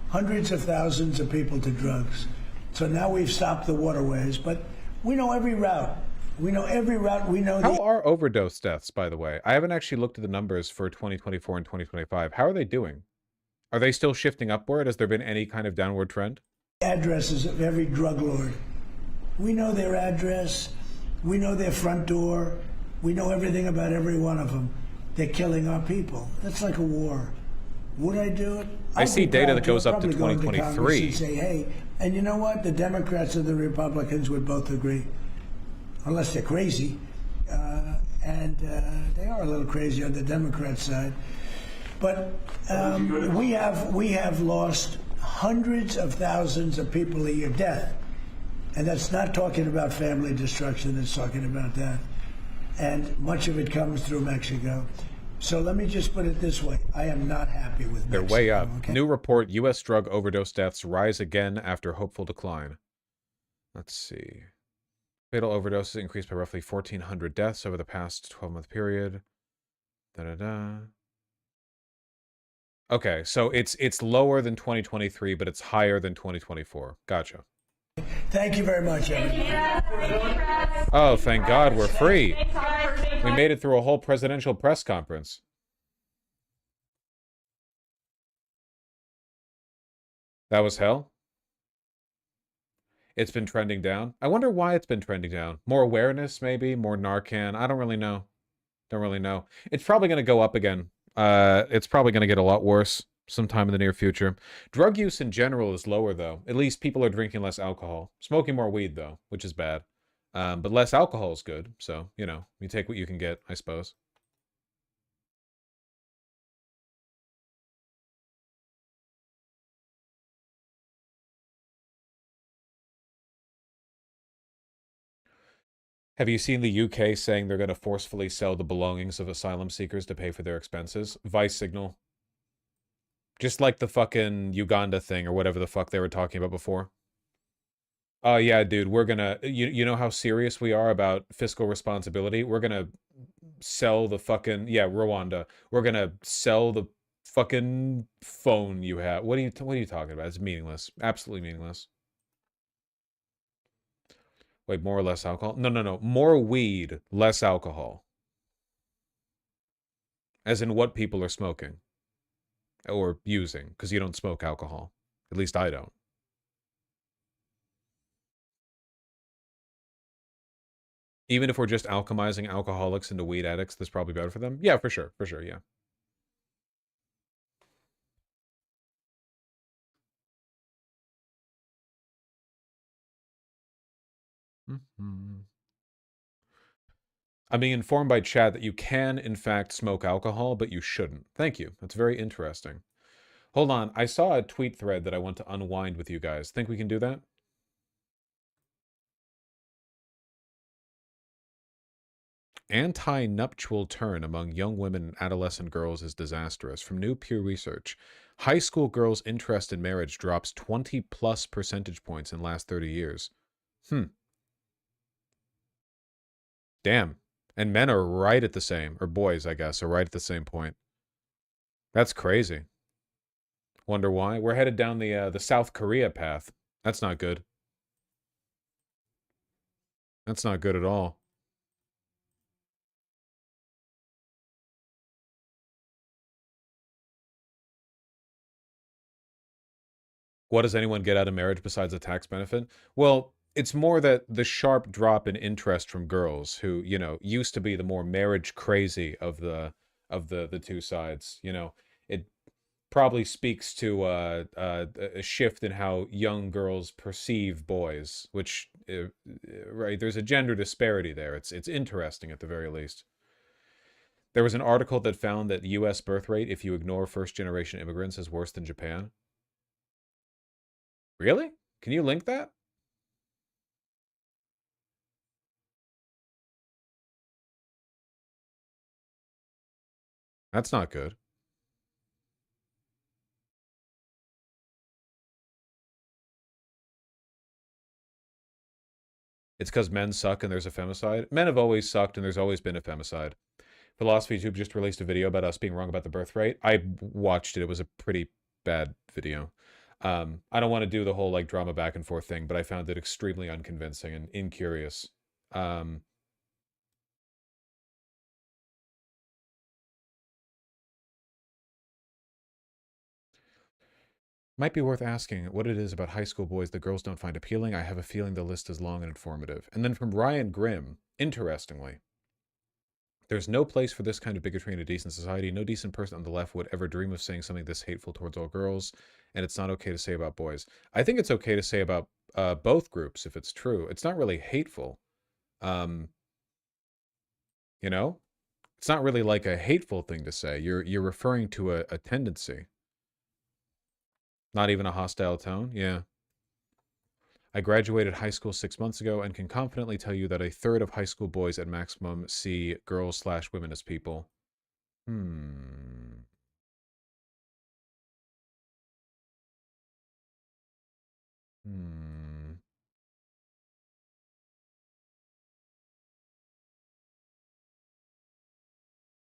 hundreds of thousands of people to drugs. So now we've stopped the waterways, but we know every route. We know every route. We know How are overdose deaths, by the way? I haven't actually looked at the numbers for 2024 and 2025. How are they doing? Are they still shifting upward? Has there been any kind of downward trend? Addresses of every drug lord. We know their address. We know their front door. We know everything about every one of them. They're killing our people. That's like a war. Would I do it? I see data that goes up to I'd probably go into Congress 2023. and say, hey, and you know what? The Democrats and the Republicans would both agree, unless they're crazy. And they are a little crazy on the Democrat side. But we have lost hundreds of thousands of people a year, death. And that's not talking about family destruction, that's talking about that. And much of it comes through Mexico. So let me just put it this way. I am not happy with Mexico. They're way up. Okay? New report, U.S. drug overdose deaths rise again after hopeful decline. Let's see. Fatal overdoses increased by roughly 1,400 deaths over the past 12-month period. Okay, so it's lower than 2023, but it's higher than 2024. Gotcha. Thank you very much, everyone. Oh, thank God we're free. We made it through a whole presidential press conference. That was hell? It's been trending down. I wonder why it's been trending down. More awareness, maybe? More Narcan? I don't really know. Don't really know. It's probably going to go up again. It's probably going to get a lot worse sometime in the near future. Drug use in general is lower, though. At least people are drinking less alcohol. Smoking more weed, though, which is bad. But less alcohol is good. So, you know, you take what you can get, I suppose. Have you seen the UK saying they're going to forcefully sell the belongings of asylum seekers to pay for their expenses? Vice signal. Just like the fucking Uganda thing or whatever the fuck they were talking about before. Oh, yeah, dude, we're gonna... You know how serious we are about fiscal responsibility? We're gonna sell the fucking... Yeah, Rwanda. We're gonna sell the fucking phone you have. What are you talking about? It's meaningless. Absolutely meaningless. Wait, more or less alcohol? No, no, no. More weed, less alcohol. As in what people are smoking. Or using, because you don't smoke alcohol. At least I don't. Even if we're just alchemizing alcoholics into weed addicts, that's probably better for them? Yeah, for sure, yeah. I'm being informed by chat that you can, in fact, smoke alcohol, but you shouldn't. Thank you. That's very interesting. Hold on. I saw a tweet thread that I want to unwind with you guys. Think we can do that? Anti-nuptial turn among young women and adolescent girls is disastrous. From new Pew Research, high school girls' interest in marriage drops 20+ percentage points in last 30 years. Damn. And men are right at the same, or boys, I guess, are right at the same point. That's crazy. Wonder why? We're headed down the South Korea path. That's not good. That's not good at all. What does anyone get out of marriage besides a tax benefit? Well, it's more that the sharp drop in interest from girls who, you know, used to be the more marriage crazy of the two sides, you know. It probably speaks to a shift in how young girls perceive boys, which right, there's a gender disparity there. It's interesting at the very least. There was an article that found that the U.S. birth rate, if you ignore first-generation immigrants, is worse than Japan. Really? Can you link that? That's not good. It's because men suck and there's a femicide? Men have always sucked and there's always been a femicide. Philosophy Tube just released a video about us being wrong about the birth rate. I watched it. It was a pretty bad video. I don't want to do the whole like drama back and forth thing, but I found it extremely unconvincing and incurious. Might be worth asking what it is about high school boys that girls don't find appealing. I have a feeling the list is long and informative. And then from Ryan Grimm, interestingly, there's no place for this kind of bigotry in a decent society. No decent person on the left would ever dream of saying something this hateful towards all girls, and it's not okay to say about boys. I think it's okay to say about both groups if it's true. It's not really hateful. You know? It's not really like a hateful thing to say. You're referring to a tendency. Not even a hostile tone? Yeah. I graduated high school 6 months ago and can confidently tell you that a third of high school boys at maximum see girls/women as people. Hmm.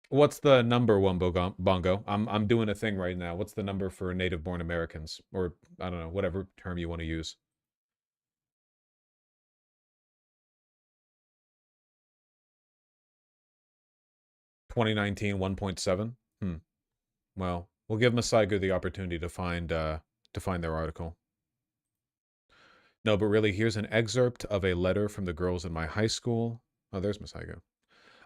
What's the number, Wumbo Bongo? I'm doing a thing right now. What's the number for native-born Americans? Or, I don't know, whatever term you want to use. 2019, 1.7? Well, we'll give Masaigu the opportunity to find to find their article. No, but really, here's an excerpt of a letter from the girls in my high school. Oh, there's Miss Hygo.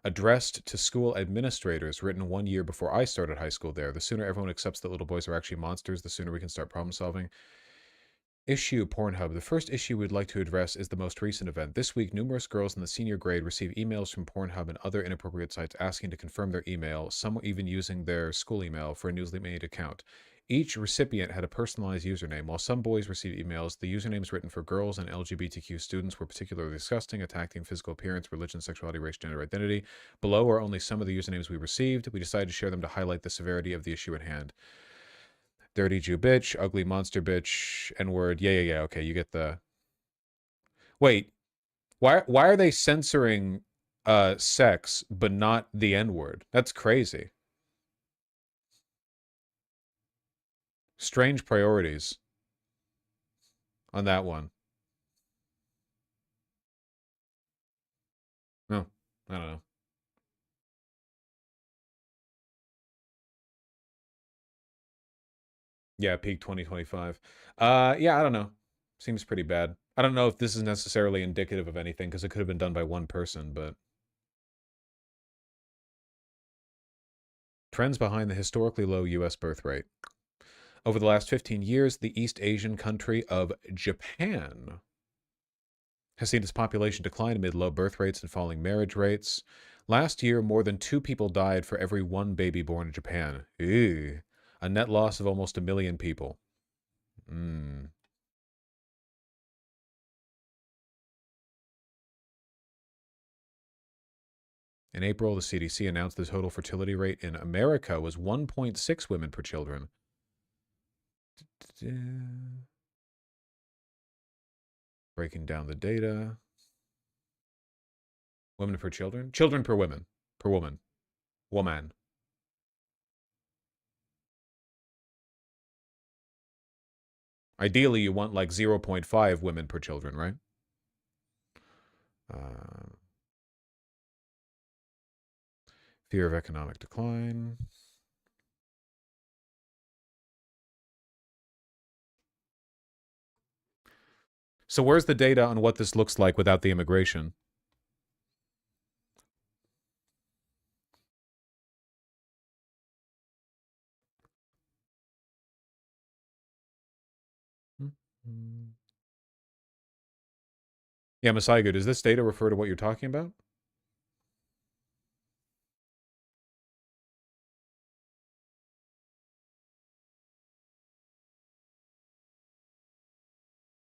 Addressed to school administrators, written 1 year before I started high school there. The sooner everyone accepts that little boys are actually monsters, the sooner we can start problem solving. Issue Pornhub. The first issue we'd like to address is the most recent event. This week, numerous girls in the senior grade received emails from Pornhub and other inappropriate sites asking to confirm their email, some even using their school email for a newly made account. Each recipient had a personalized username. While some boys received emails, the usernames written for girls and LGBTQ students were particularly disgusting, attacking physical appearance, religion, sexuality, race, gender identity. Below are only some of the usernames we received. We decided to share them to highlight the severity of the issue at hand. Dirty Jew bitch, ugly monster bitch, N-word. Yeah. Okay, you get the... Wait, why are they censoring sex but not the N-word? That's crazy. Strange priorities on that one. No, I don't know. Yeah, peak 2025. Yeah, I don't know. Seems pretty bad. I don't know if this is necessarily indicative of anything because it could have been done by one person, but... Trends behind the historically low U.S. birth rate. Over the last 15 years, the East Asian country of Japan has seen its population decline amid low birth rates and falling marriage rates. Last year, more than 2 people died for every 1 baby born in Japan. Ew. A net loss of almost 1 million people. In April, the CDC announced the total fertility rate in America was 1.6 women per children. Breaking down the data. Women per children? Children per women. Per woman. Woman. Ideally, you want like 0.5 women per children, right? Fear of economic decline. So where's the data on what this looks like without the immigration? Yeah, Masaigu, does this data refer to what you're talking about?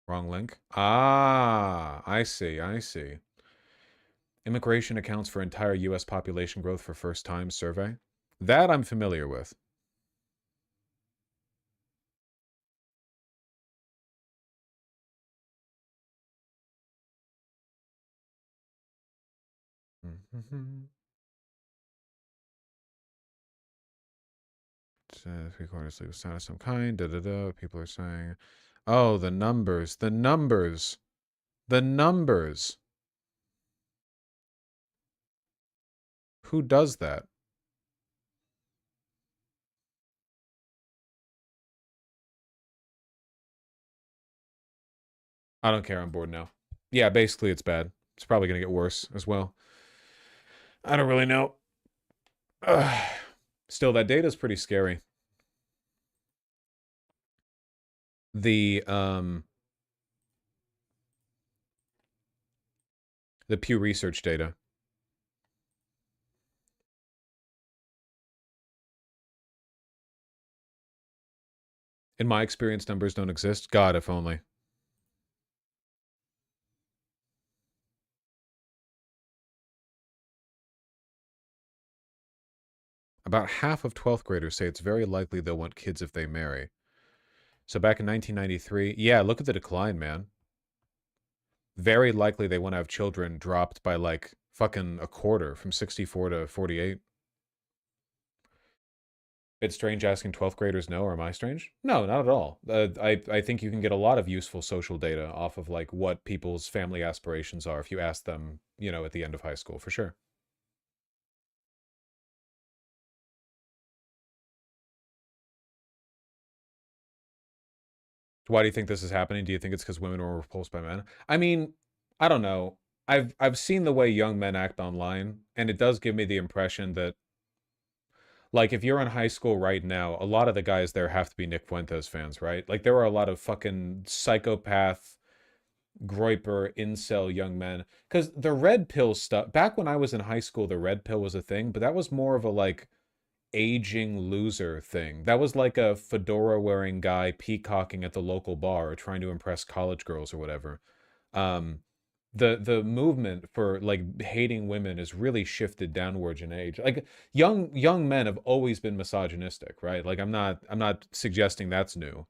Wrong link. Ah, I see. Immigration accounts for entire U.S. population growth for first-time survey. That I'm familiar with. Three-quarters legal status of some kind. People are saying, oh, the numbers. Who does that? I don't care. I'm bored now. Yeah, basically it's bad. It's probably going to get worse as well. I don't really know. Still, that data is pretty scary. The Pew Research data. In my experience, numbers don't exist. God, if only. About half of 12th graders say it's very likely they'll want kids if they marry. So back in 1993, yeah, look at the decline, man. Very likely they want to have children dropped by like fucking a quarter from 64 to 48. It's strange asking 12th graders no, or am I strange? No, not at all. I think you can get a lot of useful social data off of like what people's family aspirations are if you ask them, you know, at the end of high school, for sure. Why do you think this is happening? Do you think it's because women were repulsed by men? I mean, I don't know. I've seen the way young men act online, and it does give me the impression that, like, if you're in high school right now, a lot of the guys there have to be Nick Fuentes fans, right? Like, there are a lot of fucking psychopath, groiper, incel young men. Because the red pill stuff, back when I was in high school, the red pill was a thing, but that was more of a, like, aging loser thing. That was like a fedora wearing guy peacocking at the local bar or trying to impress college girls or whatever. Um, the movement for like hating women has really shifted downwards in age. Like young men have always been misogynistic, right? Like I'm not suggesting that's new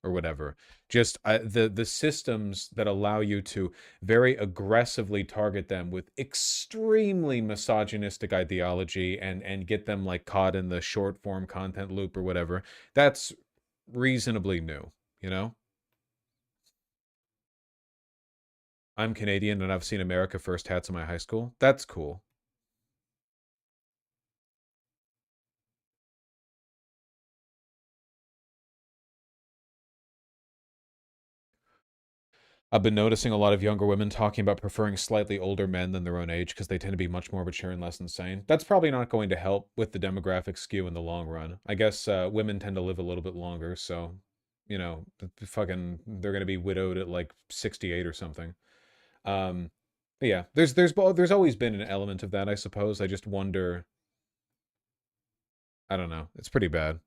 or whatever. Just the systems that allow you to very aggressively target them with extremely misogynistic ideology and get them like caught in the short form content loop or whatever. That's reasonably new, you know? I'm Canadian and I've seen America First hats in my high school. That's cool. I've been noticing a lot of younger women talking about preferring slightly older men than their own age because they tend to be much more mature and less insane. That's probably not going to help with the demographic skew in the long run. I guess women tend to live a little bit longer, so, you know, fucking, they're going to be widowed at like 68 or something. But yeah, there's always been an element of that, I suppose. I just wonder, I don't know. It's pretty bad.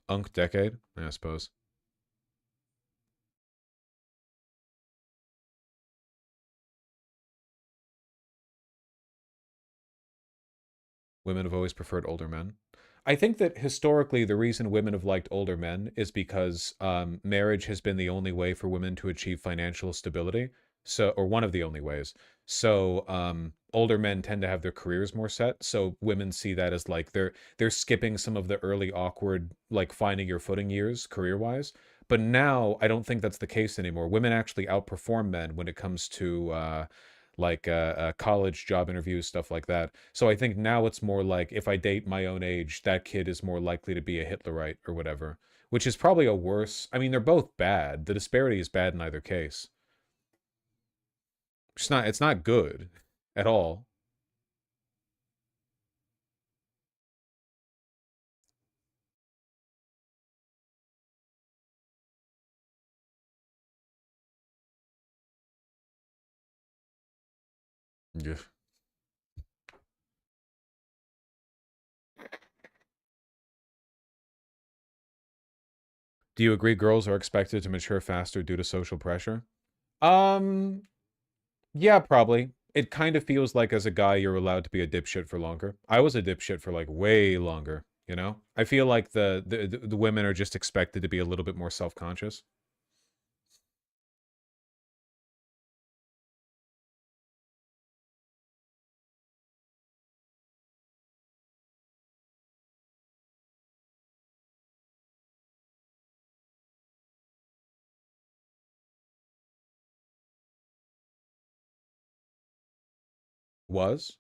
Unk decade, I suppose. Women have always preferred older men. I think that historically the reason women have liked older men is because marriage has been the only way for women to achieve financial stability. So, or one of the only ways. So, older men tend to have their careers more set. So women see that as like they're skipping some of the early awkward like finding your footing years career wise. But now I don't think that's the case anymore. Women actually outperform men when it comes to college job interviews, stuff like that. So I think now it's more like if I date my own age, that kid is more likely to be a Hitlerite or whatever, which is probably a worse. I mean, they're both bad. The disparity is bad in either case. It's not good at all. Yeah. Do you agree girls are expected to mature faster due to social pressure? Um, yeah, probably. It kind of feels like as a guy you're allowed to be a dipshit for longer. I was a dipshit for like way longer, you know? I feel like the women are just expected to be a little bit more self-conscious. Was?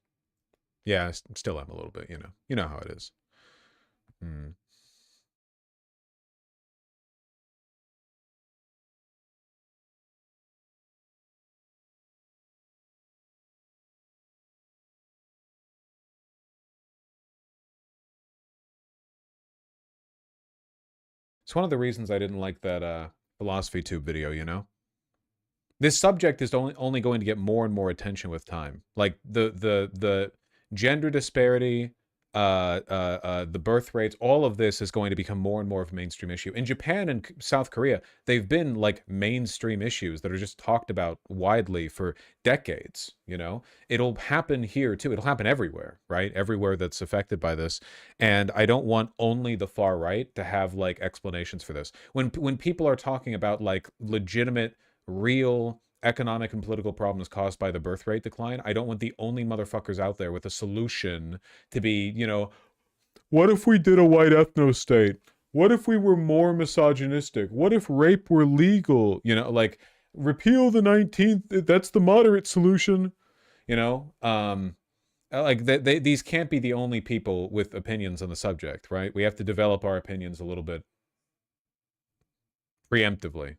Yeah, still am a little bit, you know. You know how it is. Hmm. It's one of the reasons I didn't like that philosophy tube video, you know? This subject is only going to get more and more attention with time. Like the gender disparity, the birth rates, all of this is going to become more and more of a mainstream issue. In Japan and South Korea, they've been like mainstream issues that are just talked about widely for decades, you know? It'll happen here too. It'll happen everywhere, right? Everywhere that's affected by this. And I don't want only the far right to have like explanations for this. When people are talking about like legitimate real economic and political problems caused by the birth rate decline, I don't want the only motherfuckers out there with a solution to be, you know, what if we did a white ethno state? What if we were more misogynistic? What if rape were legal? You know, like repeal the 19th, that's the moderate solution. You know, like these can't be the only people with opinions on the subject, right? We have to develop our opinions a little bit preemptively.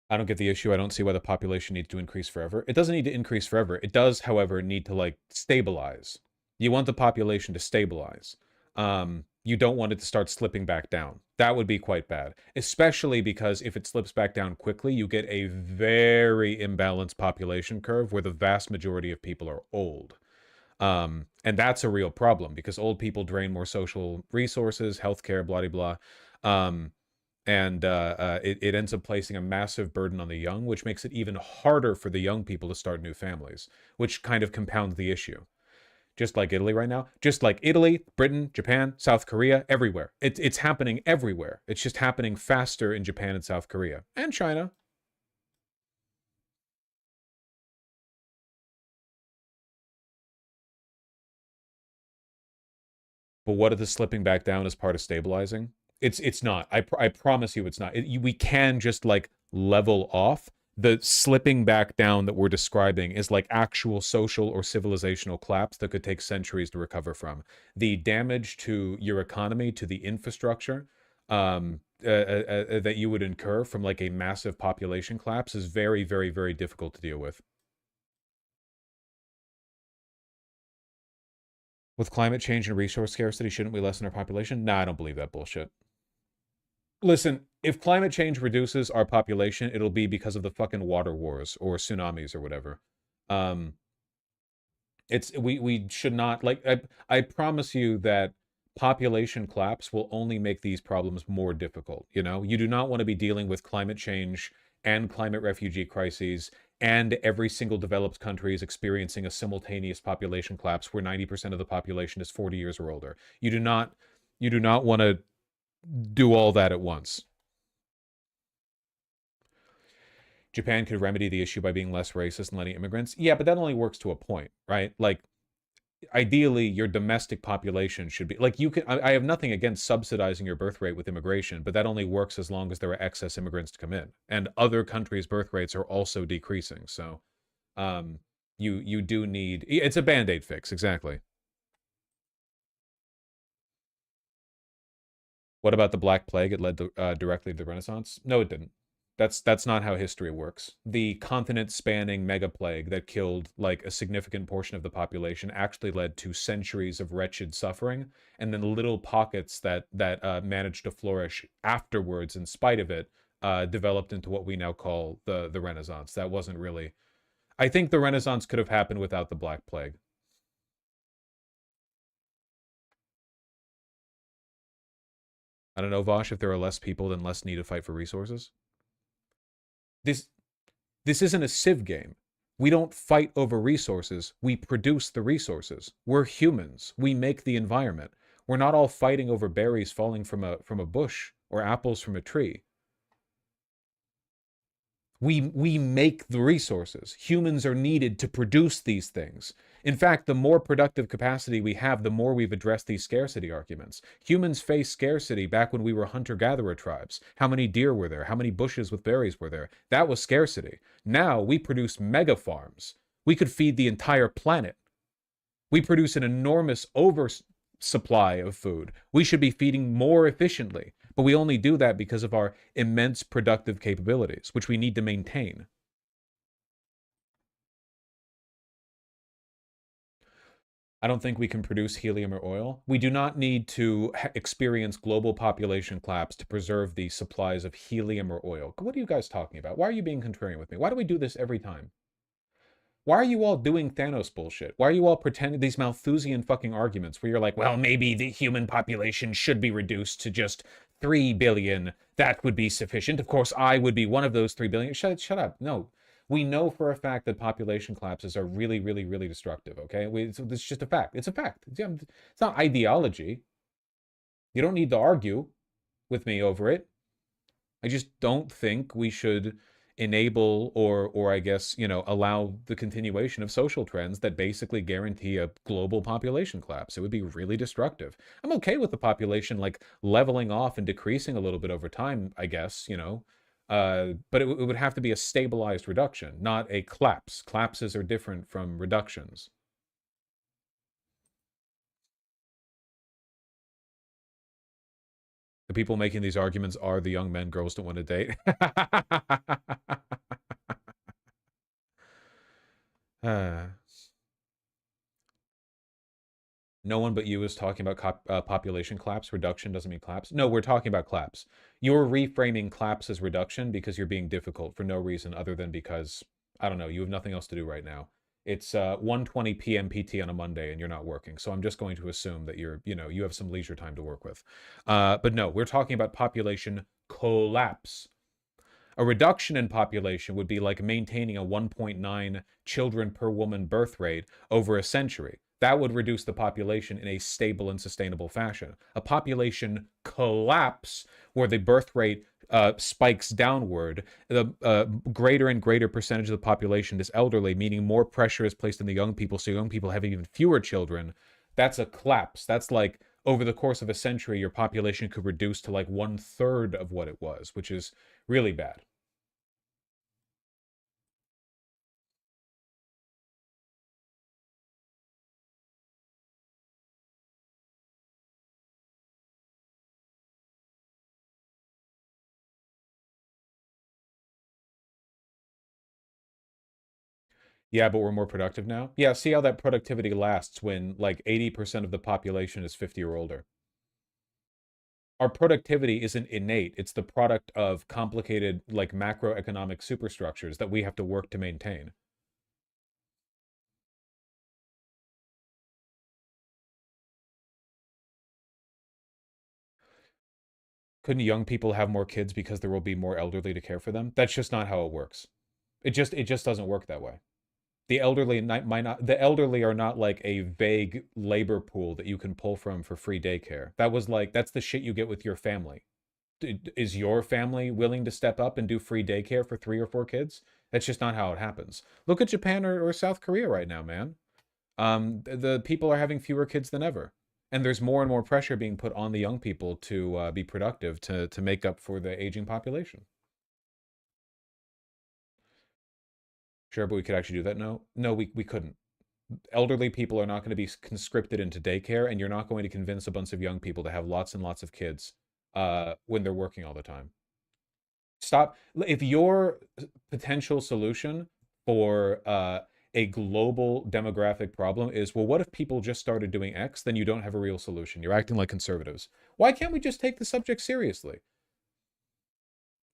I don't get the issue. I don't see why the population needs to increase forever. It doesn't need to increase forever. It does, however, need to like stabilize. You want the population to stabilize. You don't want it to start slipping back down. That would be quite bad, especially because if it slips back down quickly, you get a very imbalanced population curve where the vast majority of people are old. And that's a real problem because old people drain more social resources, healthcare, blah, blah, blah. And it ends up placing a massive burden on the young, which makes it even harder for the young people to start new families, which kind of compounds the issue. Just like Italy right now, just like Italy, Britain, Japan, South Korea, everywhere. It's happening everywhere. It's just happening faster in Japan and South Korea and China. But what are the slipping back down as part of stabilizing? It's not. I promise you it's not. We can just like level off. The slipping back down that we're describing is like actual social or civilizational collapse that could take centuries to recover from. The damage to your economy, to the infrastructure that you would incur from like a massive population collapse is very, very, very difficult to deal with. With climate change and resource scarcity, shouldn't we lessen our population? Nah, I don't believe that bullshit. Listen, if climate change reduces our population, it'll be because of the fucking water wars or tsunamis or whatever. We should not, like, I promise you that population collapse will only make these problems more difficult, you know? You do not want to be dealing with climate change and climate refugee crises and every single developed country is experiencing a simultaneous population collapse where 90% of the population is 40 years or older. You do not want to do all that at once. Japan could remedy the issue by being less racist and letting immigrants. Yeah, but that only works to a point, right? Like, ideally, your domestic population should be like you can. I have nothing against subsidizing your birth rate with immigration, but that only works as long as there are excess immigrants to come in, and other countries' birth rates are also decreasing. So, you do need. It's a band-aid fix, exactly. What about the Black Plague? It led directly to the Renaissance? No, it didn't. That's not how history works. The continent-spanning mega plague that killed like a significant portion of the population actually led to centuries of wretched suffering, and then little pockets that managed to flourish afterwards, in spite of it, developed into what we now call the Renaissance. That wasn't really. I think the Renaissance could have happened without the Black Plague. I don't know, Vosh, if there are less people, then less need to fight for resources. This isn't a Civ game. We don't fight over resources. We produce the resources. We're humans. We make the environment. We're not all fighting over berries falling from a bush or apples from a tree. We make the resources. Humans are needed to produce these things. In fact, the more productive capacity we have, the more we've addressed these scarcity arguments. Humans faced scarcity back when we were hunter-gatherer tribes. How many deer were there? How many bushes with berries were there? That was scarcity. Now we produce mega farms. We could feed the entire planet. We produce an enormous oversupply of food. We should be feeding more efficiently. But we only do that because of our immense productive capabilities, which we need to maintain. I don't think we can produce helium or oil. We do not need to experience global population collapse to preserve the supplies of helium or oil. What are you guys talking about? Why are you being contrarian with me? Why do we do this every time? Why are you all doing Thanos bullshit? Why are you all pretending these Malthusian fucking arguments where you're like, well, maybe the human population should be reduced to just 3 billion. That would be sufficient. Of course, I would be one of those 3 billion. Shut up. No. We know for a fact that population collapses are really, really, really destructive, okay? It's just a fact. It's a fact. It's not ideology. You don't need to argue with me over it. I just don't think we should enable or I guess, you know, allow the continuation of social trends that basically guarantee a global population collapse. It would be really destructive. I'm okay with the population like leveling off and decreasing a little bit over time, I guess, you know. But it would have to be a stabilized reduction, not a collapse. Collapses are different from reductions. The people making these arguments are the young men girls don't want to date. No one but you is talking about population collapse. Reduction doesn't mean collapse. No, we're talking about collapse. You're reframing collapse as reduction because you're being difficult for no reason other than because, I don't know, you have nothing else to do right now. It's 1:20 p.m. PT on a Monday and you're not working. So I'm just going to assume that you're, you know, you have some leisure time to work with. But no, we're talking about population collapse. A reduction in population would be like maintaining a 1.9 children per woman birth rate over a century. That would reduce the population in a stable and sustainable fashion. A population collapse, where the birth rate spikes downward, the greater and greater percentage of the population is elderly, meaning more pressure is placed on the young people, so young people have even fewer children. That's a collapse. That's like over the course of a century, your population could reduce to like 1/3 of what it was, which is really bad. Yeah, but we're more productive now. Yeah, see how that productivity lasts when like 80% of the population is 50 or older. Our productivity isn't innate. It's the product of complicated like macroeconomic superstructures that we have to work to maintain. Couldn't young people have more kids because there will be more elderly to care for them? That's just not how it works. It just doesn't work that way. The elderly might not, the elderly are not like a vague labor pool that you can pull from for free daycare. That was like, that's the shit you get with your family. Is your family willing to step up and do free daycare for 3 or 4 kids? That's just not how it happens. Look at Japan or South Korea right now, man. The people are having fewer kids than ever. And there's more and more pressure being put on the young people to be productive to make up for the aging population. Sure, but we could actually do that? No, we couldn't. Elderly people are not going to be conscripted into daycare, and you're not going to convince a bunch of young people to have lots and lots of kids when they're working all the time. Stop. If your potential solution for a global demographic problem is, well, what if people just started doing X? Then you don't have a real solution. You're acting like conservatives. Why can't we just take the subject seriously?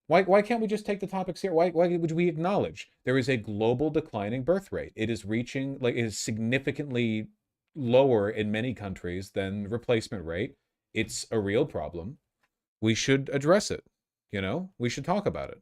Why can't we just take the topic seriously? Why would we acknowledge there is a global declining birth rate? It is reaching, like, it is significantly lower in many countries than replacement rate. It's a real problem. We should address it. You know, we should talk about it.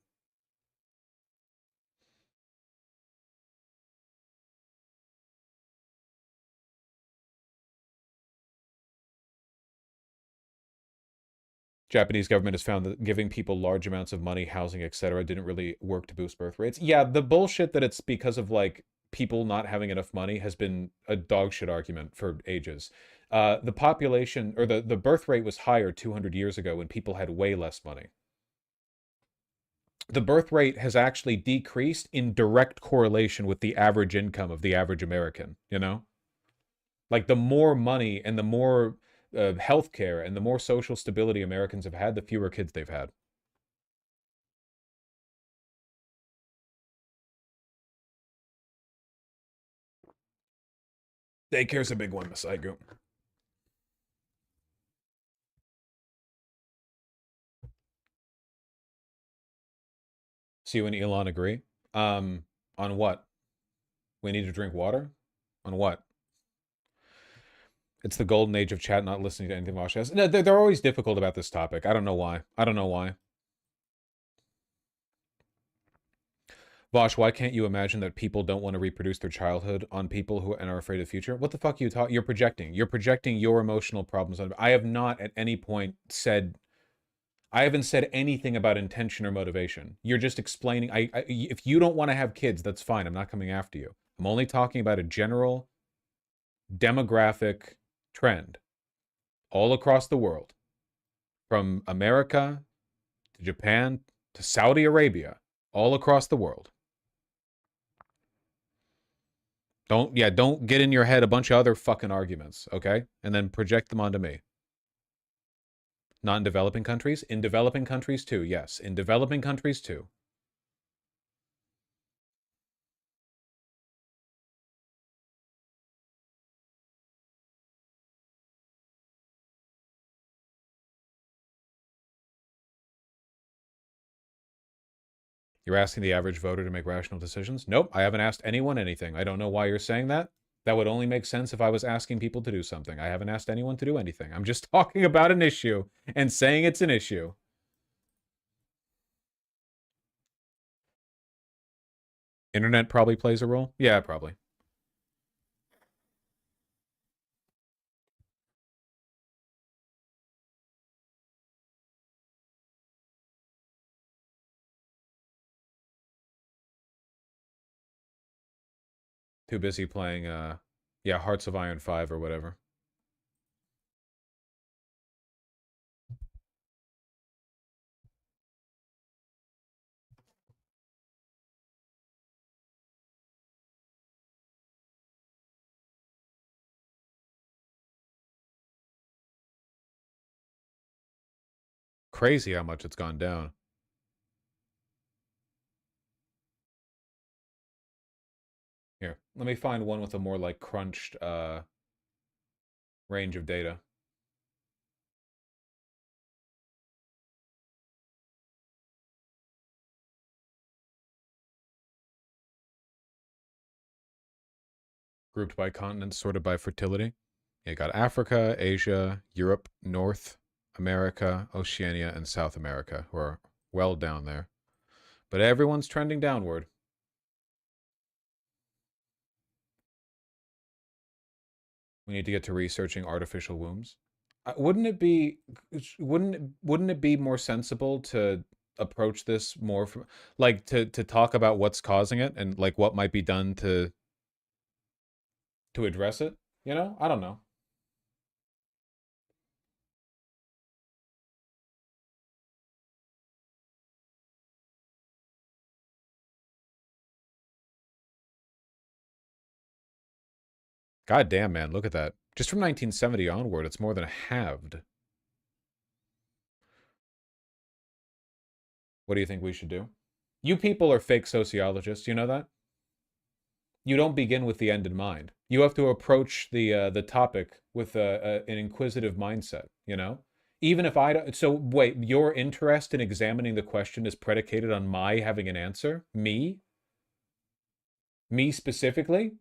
Japanese government has found that giving people large amounts of money, housing, etc., didn't really work to boost birth rates. Yeah, the bullshit that it's because of like people not having enough money has been a dog shit argument for ages. The population or the birth rate was higher 200 years ago when people had way less money. The birth rate has actually decreased in direct correlation with the average income of the average American, you know? Like the more money and the more healthcare and the more social stability Americans have had, the fewer kids they've had. Daycare's a big one, Miss Aigu. So you and Elon agree? On what? We need to drink water? On what? It's the golden age of chat, not listening to anything Vosh has. No, they're always difficult about this topic. I don't know why. I don't know why. Vosh, why can't you imagine that people don't want to reproduce their childhood on people who are afraid of the future? What the fuck are you talking? You're projecting. You're projecting your emotional problems on. I have not at any point said. I haven't said anything about intention or motivation. You're just explaining. If you don't want to have kids, that's fine. I'm not coming after you. I'm only talking about a general demographic trend all across the world, from America to Japan to Saudi Arabia, all across the world. Don't get in your head a bunch of other fucking arguments, okay? And then project them onto me. Not in developing countries? In developing countries too, yes. In developing countries too. You're asking the average voter to make rational decisions? Nope, I haven't asked anyone anything. I don't know why you're saying that. That would only make sense if I was asking people to do something. I haven't asked anyone to do anything. I'm just talking about an issue and saying it's an issue. Internet probably plays a role? Yeah, probably. Too busy playing, yeah, Hearts of Iron 5 or whatever. Crazy how much it's gone down. Here, let me find one with a more, like, crunched, range of data. Grouped by continents, sorted by fertility. You got Africa, Asia, Europe, North America, Oceania, and South America, who are well down there. But everyone's trending downward. We need to get to researching artificial wombs. Wouldn't it be more sensible to approach this more from, like, to talk about what's causing it and like what might be done to address it? You know? I don't know. God damn, man, look at that. Just from 1970 onward, it's more than halved. What do you think we should do? You people are fake sociologists, you know that? You don't begin with the end in mind. You have to approach the topic with an inquisitive mindset, you know? Even if I don't... So, wait, your interest in examining the question is predicated on my having an answer? Me? Me specifically?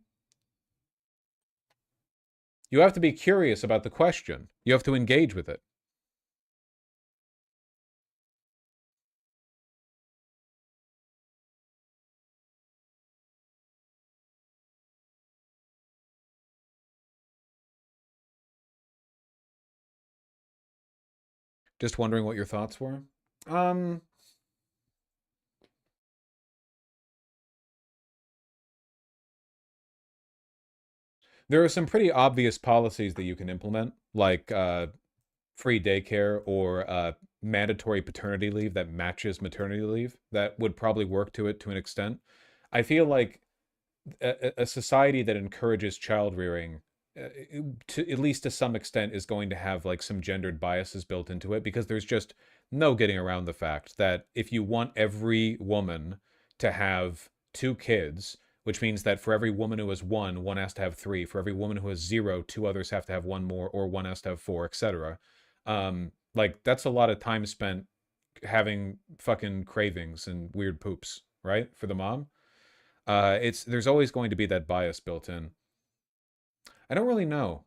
You have to be curious about the question. You have to engage with it. Just wondering what your thoughts were. There are some pretty obvious policies that you can implement, like free daycare or mandatory paternity leave that matches maternity leave. That would probably work to an extent. I feel like a society that encourages child rearing, to at least to some extent, is going to have like some gendered biases built into it, because there's just no getting around the fact that if you want every woman to have 2 kids, which means that for every woman who has 1, one has to have 3. For every woman who has 0, 2 others have to have 1 more, or one has to have 4, etc. Like, that's a lot of time spent having fucking cravings and weird poops, right? For the mom. There's always going to be that bias built in. I don't really know.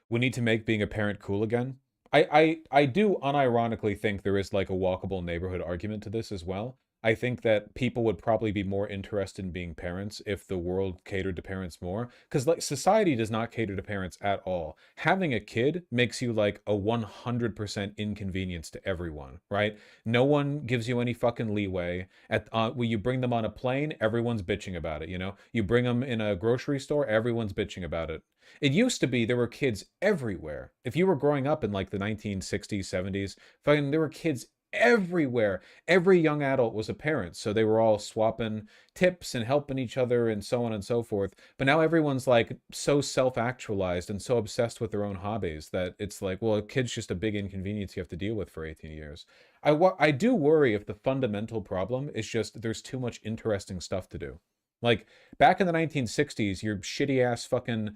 We need to make being a parent cool again. I do unironically think there is like a walkable neighborhood argument to this as well. I think that people would probably be more interested in being parents if the world catered to parents more. Because like society does not cater to parents at all. Having a kid makes you like a 100% inconvenience to everyone, right? No one gives you any fucking leeway. When you bring them on a plane, everyone's bitching about it, you know? You bring them in a grocery store, everyone's bitching about it. It used to be there were kids everywhere. If you were growing up in like the 1960s, 70s, fucking there were kids everywhere. Every young adult was a parent, so they were all swapping tips and helping each other and so on and so forth. But now everyone's like so self-actualized and so obsessed with their own hobbies that it's like, well, a kid's just a big inconvenience you have to deal with for 18 years. I do worry if the fundamental problem is just there's too much interesting stuff to do. Like back in the 1960s, your shitty ass fucking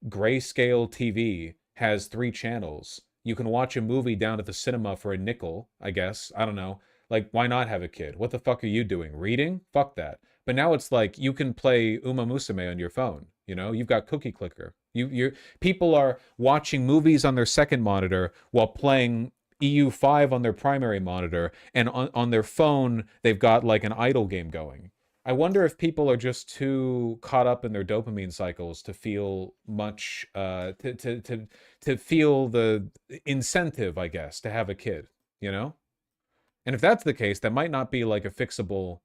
grayscale TV has 3 channels. You can watch a movie down at the cinema for a nickel, I guess. I don't know. Like, why not have a kid? What the fuck are you doing? Reading? Fuck that. But now it's like you can play Uma Musume on your phone. You know, you've got Cookie Clicker. People are watching movies on their second monitor while playing EU5 on their primary monitor, and on their phone they've got like an idle game going. I wonder if people are just too caught up in their dopamine cycles to feel much, to feel the incentive, I guess, to have a kid, you know? And if that's the case, that might not be like a fixable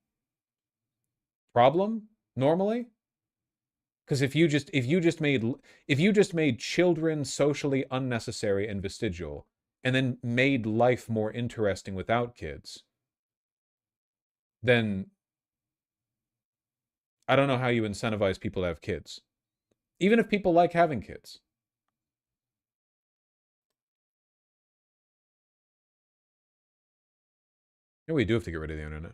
problem normally. Because if you just made children socially unnecessary and vestigial, and then made life more interesting without kids, then I don't know how you incentivize people to have kids. Even if people like having kids. Yeah, we do have to get rid of the internet.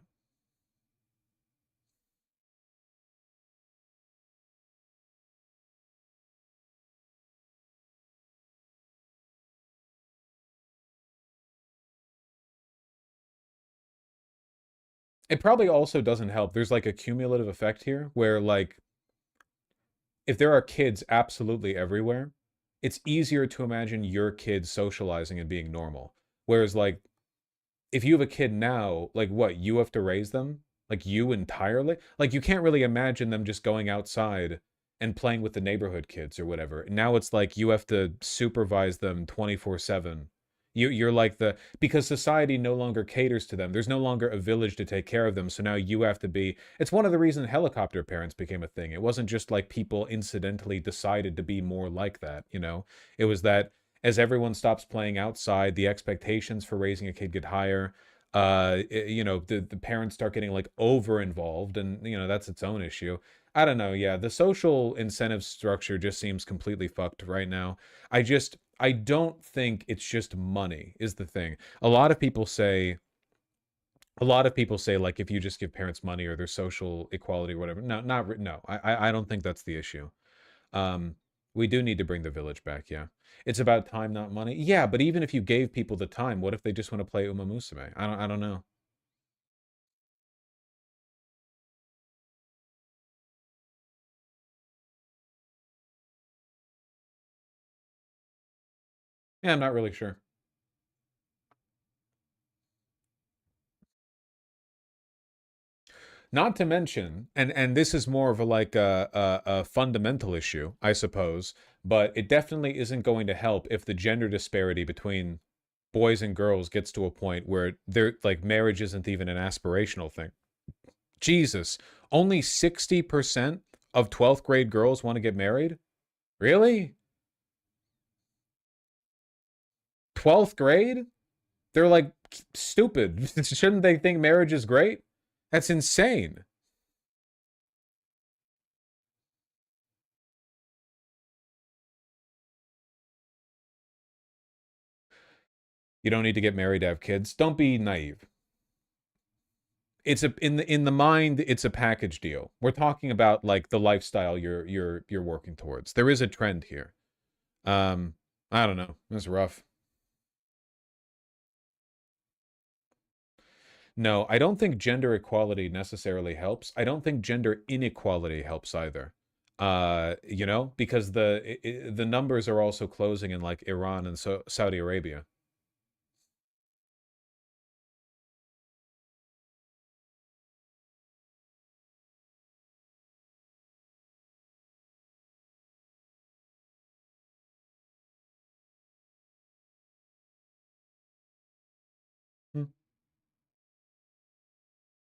It probably also doesn't help. There's like a cumulative effect here where like if there are kids absolutely everywhere, it's easier to imagine your kids socializing and being normal. Whereas like if you have a kid now, like what, you have to raise them? Like you entirely? Like you can't really imagine them just going outside and playing with the neighborhood kids or whatever. Now it's like you have to supervise them 24/7. You're like because society no longer caters to them. There's no longer a village to take care of them. So now you have to be, it's one of the reasons helicopter parents became a thing. It wasn't just like people incidentally decided to be more like that, you know? It was that as everyone stops playing outside, the expectations for raising a kid get higher. You know, the parents start getting like over involved, and you know that's its own issue. I don't know. Yeah, the social incentive structure just seems completely fucked right now. I don't think it's just money is the thing. A lot of people say like if you just give parents money or there's social equality or whatever. No. I don't think that's the issue. Um, we do need to bring the village back, yeah. It's about time, not money. Yeah, but even if you gave people the time, what if they just want to play Uma Musume? I don't know. Yeah, I'm not really sure. Not to mention, and this is more of a like a fundamental issue, I suppose, but it definitely isn't going to help if the gender disparity between boys and girls gets to a point where they're like marriage isn't even an aspirational thing. Jesus, only 60% of 12th grade girls want to get married? Really? 12th grade? They're like stupid. Shouldn't they think marriage is great? That's insane. You don't need to get married to have kids. Don't be naive. It's in the mind, it's a package deal. We're talking about like the lifestyle you're working towards. There is a trend here. I don't know. That's rough. No, I don't think gender equality necessarily helps. I don't think gender inequality helps either. You know, because the numbers are also closing in like Iran and Saudi Arabia.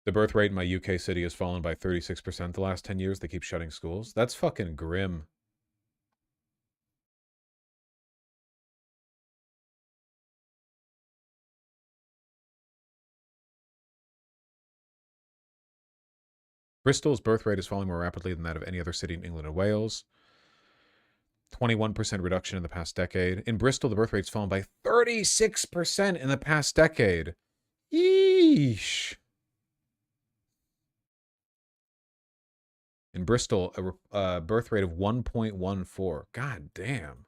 The birth rate in my UK city has fallen by 36% the last 10 years. They keep shutting schools. That's fucking grim. Bristol's birth rate is falling more rapidly than that of any other city in England and Wales. 21% reduction in the past decade. In Bristol, the birth rate's fallen by 36% in the past decade. Yeesh. In Bristol, a birth rate of 1.14. God damn.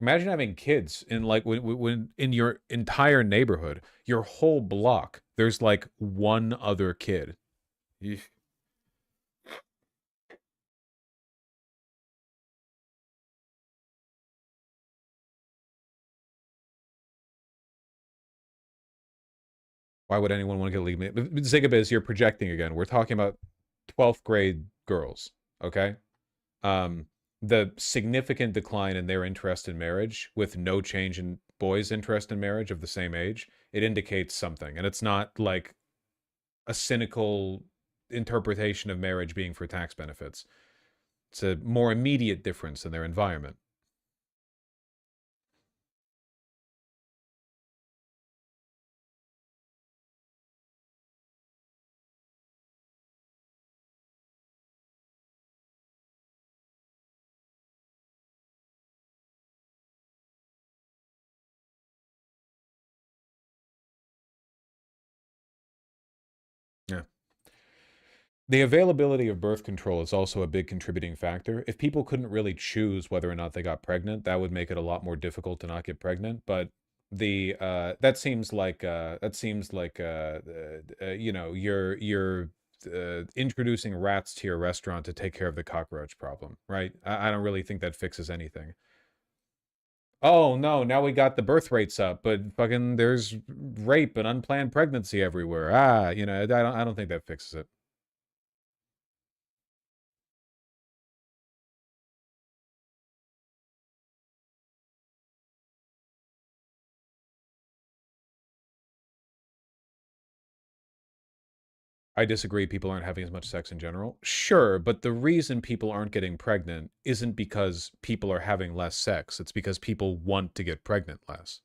Imagine having kids in like when in your entire neighborhood, your whole block, there's like one other kid. Yeesh. Why would anyone want to get legal? Zigabis, you're projecting again. We're talking about 12th grade girls, okay? The significant decline in their interest in marriage with no change in boys' interest in marriage of the same age, it indicates something. And it's not like a cynical interpretation of marriage being for tax benefits. It's a more immediate difference in their environment. Yeah. The availability of birth control is also a big contributing factor. If people couldn't really choose whether or not they got pregnant, that would make it a lot more difficult to not get pregnant. But the that seems like you know, you're introducing rats to your restaurant to take care of the cockroach problem, right? I don't really think that fixes anything. Oh no, now we got the birth rates up, but fucking there's rape and unplanned pregnancy everywhere. Ah, you know, I don't think that fixes it. I disagree. People aren't having as much sex in general. Sure, but the reason people aren't getting pregnant isn't because people are having less sex. It's because people want to get pregnant less.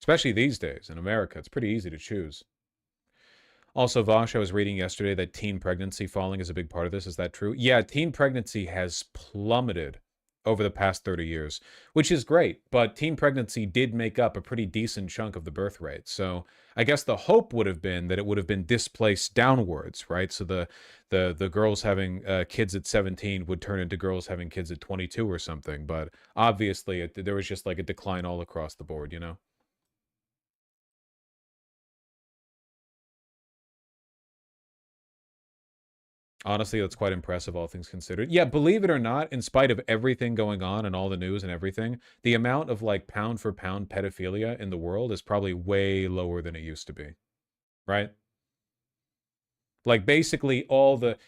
Especially these days in America, it's pretty easy to choose. Also, Vosh, I was reading yesterday that teen pregnancy falling is a big part of this. Is that true? Yeah, teen pregnancy has plummeted over the past 30 years, which is great. But teen pregnancy did make up a pretty decent chunk of the birth rate. So I guess the hope would have been that it would have been displaced downwards, right? So the girls having kids at 17 would turn into girls having kids at 22 or something. But obviously, there was just like a decline all across the board, you know? Honestly, that's quite impressive, all things considered. Yeah, believe it or not, in spite of everything going on and all the news and everything, the amount of like pound for pound pedophilia in the world is probably way lower than it used to be. Right? Like basically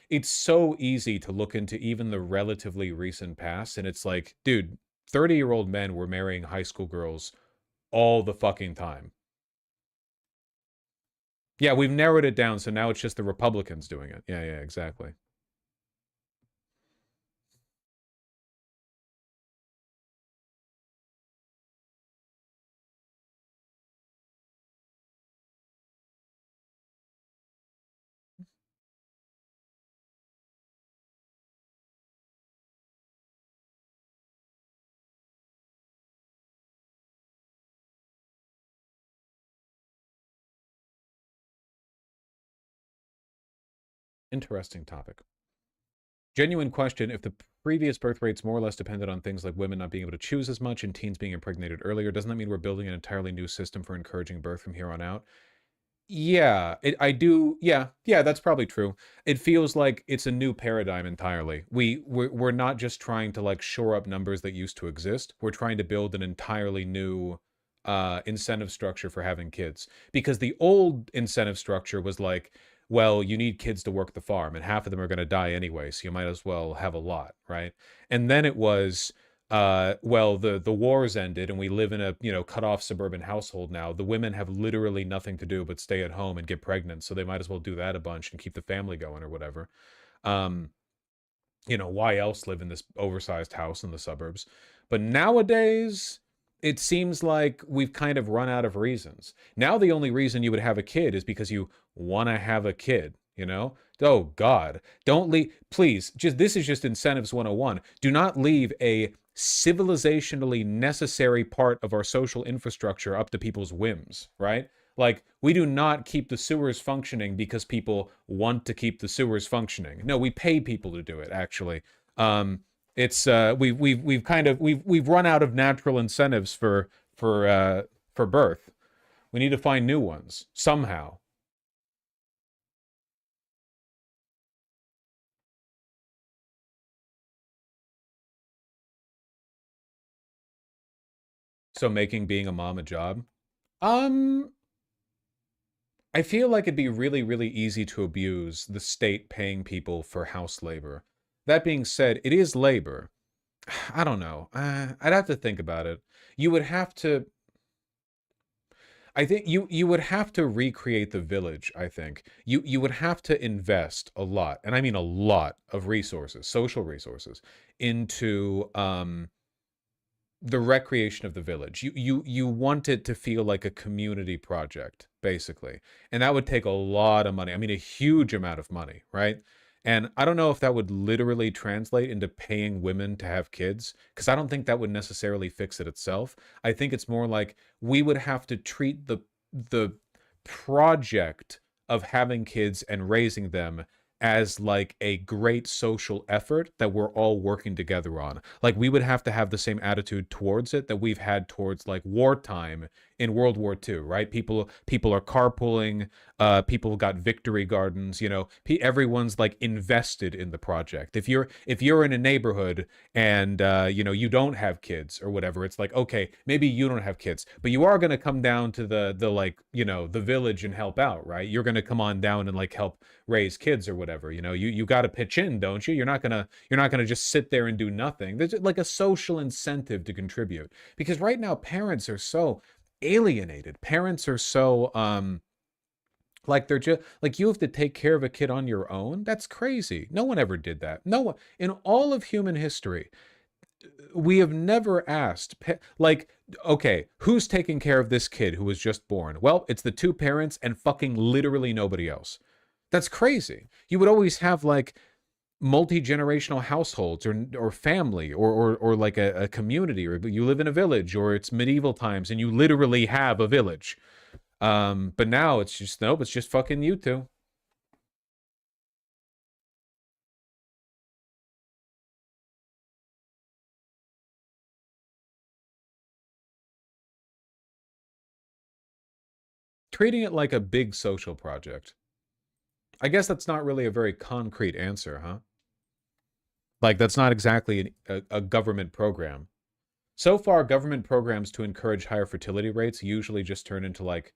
it's so easy to look into even the relatively recent past, and it's like, dude, 30-year-old men were marrying high school girls all the fucking time. Yeah, we've narrowed it down, so now it's just the Republicans doing it. Yeah, exactly. Interesting topic. Genuine question, if the previous birth rates more or less depended on things like women not being able to choose as much and teens being impregnated earlier, doesn't that mean we're building an entirely new system for encouraging birth from here on out? Yeah, yeah, that's probably true. It feels like it's a new paradigm entirely. We're not just trying to like shore up numbers that used to exist. We're trying to build an entirely new incentive structure for having kids. Because the old incentive structure was like, well, you need kids to work the farm, and half of them are going to die anyway, so you might as well have a lot, right? And then it was, well, the wars ended and we live in a, cut off suburban household now. The women have literally nothing to do but stay at home and get pregnant, so they might as well do that a bunch and keep the family going or whatever. Um, why else live in this oversized house in the suburbs? But nowadays, it seems like we've kind of run out of reasons. Now the only reason you would have a kid is because you want to have a kid, Oh God, don't leave, please, this is just incentives 101. Do not leave a civilizationally necessary part of our social infrastructure up to people's whims, right? Like, we do not keep the sewers functioning because people want to keep the sewers functioning. No, we pay people to do it, actually. It's we've run out of natural incentives for birth. We need to find new ones somehow. So making being a mom a job? I feel like it'd be really, really easy to abuse the state paying people for house labor. That being said, it is labor. I don't know. I'd have to think about it. You would have to. I think you would have to recreate the village, I think. You would have to invest a lot, and I mean a lot of resources, social resources, into the recreation of the village. You want it to feel like a community project, basically. And that would take a lot of money. I mean, a huge amount of money, right? And I don't know if that would literally translate into paying women to have kids, because I don't think that would necessarily fix it itself. I think it's more like we would have to treat the project of having kids and raising them as like a great social effort that we're all working together on. Like, we would have to have the same attitude towards it that we've had towards like wartime in World War II, right? People are carpooling, people got victory gardens, everyone's like invested in the project. If you're in a neighborhood and you don't have kids or whatever, it's like, okay, maybe you don't have kids, but you are going to come down to the the village and help out, right? You're going to come on down and like help raise kids or whatever. You got to pitch in, don't you? You're not gonna just sit there and do nothing. There's like a social incentive to contribute, because right now parents are so alienated. Parents are so like, they're just like, you have to take care of a kid on your own. That's crazy. No one ever did that. No one in all of human history. We have never asked, like, okay, who's taking care of this kid who was just born? Well, it's the two parents and fucking literally nobody else. That's crazy. You would always have like multi-generational households or family or like a community, or you live in a village, or it's medieval times and you literally have a village. But now it's just, nope, it's just fucking you two. Treating it like a big social project. I guess that's not really a very concrete answer, huh? Like, that's not exactly a government program. So far, government programs to encourage higher fertility rates usually just turn into like,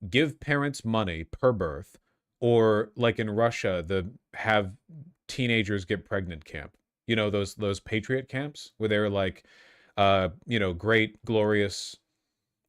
give parents money per birth, or like in Russia, the have teenagers get pregnant camp. Those patriot camps where they're like, great, glorious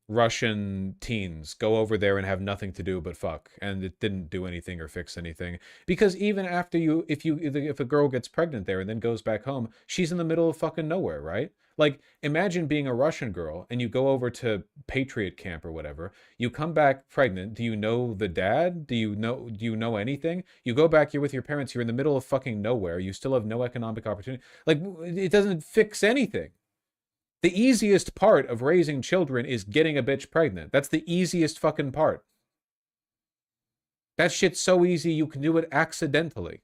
Russian teens go over there and have nothing to do but fuck, and it didn't do anything or fix anything. Because even after if a girl gets pregnant there and then goes back home, she's in the middle of fucking nowhere, right? Like, imagine being a Russian girl and you go over to Patriot camp or whatever. You come back pregnant. Do you know the dad? Do you know anything? You go back, you're with your parents, you're in the middle of fucking nowhere. You still have no economic opportunity. Like, it doesn't fix anything. The easiest part of raising children is getting a bitch pregnant. That's the easiest fucking part. That shit's so easy you can do it accidentally.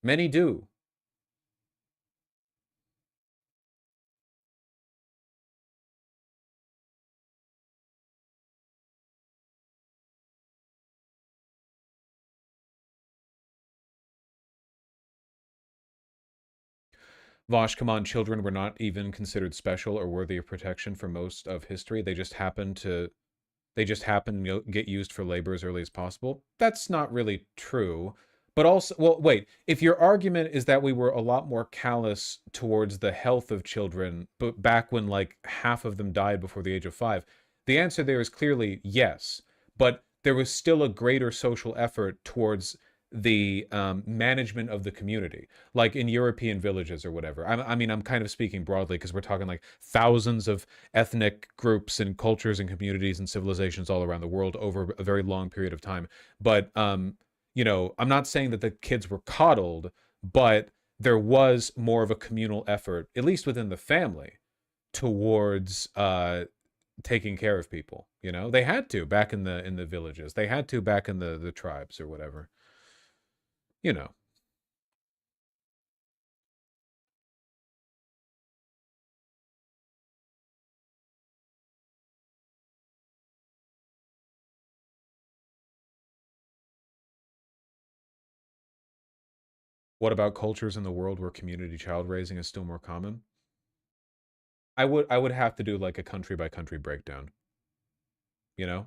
Many do. Vosh, come on, children were not even considered special or worthy of protection for most of history. They just happen to get used for labor as early as possible. That's not really true. But also, well, wait, if your argument is that we were a lot more callous towards the health of children, but back when like half of them died before the age of 5, the answer there is clearly yes. But there was still a greater social effort towards the management of the community, like in European villages or whatever. I mean, I'm kind of speaking broadly because we're talking like thousands of ethnic groups and cultures and communities and civilizations all around the world over a very long period of time. But you know, I'm not saying that the kids were coddled, but there was more of a communal effort, at least within the family, towards taking care of people. You know, they had to back in the villages. They had to back in the tribes or whatever. You know. What about cultures in the world where community child raising is still more common? I would have to do like a country by country breakdown, you know?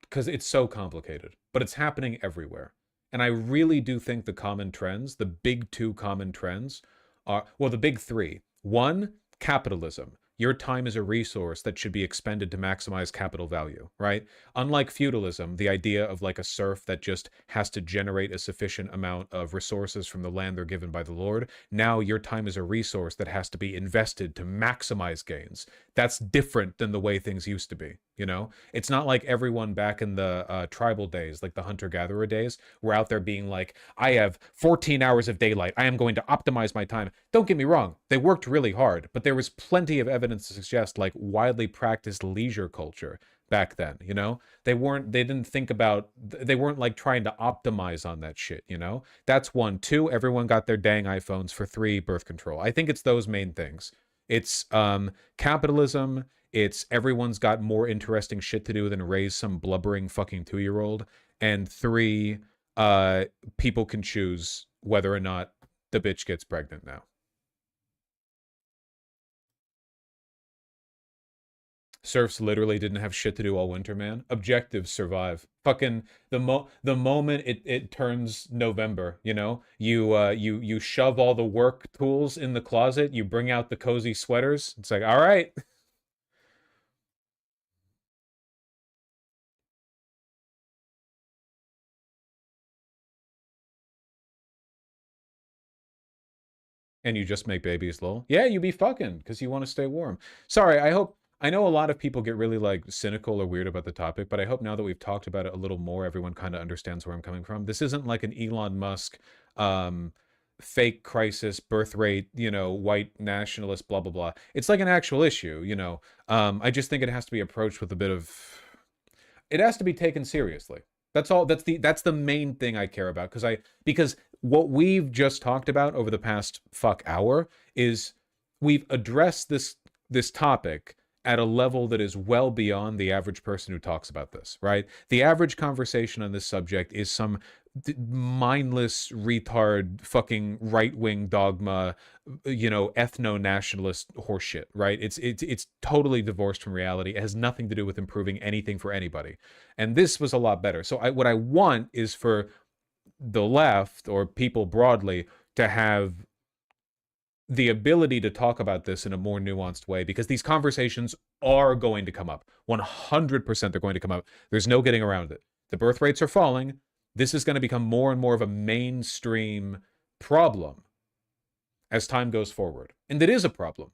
Because it's so complicated, but it's happening everywhere. And I really do think the common trends, the big two common trends are, well, the big three. One, capitalism. Your time is a resource that should be expended to maximize capital value, right? Unlike feudalism, the idea of like a serf that just has to generate a sufficient amount of resources from the land they're given by the Lord, now your time is a resource that has to be invested to maximize gains. That's different than the way things used to be, you know? It's not like everyone back in the tribal days, like the hunter-gatherer days, were out there being like, I have 14 hours of daylight. I am going to optimize my time. Don't get me wrong. They worked really hard, but there was plenty of evidence to suggest like widely practiced leisure culture back then, you know? They didn't think about, they weren't like trying to optimize on that shit, you know? That's one. Two, everyone got their dang iPhones. For three, birth control. I think it's those main things. It's capitalism. It's everyone's got more interesting shit to do than raise some blubbering fucking 2-year-old. And three, people can choose whether or not the bitch gets pregnant now. Serfs literally didn't have shit to do all winter, man. Objectives survive. Fucking the moment it turns November, you know, you shove all the work tools in the closet, you bring out the cozy sweaters. It's like, all right. And you just make babies, lol. Yeah, you be fucking because you want to stay warm. Sorry, I know a lot of people get really like cynical or weird about the topic, but I hope now that we've talked about it a little more, everyone kind of understands where I'm coming from. This isn't like an Elon Musk fake crisis, birth rate, you know, white nationalist, blah blah blah. It's like an actual issue, you know. I just think it has to be approached with a bit of, it has to be taken seriously. That's all. That's the main thing I care about, because what we've just talked about over the past hour is we've addressed this topic at a level that is well beyond the average person who talks about this, right? The average conversation on this subject is some mindless retard fucking right-wing dogma, you know, ethno-nationalist horseshit, right? It's totally divorced from reality. It has nothing to do with improving anything for anybody. And this was a lot better. So what I want is for the left, or people broadly, to have the ability to talk about this in a more nuanced way, because these conversations are going to come up. 100% they're going to come up. There's no getting around it. The birth rates are falling. This is going to become more and more of a mainstream problem as time goes forward. And it is a problem.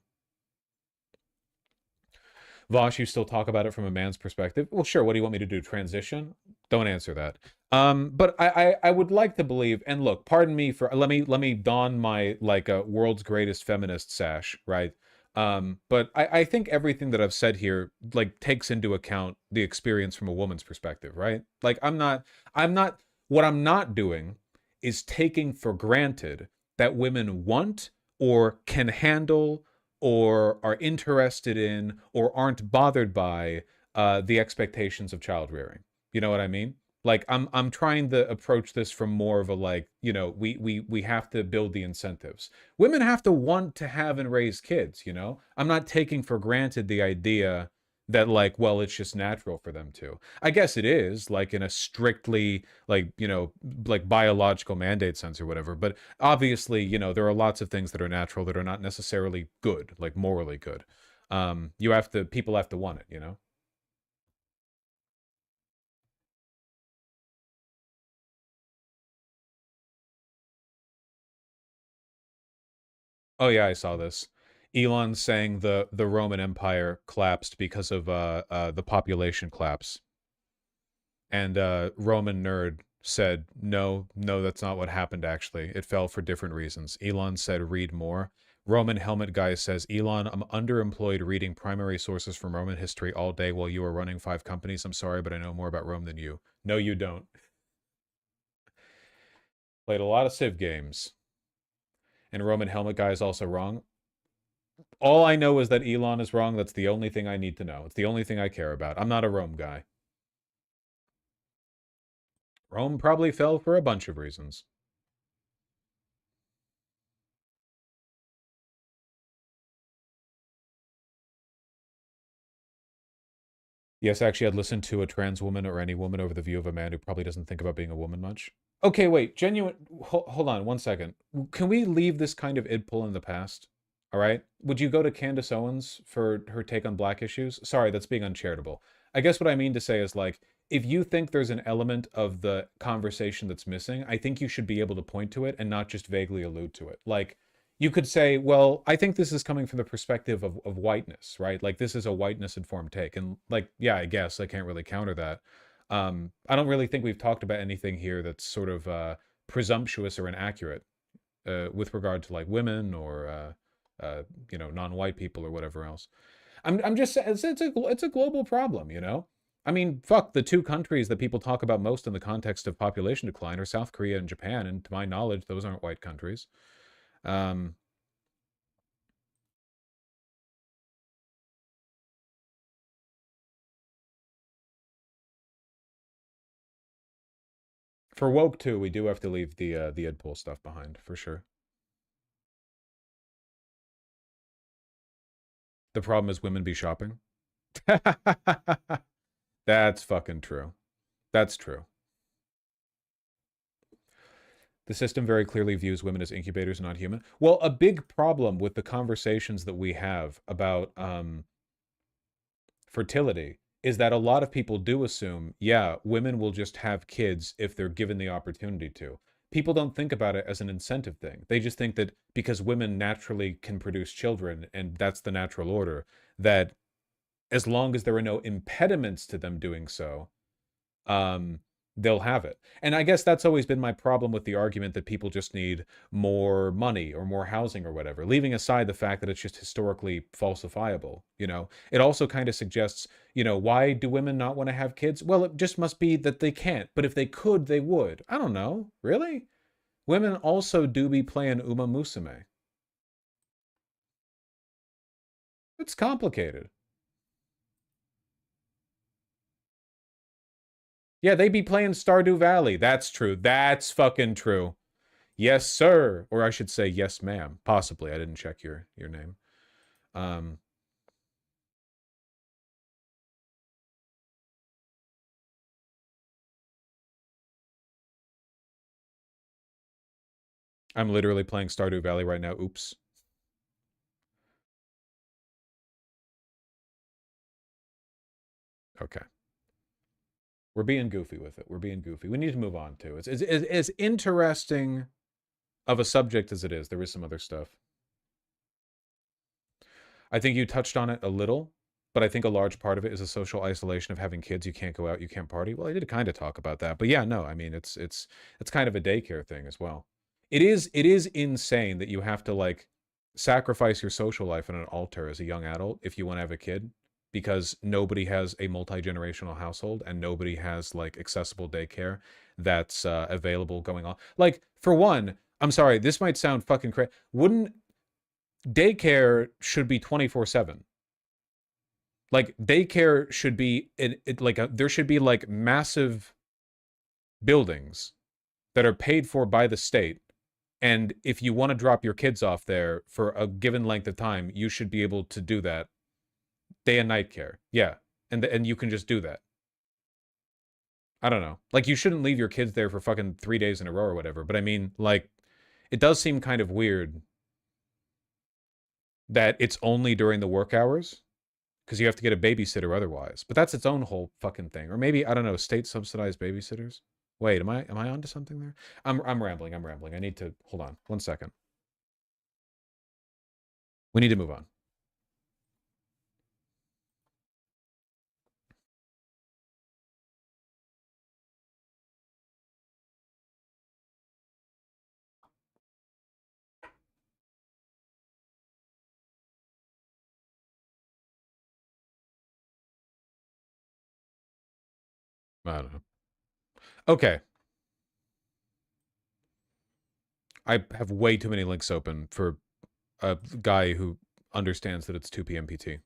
Vosh, you still talk about it from a man's perspective. Well, sure, what do you want me to do? Transition? Don't answer that. But I would like to believe, and look, pardon me for, let me don my like a world's greatest feminist sash, right? But I think everything that I've said here like takes into account the experience from a woman's perspective, right? Like what I'm not doing is taking for granted that women want or can handle or are interested in or aren't bothered by the expectations of child rearing. You know what I mean? Like I'm trying to approach this from more of a like, you know, we have to build the incentives. Women have to want to have and raise kids, you know? I'm not taking for granted the idea that like, well, it's just natural for them to. I guess it is, like in a strictly like, you know, like biological mandate sense or whatever, but obviously, you know, there are lots of things that are natural that are not necessarily good, like morally good. People have to want it, you know? Oh yeah, I saw this. Elon saying the Roman Empire collapsed because of the population collapse. And Roman Nerd said, no, that's not what happened actually. It fell for different reasons. Elon said, read more. Roman Helmet Guy says, Elon, I'm underemployed reading primary sources from Roman history all day while you are running 5 companies. I'm sorry, but I know more about Rome than you. No, you don't. Played a lot of Civ games. And Roman Helmet Guy is also wrong. All I know is that Elon is wrong. That's the only thing I need to know. It's the only thing I care about. I'm not a Rome guy. Rome probably fell for a bunch of reasons. Yes, actually, I'd listen to a trans woman or any woman over the view of a man who probably doesn't think about being a woman much. Okay, wait, genuine... Hold on, 1 second. Can we leave this kind of id pull in the past? All right? Would you go to Candace Owens for her take on black issues? Sorry, that's being uncharitable. I guess what I mean to say is, like, if you think there's an element of the conversation that's missing, I think you should be able to point to it and not just vaguely allude to it. Like, you could say, well, I think this is coming from the perspective of whiteness, right? Like, this is a whiteness-informed take. And, like, yeah, I guess I can't really counter that. I don't really think we've talked about anything here that's sort of presumptuous or inaccurate with regard to, like, women or, you know, non-white people or whatever else. I'm just saying, it's a global problem, you know? I mean, fuck, the 2 countries that people talk about most in the context of population decline are South Korea and Japan, and to my knowledge, those aren't white countries. For woke 2, we do have to leave the Ed Pool stuff behind, for sure. The problem is women be shopping. That's fucking true. That's true. The system very clearly views women as incubators, not human. Well, a big problem with the conversations that we have about fertility is that a lot of people do assume, yeah, women will just have kids if they're given the opportunity to. People don't think about it as an incentive thing. They just think that because women naturally can produce children, and that's the natural order, that as long as there are no impediments to them doing so, they'll have it. And I guess that's always been my problem with the argument that people just need more money or more housing or whatever, leaving aside the fact that it's just historically falsifiable, you know? It also kind of suggests, you know, why do women not want to have kids? Well, it just must be that they can't, but if they could, they would. I don't know. Really? Women also do be playing Uma Musume. It's complicated. Yeah, they be playing Stardew Valley. That's true. That's fucking true. Yes, sir. Or I should say, yes, ma'am. Possibly. I didn't check your name. I'm literally playing Stardew Valley right now. Oops. Okay. We're being goofy with it. We're being goofy. We need to move on, too. It's as interesting of a subject as it is. There is some other stuff. I think you touched on it a little, but I think a large part of it is a social isolation of having kids. You can't go out, you can't party. Well, I did kind of talk about that, but yeah, no, I mean, it's kind of a daycare thing as well. It is insane that you have to like sacrifice your social life on an altar as a young adult if you want to have a kid, because nobody has a multi-generational household and nobody has like accessible daycare that's available going on. Like, for one, I'm sorry, this might sound fucking crazy. Wouldn't daycare should be 24/7. Like, daycare should be there should be like massive buildings that are paid for by the state, and if you want to drop your kids off there for a given length of time, you should be able to do that Day and night care. Yeah. And you can just do that. I don't know. Like, you shouldn't leave your kids there for fucking 3 days in a row or whatever. But I mean, like, it does seem kind of weird that it's only during the work hours, because you have to get a babysitter otherwise. But that's its own whole fucking thing. Or maybe, I don't know, state subsidized babysitters. Wait, am I onto something there? I'm rambling. I need to hold on 1 second. We need to move on. I don't know. Okay. I have way too many links open for a guy who understands that it's 2 p.m. PT.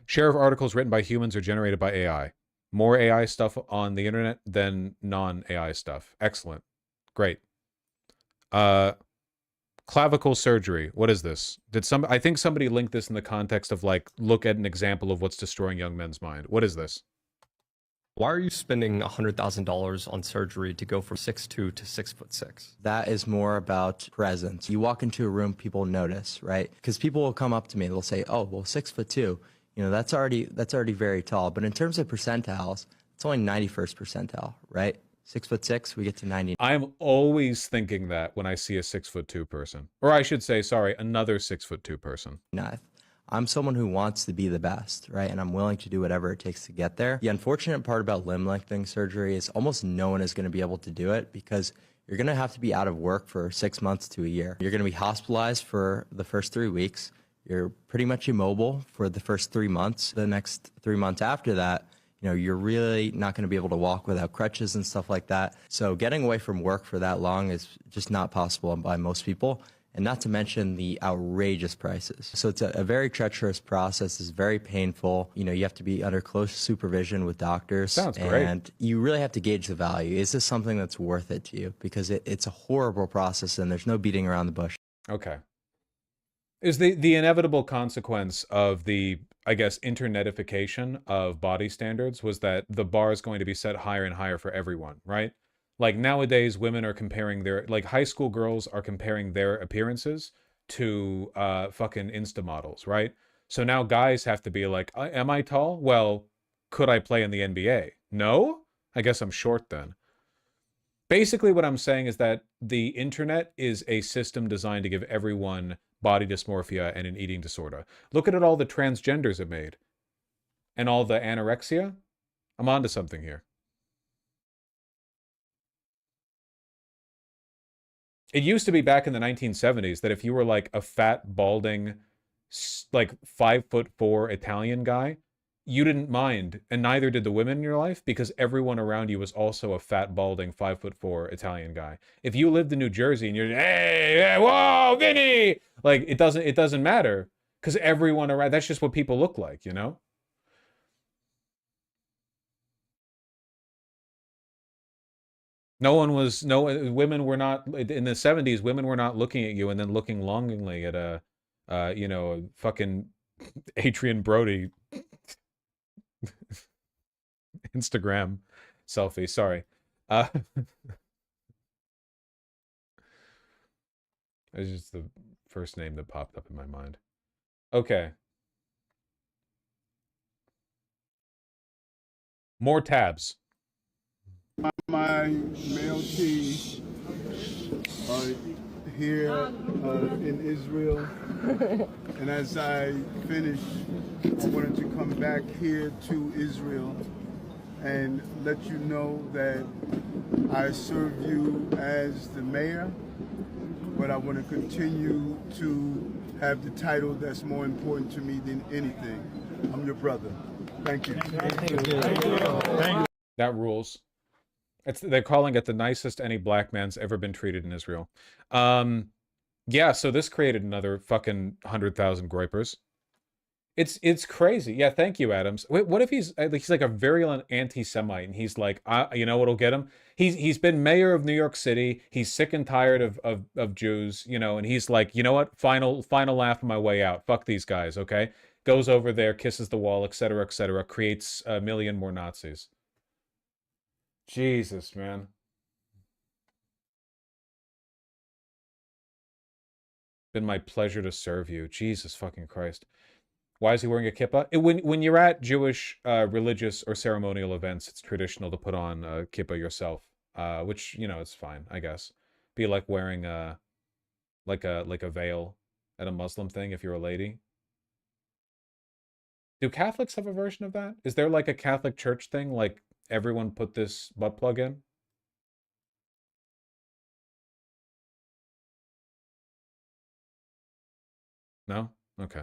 Share of articles written by humans are generated by AI. More AI stuff on the internet than non-AI stuff. Excellent. Great. Clavicle surgery. What is this? I think somebody linked this in the context of, like, look at an example of what's destroying young men's mind. What is this? Why are you spending $100,000 on surgery to go from 6'2" to 6'6"? That is more about presence. You walk into a room, people notice, right? Because people will come up to me, they'll say, "Oh, well, 6'2", you know, that's already very tall." But in terms of percentiles, it's only 91st percentile, right? 6'6", we get to 90. I'm always thinking that when I see a 6'2" person, or I should say, sorry, another 6'2" person. I'm someone who wants to be the best, right? And I'm willing to do whatever it takes to get there. The unfortunate part about limb lengthening surgery is almost no one is going to be able to do it because you're going to have to be out of work for 6 months to a year. You're going to be hospitalized for the first 3 weeks. You're pretty much immobile for the first 3 months. The next 3 months after that, you know, you're really not going to be able to walk without crutches and stuff like that. So getting away from work for that long is just not possible by most people. And not to mention the outrageous prices. So it's a very treacherous process. It's very painful. You know, you have to be under close supervision with doctors. Sounds great. And you really have to gauge the value. Is this something that's worth it to you? Because it's a horrible process and there's no beating around the bush. Okay. Is the inevitable consequence of the, I guess, internetification of body standards was that the bar is going to be set higher and higher for everyone, right? Like, nowadays, women are comparing their, like, high school girls are comparing their appearances to fucking Insta models, right? So now guys have to be like, am I tall? Well, could I play in the NBA? No? I guess I'm short then. Basically, what I'm saying is that the internet is a system designed to give everyone body dysmorphia and an eating disorder. Look at all the transgenders it made. And all the anorexia. I'm onto something here. It used to be back in the 1970s that if you were like a fat, balding, like 5'4" Italian guy, you didn't mind, and neither did the women in your life, because everyone around you was also a fat, balding, 5'4" Italian guy. If you lived in New Jersey and you're, hey, whoa, Vinny, like, it doesn't matter, because everyone around, that's just what people look like, you know? Women were not, in the 70s, women were not looking at you and then looking longingly at a, you know, fucking Adrian Brody Instagram selfie. Sorry. It's just the first name that popped up in my mind. Okay. More tabs. My male team here in Israel, and as I finish, I wanted to come back here to Israel and let you know that I serve you as the mayor, but I want to continue to have the title that's more important to me than anything. I'm your brother. Thank you. Thank you. That rules. They're calling it the nicest any black man's ever been treated in Israel. Yeah, so this created another fucking 100,000 groypers. It's crazy. Yeah, thank you, Adams. Wait, what if he's like a virulent anti-Semite, and he's like, you know what'll get him? He's been mayor of New York City. He's sick and tired of Jews, you know, and he's like, you know what? Final laugh on my way out. Fuck these guys, okay? Goes over there, kisses the wall, etc., creates a million more Nazis. Jesus, man. Been my pleasure to serve you. Jesus fucking Christ. Why is he wearing a kippah? When you're at Jewish religious or ceremonial events, it's traditional to put on a kippah yourself, which, you know, it's fine, I guess. Be like wearing like a veil at a Muslim thing if you're a lady. Do Catholics have a version of that? Is there like a Catholic church thing, like everyone put this butt plug in? No? Okay.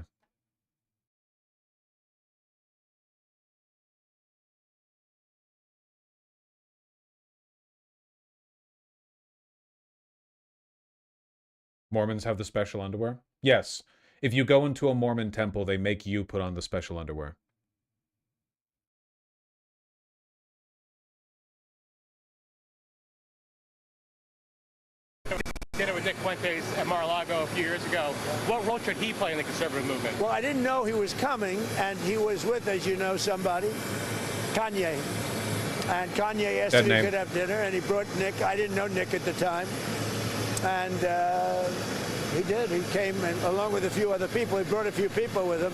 Mormons have the special underwear? Yes. If you go into a Mormon temple, they make you put on the special underwear. Dinner with Nick Fuentes at Mar-a-Lago a few years ago. What role should he play in the conservative movement? Well, I didn't know he was coming, and he was with, as you know, somebody, Kanye. And Kanye asked if he could have dinner, and he brought Nick. I didn't know Nick at the time. And he did. He came, and along with a few other people. He brought a few people with him.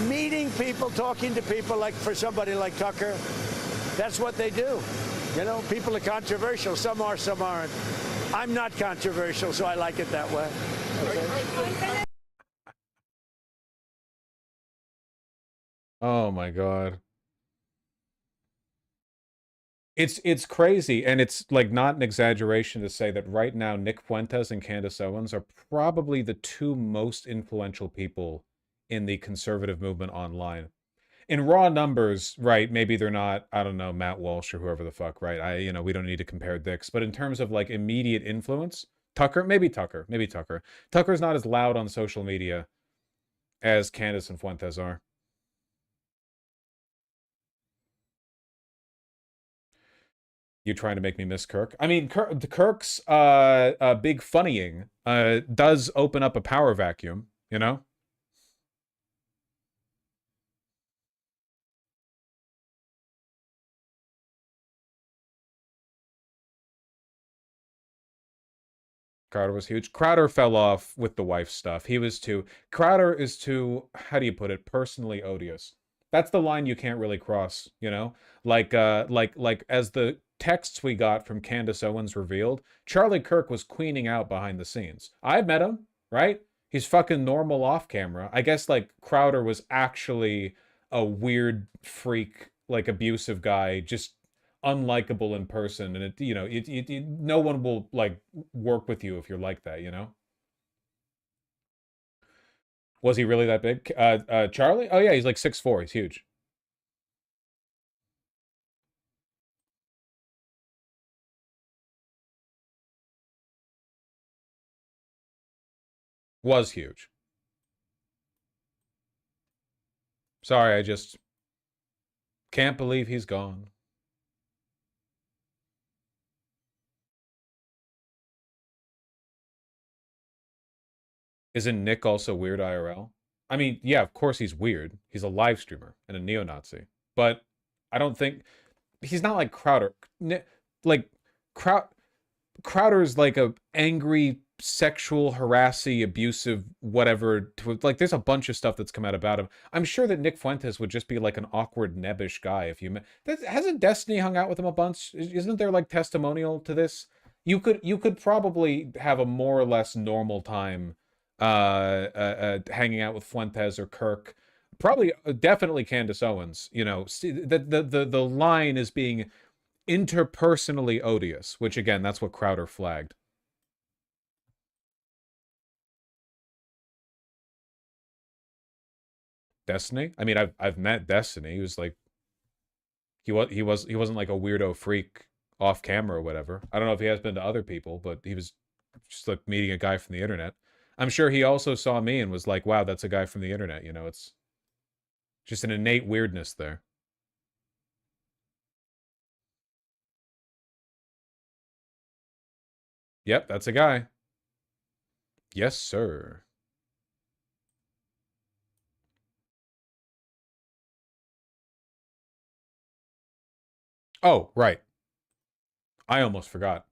Meeting people, talking to people, like for somebody like Tucker, that's what they do. You know, people are controversial. Some are, some aren't. I'm not controversial, so I like it that way. Okay. Oh my God. It's crazy, and it's like not an exaggeration to say that right now Nick Fuentes and Candace Owens are probably the two most influential people in the conservative movement online. In raw numbers, right, maybe they're not, I don't know, Matt Walsh or whoever the fuck, right? You know, we don't need to compare dicks, but in terms of like immediate influence, maybe Tucker. Tucker's not as loud on social media as Candace and Fuentes are. You trying to make me miss Kirk? I mean, Kirk's big funnying does open up a power vacuum, you know? Crowder was huge. Crowder fell off with the wife stuff. Crowder is too, how do you put it, personally odious. That's the line you can't really cross, you know? Like as the texts we got from Candace Owens revealed, Charlie Kirk was queening out behind the scenes. I've met him, right? He's fucking normal off camera. I guess like Crowder was actually a weird freak, like abusive guy, just unlikable in person, and it, you know, no one will like work with you if you're like that, you know? Was he really that big? Charlie? Oh yeah, he's like 6'4". He's huge. Was huge. Sorry, I just can't believe he's gone. Isn't Nick also weird IRL? I mean, yeah, of course he's weird. He's a live streamer and a neo-Nazi. But I don't think he's not like Crowder. Like Crowder's like a angry, sexual, harassy, abusive, whatever. Like there's a bunch of stuff that's come out about him. I'm sure that Nick Fuentes would just be like an awkward, nebbish guy if you met. Hasn't Destiny hung out with him a bunch? Isn't there like testimonial to this? You could probably have a more or less normal time hanging out with Fuentes or Kirk. Probably, definitely Candace Owens. You know, the line is being interpersonally odious, which again, that's what Crowder flagged. Destiny? I mean, I've met Destiny. He was like, he wasn't like a weirdo freak off camera or whatever. I don't know if he has been to other people, but he was just like meeting a guy from the internet. I'm sure he also saw me and was like, wow, that's a guy from the internet. You know, it's just an innate weirdness there. Yep, that's a guy. Yes, sir. Oh, right. I almost forgot.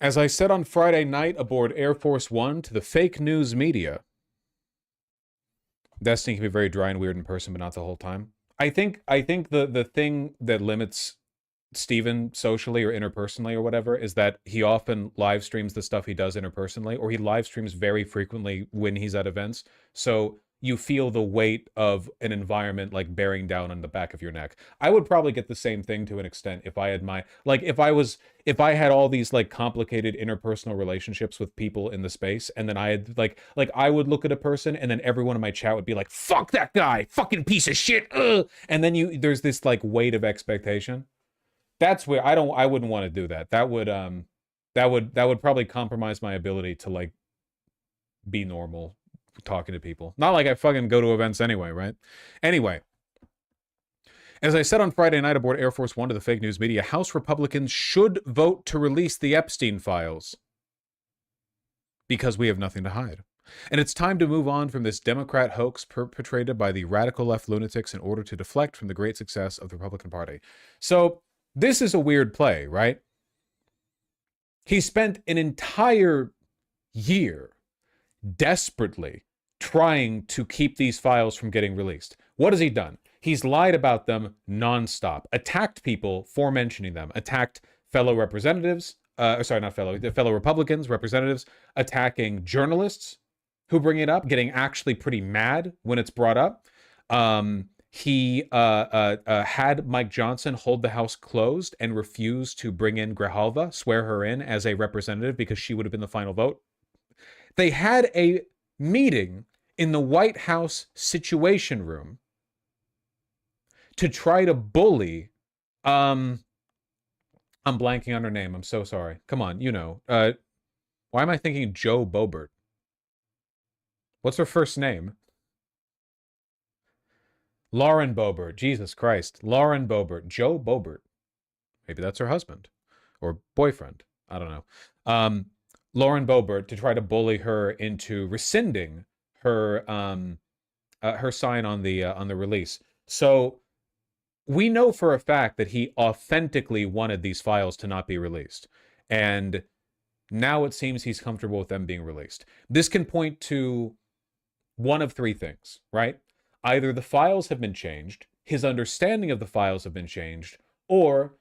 As I said on Friday night aboard Air Force One to the fake news media, Destiny can be very dry and weird in person, but not the whole time. I think the thing that limits Steven socially or interpersonally or whatever is that he often live streams the stuff he does interpersonally, or he live streams very frequently when he's at events. So you feel the weight of an environment like bearing down on the back of your neck. I would probably get the same thing to an extent if I had my, like, if I had all these like complicated interpersonal relationships with people in the space, and then I had like I would look at a person and then everyone in my chat would be like, fuck that guy, fucking piece of shit, ugh! And then there's this like weight of expectation. That's where I wouldn't want to do that. That would probably compromise my ability to like be normal talking to people. Not like I fucking go to events anyway, right? Anyway, as I said on Friday night aboard Air Force One to the fake news media, House Republicans should vote to release the Epstein files because we have nothing to hide. And it's time to move on from this Democrat hoax perpetrated by the radical left lunatics in order to deflect from the great success of the Republican Party. So this is a weird play, right? He spent an entire year desperately trying to keep these files from getting released. What has he done? He's lied about them nonstop, attacked people for mentioning them, attacked fellow representatives, the fellow Republicans, representatives, attacking journalists who bring it up, getting actually pretty mad when it's brought up. He had Mike Johnson hold the House closed and refuse to bring in Grijalva, swear her in as a representative because she would have been the final vote. They had a meeting in the White House Situation Room to try to bully, I'm blanking on her name. I'm so sorry. Come on, you know. Why am I thinking Joe Boebert? What's her first name? Lauren Boebert. Jesus Christ. Lauren Boebert. Joe Boebert. Maybe that's her husband or boyfriend. I don't know. Lauren Boebert, to try to bully her into rescinding her her sign on the release. So we know for a fact that he authentically wanted these files to not be released. And now it seems he's comfortable with them being released. This can point to one of three things, right? Either the files have been changed, his understanding of the files have been changed, or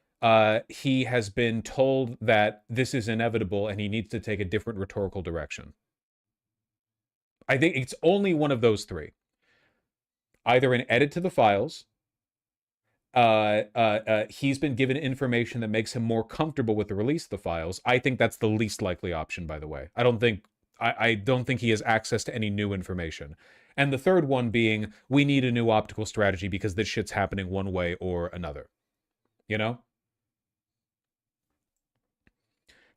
he has been told that this is inevitable and he needs to take a different rhetorical direction. I think it's only one of those three. Either an edit to the files, he's been given information that makes him more comfortable with the release of the files. I think that's the least likely option, by the way. I don't think he has access to any new information. And the third one being, we need a new optical strategy because this shit's happening one way or another. You know?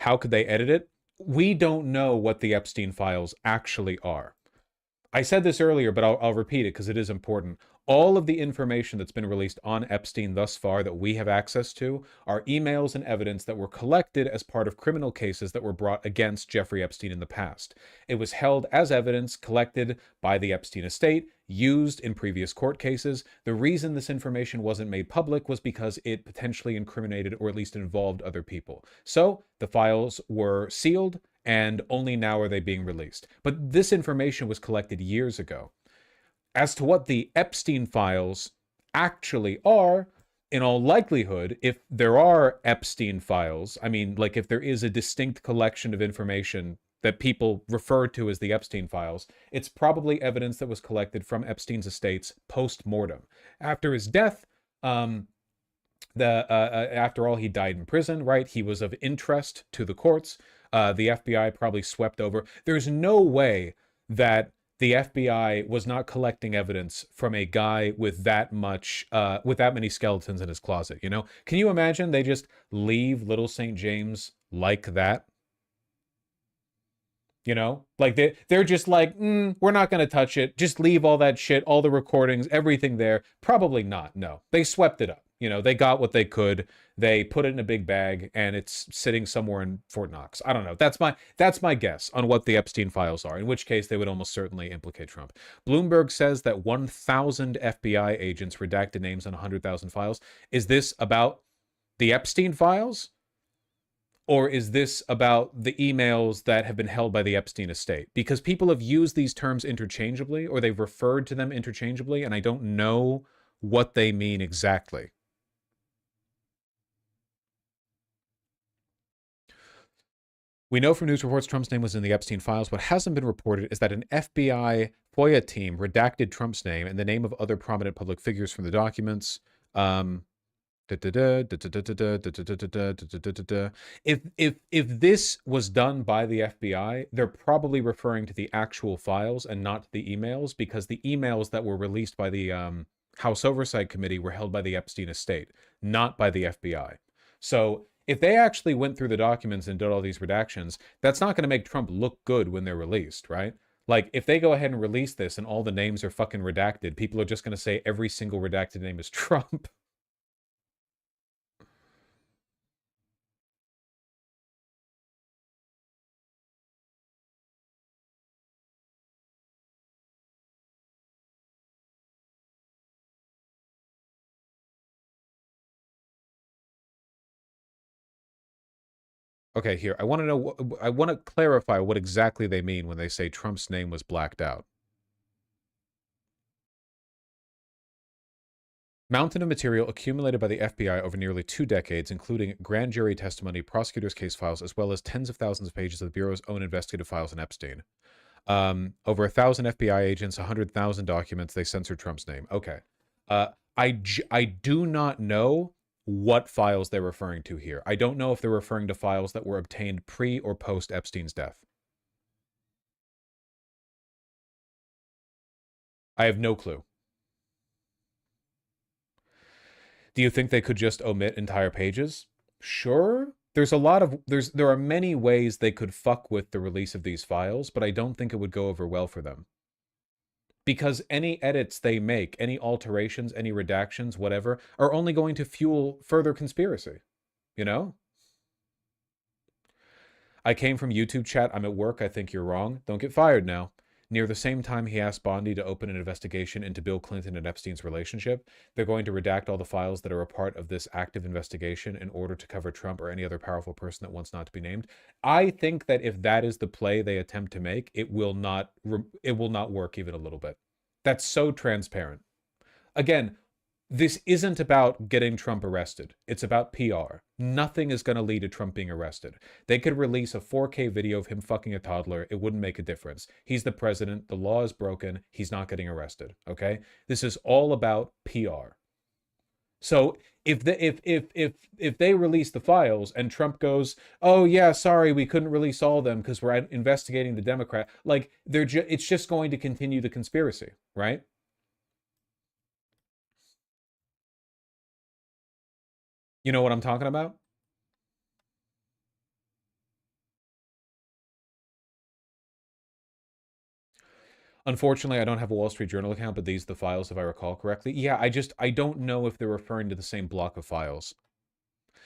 How could they edit it? We don't know what the Epstein files actually are. I said this earlier, but I'll repeat it because it is important. All of the information that's been released on Epstein thus far that we have access to are emails and evidence that were collected as part of criminal cases that were brought against Jeffrey Epstein in the past. It was held as evidence collected by the Epstein estate, used in previous court cases. The reason this information wasn't made public was because it potentially incriminated or at least involved other people. So the files were sealed, and only now are they being released. But this information was collected years ago. As to what the Epstein files actually are, in all likelihood, if there are Epstein files, I mean, like if there is a distinct collection of information that people refer to as the Epstein files, it's probably evidence that was collected from Epstein's estates post-mortem. After his death, after all, he died in prison, right? He was of interest to the courts. The FBI probably swept over. There's no way that the FBI was not collecting evidence from a guy with that many skeletons in his closet, you know? Can you imagine they just leave Little St. James like that? You know, like they're just like, we're not going to touch it. Just leave all that shit, all the recordings, everything there. Probably not. No, they swept it up. You know, they got what they could. They put it in a big bag, and it's sitting somewhere in Fort Knox. I don't know. That's my guess on what the Epstein files are. In which case, they would almost certainly implicate Trump. Bloomberg says that 1,000 FBI agents redacted names on 100,000 files. Is this about the Epstein files? Or is this about the emails that have been held by the Epstein estate? Because people have used these terms interchangeably, or they've referred to them interchangeably, and I don't know what they mean exactly. We know from news reports Trump's name was in the Epstein files. What hasn't been reported is that an FBI FOIA team redacted Trump's name and the name of other prominent public figures from the documents. If this was done by the FBI, they're probably referring to the actual files and not the emails, because the emails that were released by the House Oversight Committee were held by the Epstein estate, not by the FBI. So if they actually went through the documents and did all these redactions, that's not going to make Trump look good when they're released, right? Like, if they go ahead and release this and all the names are fucking redacted, people are just going to say every single redacted name is Trump. Okay, here. I want to know. I want to clarify what exactly they mean when they say Trump's name was blacked out. Mountain of material accumulated by the FBI over nearly 2 decades, including grand jury testimony, prosecutors' case files, as well as tens of thousands of pages of the Bureau's own investigative files on Epstein. Over 1,000 FBI agents, 100,000 documents. They censored Trump's name. Okay. I do not know what files they're referring to here. I don't know if they're referring to files that were obtained pre or post Epstein's death. I have no clue. Do you think they could just omit entire pages? Sure. There are many ways they could fuck with the release of these files, but I don't think it would go over well for them. Because any edits they make, any alterations, any redactions, whatever, are only going to fuel further conspiracy. You know? I came from YouTube chat. I'm at work. I think you're wrong. Don't get fired now. Near the same time, he asked Bondi to open an investigation into Bill Clinton and Epstein's relationship. They're going to redact all the files that are a part of this active investigation in order to cover Trump or any other powerful person that wants not to be named. I think that if that is the play they attempt to make, it will not work even a little bit. That's so transparent. Again, this isn't about getting Trump arrested. It's about PR. Nothing is going to lead to Trump being arrested. They could release a 4K video of him fucking a toddler. It wouldn't make a difference. He's the president. The law is broken. He's not getting arrested. Okay? This is all about PR. So if they release the files and Trump goes, "Oh yeah, sorry, we couldn't release all of them because we're investigating the Democrat," like it's just going to continue the conspiracy, right? You know what I'm talking about? Unfortunately, I don't have a Wall Street Journal account, but these are the files, if I recall correctly. Yeah, I don't know if they're referring to the same block of files.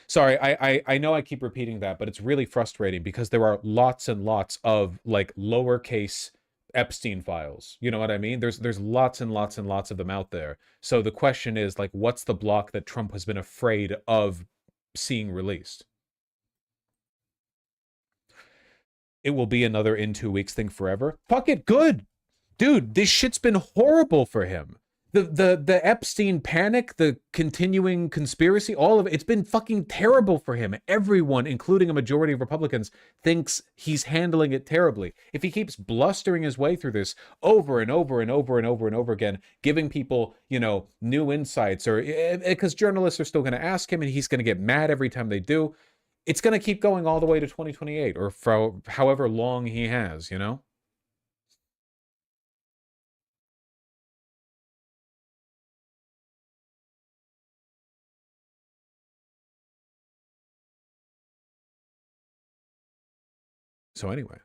Sorry, I know I keep repeating that, but it's really frustrating because there are lots and lots of, like, lowercase Epstein files. You know what I mean? There's lots and lots and lots of them out there. So the question is, like, what's the block that Trump has been afraid of seeing released? It will be another in 2 weeks thing forever. Fuck it, good. Dude, this shit's been horrible for him. The Epstein panic, the continuing conspiracy, all of it, it's been fucking terrible for him. Everyone, including a majority of Republicans, thinks he's handling it terribly. If he keeps blustering his way through this over and over and over and over and over again, giving people, you know, new insights, or because journalists are still going to ask him and he's going to get mad every time they do, it's going to keep going all the way to 2028 or for however long he has, you know? So anyway,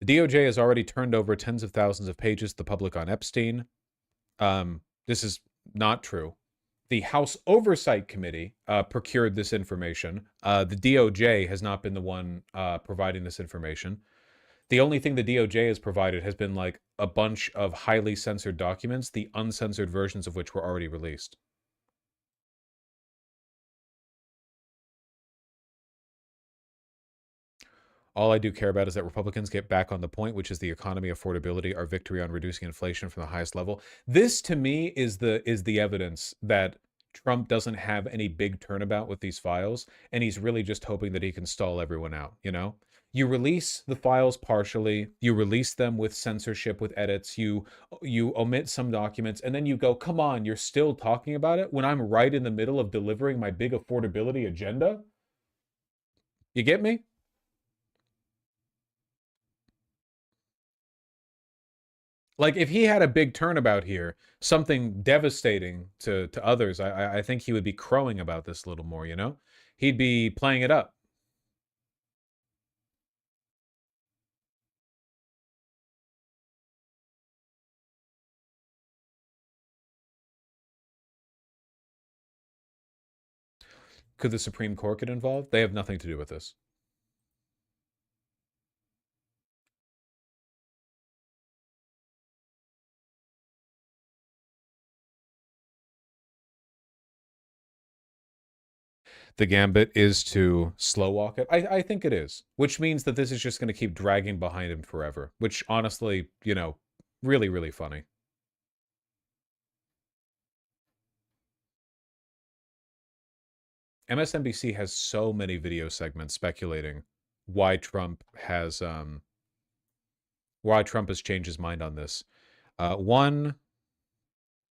DOJ has already turned over tens of thousands of pages to the public on Epstein. This is not true. The House Oversight Committee procured this information. The DOJ has not been the one providing this information. The only thing the DOJ has provided has been like a bunch of highly censored documents, the uncensored versions of which were already released. All I do care about is that Republicans get back on the point, which is the economy, affordability, our victory on reducing inflation from the highest level. This, to me, is the evidence that Trump doesn't have any big turnabout with these files, and he's really just hoping that he can stall everyone out, you know? You release the files partially, you release them with censorship, with edits, you omit some documents, and then you go, come on, you're still talking about it when I'm right in the middle of delivering my big affordability agenda? You get me? Like, if he had a big turnabout here, something devastating to others, I think he would be crowing about this a little more, you know? He'd be playing it up. Could the Supreme Court get involved? They have nothing to do with this. The gambit is to slow walk it. I think it is, which means that this is just going to keep dragging behind him forever, which honestly, you know, really, really funny. MSNBC has so many video segments speculating why Trump has changed his mind on this. 1,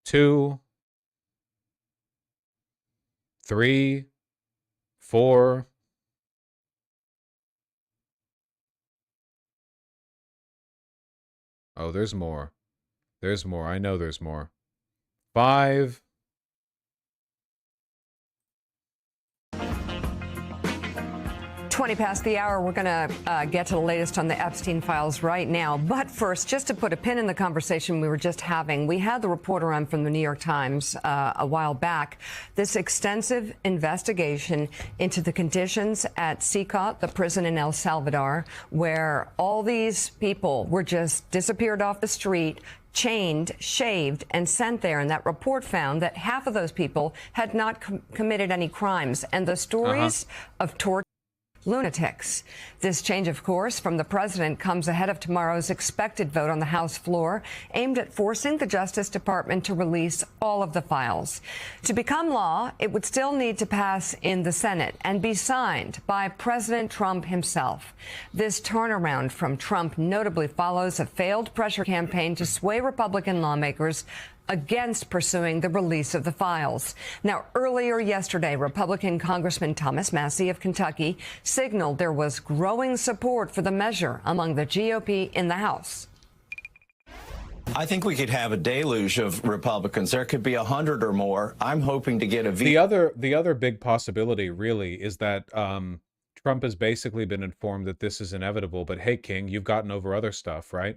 2, 3, 4. Oh, there's more. There's more. I know there's more. 5. Twenty past the hour. We're going to get to the latest on the Epstein files right now. But first, just to put a pin in the conversation we were just having, we had the reporter on from the New York Times a while back. This extensive investigation into the conditions at CICA, the prison in El Salvador, where all these people were just disappeared off the street, chained, shaved, and sent there. And that report found that half of those people had not committed any crimes. And the stories of torture. Lunatics. This change of course from the president comes ahead of tomorrow's expected vote on the House floor, aimed at forcing the Justice Department to release all of the files. To become law, it would still need to pass in the Senate and be signed by President Trump himself. This turnaround from Trump notably follows a failed pressure campaign to sway Republican lawmakers against pursuing the release of the files. Now, earlier yesterday, Republican Congressman Thomas Massie of Kentucky signaled there was growing support for the measure among the GOP in the House. I think we could have a deluge of Republicans. There could be 100 or more. I'm hoping to get a veto. The other big possibility, really, is that Trump has basically been informed that this is inevitable. But hey, King, you've gotten over other stuff, right?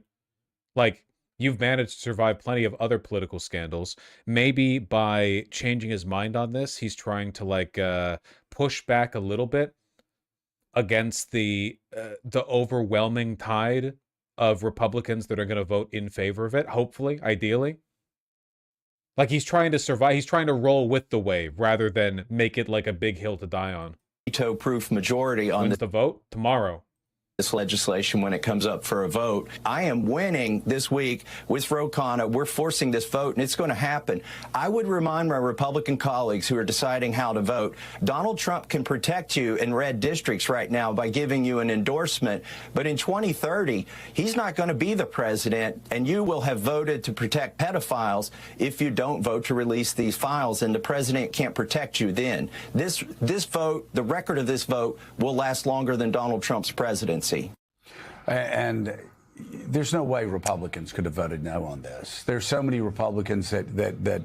Like, you've managed to survive plenty of other political scandals. Maybe by changing his mind on this, he's trying to like push back a little bit against the overwhelming tide of Republicans that are going to vote in favor of it. Hopefully, ideally, like he's trying to survive. He's trying to roll with the wave rather than make it like a big hill to die on. Veto-proof majority on the vote tomorrow. This legislation when it comes up for a vote. I am winning this week with Ro Khanna. We're forcing this vote, and it's going to happen. I would remind my Republican colleagues who are deciding how to vote, Donald Trump can protect you in red districts right now by giving you an endorsement. But in 2030, he's not going to be the president, and you will have voted to protect pedophiles if you don't vote to release these files, and the president can't protect you then. This vote, the record of this vote, will last longer than Donald Trump's presidency. And there's no way Republicans could have voted no on this. There's so many Republicans that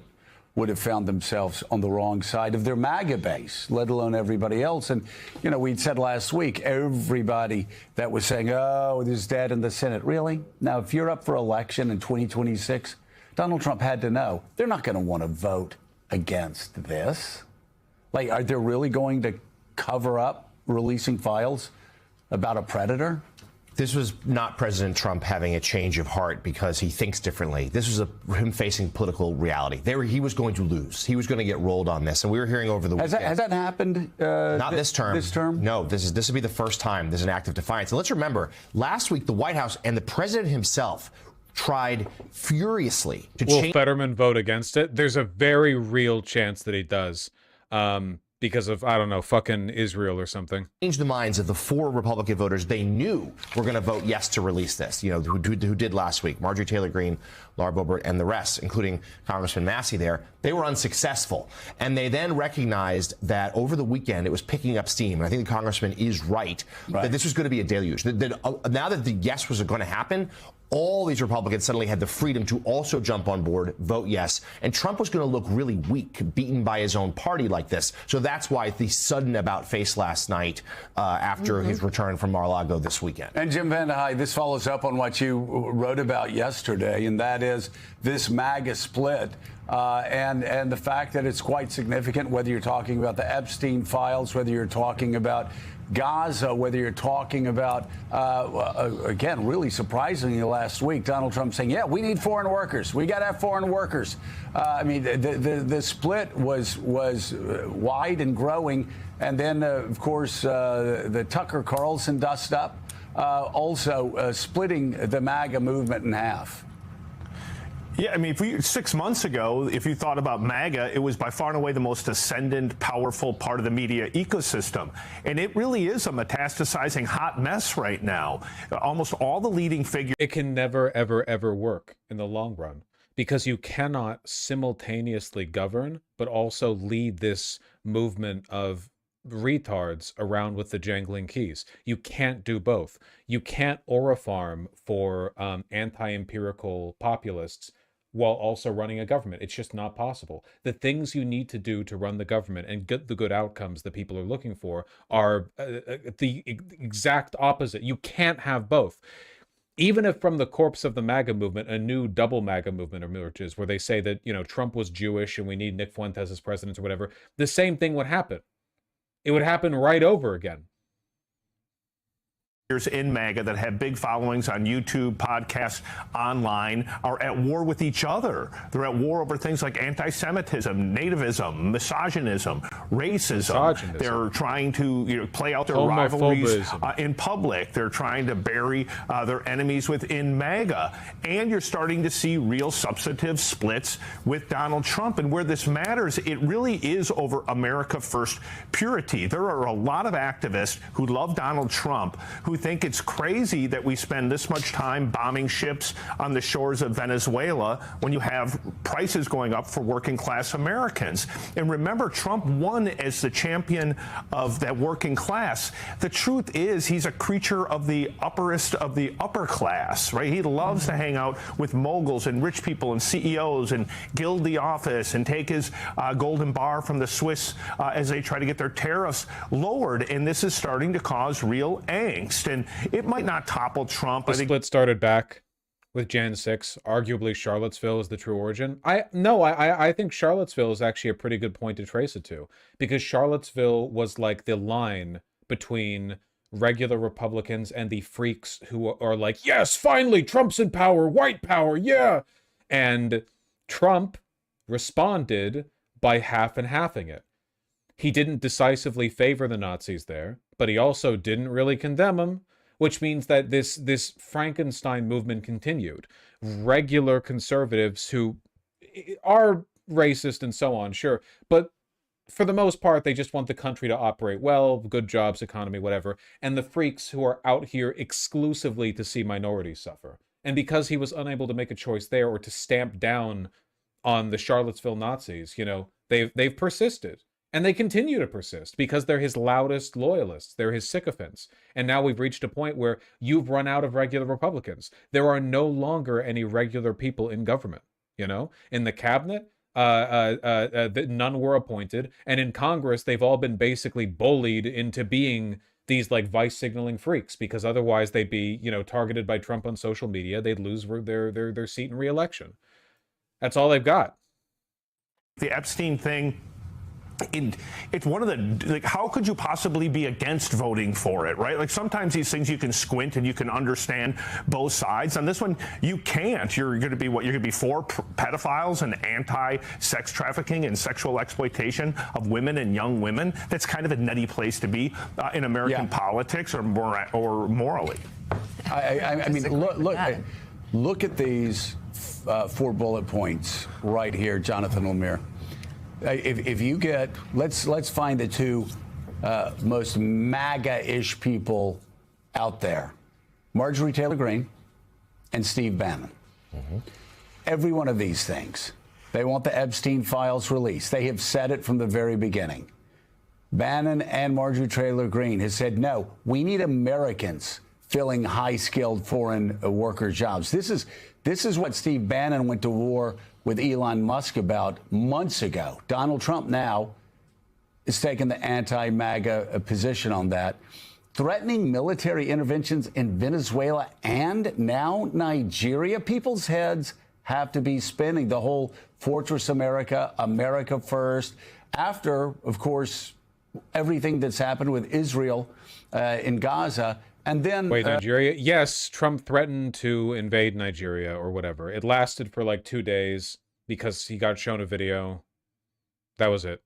would have found themselves on the wrong side of their MAGA base, let alone everybody else. And, you know, we'd said last week, everybody that was saying, oh, there's dead in the Senate. Really? Now, if you're up for election in 2026, Donald Trump had to know they're not going to want to vote against this. Like, are they really going to cover up releasing files about a predator? This was not President Trump having a change of heart because he thinks differently. This was him facing political reality. He was going to lose. He was going to get rolled on this. And we were hearing over the weekend. Has that happened? Not this term. This term? No, this will be the first time there's an act of defiance. And let's remember, last week, the White House and the president himself tried furiously to change. Will Fetterman vote against it? There's a very real chance that he does. Because of, I don't know, fucking Israel or something. Change the minds of the 4 Republican voters they knew were going to vote yes to release this, you know, who did last week. Marjorie Taylor Greene, Laura Boebert, and the rest, including Congressman Massey there. They were unsuccessful. And they then recognized that over the weekend it was picking up steam. And I think the congressman is right. That this was going to be a deluge. Now that the yes was going to happen, all these Republicans suddenly had the freedom to also jump on board, vote yes. And Trump was going to look really weak, beaten by his own party like this. So that's why the sudden about-face last night after his return from Mar-a-Lago this weekend. And Jim Van Dyke, this follows up on what you wrote about yesterday, and that is this MAGA split. And the fact that it's quite significant, whether you're talking about the Epstein files, whether you're talking about Gaza, whether you're talking about, again, really surprisingly last week, Donald Trump saying, yeah, we need foreign workers. We got to have foreign workers. I mean, the split was wide and growing. And then, of course, the Tucker Carlson dust up, also splitting the MAGA movement in half. Yeah, I mean, 6 months ago, if you thought about MAGA, it was by far and away the most ascendant, powerful part of the media ecosystem. And it really is a metastasizing hot mess right now. Almost all the leading figures. It can never, ever, ever work in the long run because you cannot simultaneously govern, but also lead this movement of retards around with the jangling keys. You can't do both. You can't orofarm for anti-empirical populists while also running a government. It's just not possible. The things you need to do to run the government and get the good outcomes that people are looking for are the exact opposite. You can't have both. Even if from the corpse of the MAGA movement, a new double MAGA movement emerges where they say that, you know, Trump was Jewish and we need Nick Fuentes as president or whatever, the same thing would happen. It would happen right over again. In MAGA that have big followings on YouTube, podcasts, online, are at war with each other. They're at war over things like anti-Semitism, nativism, misogynism, racism. They're trying to play out their rivalries in public. They're trying to bury their enemies within MAGA. And you're starting to see real substantive splits with Donald Trump. And where this matters, it really is over America First purity. There are a lot of activists who love Donald Trump who think it's crazy that we spend this much time bombing ships on the shores of Venezuela when you have prices going up for working class Americans. And remember, Trump won as the champion of that working class. The truth is he's a creature of the upperest of the upper class, right? He loves to hang out with moguls and rich people and CEOs and gild the office and take his golden bar from the Swiss as they try to get their tariffs lowered. And this is starting to cause real angst. And it might not topple Trump. The split started back with Jan 6. Arguably, Charlottesville is the true origin. I think Charlottesville is actually a pretty good point to trace it to, because Charlottesville was like the line between regular Republicans and the freaks who are like, yes, finally, Trump's in power, white power, yeah. And Trump responded by half and halving it. He didn't decisively favor the Nazis there, but he also didn't really condemn them, which means that this Frankenstein movement continued. Regular conservatives who are racist and so on, sure, but for the most part, they just want the country to operate well, good jobs, economy, whatever, and the freaks who are out here exclusively to see minorities suffer. And because he was unable to make a choice there or to stamp down on the Charlottesville Nazis, you know, they've persisted. And they continue to persist because they're his loudest loyalists. They're his sycophants. And now we've reached a point where you've run out of regular Republicans. There are no longer any regular people in government, you know? In the cabinet, none were appointed, and in Congress they've all been basically bullied into being these like vice signaling freaks, because otherwise they'd be, you know, targeted by Trump on social media. They'd lose their seat in re-election. That's all they've got. The Epstein thing, it's one of the, like, how could you possibly be against voting for it, right? Like, sometimes these things you can squint and you can understand both sides. On this one, you can't. You're going to be what? You're going to be for pedophiles and anti-sex trafficking and sexual exploitation of women and young women. That's kind of a nutty place to be in American politics or morally. I mean, look at these 4 bullet points right here, Jonathan Lemire. If you get, let's find the 2 most MAGA-ish people out there, Marjorie Taylor Greene and Steve Bannon. Every one of these things, they want the Epstein files released. They have said it from the very beginning. Bannon and Marjorie Taylor Greene has said, no, we need Americans filling high-skilled foreign worker jobs. This is what Steve Bannon went to war with Elon Musk about months ago. Donald Trump now is taking the anti-MAGA position on that, threatening military interventions in Venezuela and now Nigeria. People's heads have to be spinning. The whole Fortress America, America first, after, of course, everything that's happened with Israel in Gaza. And then wait, Nigeria? Yes, Trump threatened to invade Nigeria or whatever. It lasted for like 2 days because he got shown a video. That was it.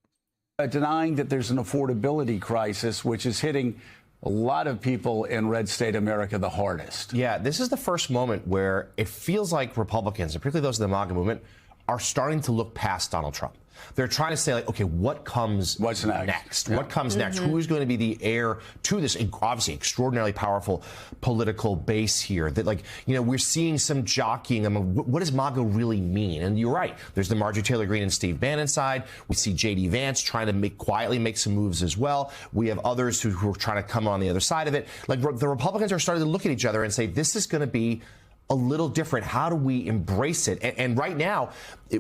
Denying that there's an affordability crisis, which is hitting a lot of people in red state America the hardest. Yeah, this is the first moment where it feels like Republicans, and particularly those in the MAGA movement, are starting to look past Donald Trump. They're trying to say, like, okay, what's next? Yeah. What comes next? Who is going to be the heir to this obviously extraordinarily powerful political base here? That, like, you know, we're seeing some jockeying. I mean, what does MAGA really mean? And you're right. There's the Marjorie Taylor Greene and Steve Bannon side. We see J.D. Vance trying to quietly make some moves as well. We have others who are trying to come on the other side of it. Like, the Republicans are starting to look at each other and say, this is going to be a little different. How do we embrace it? And right now,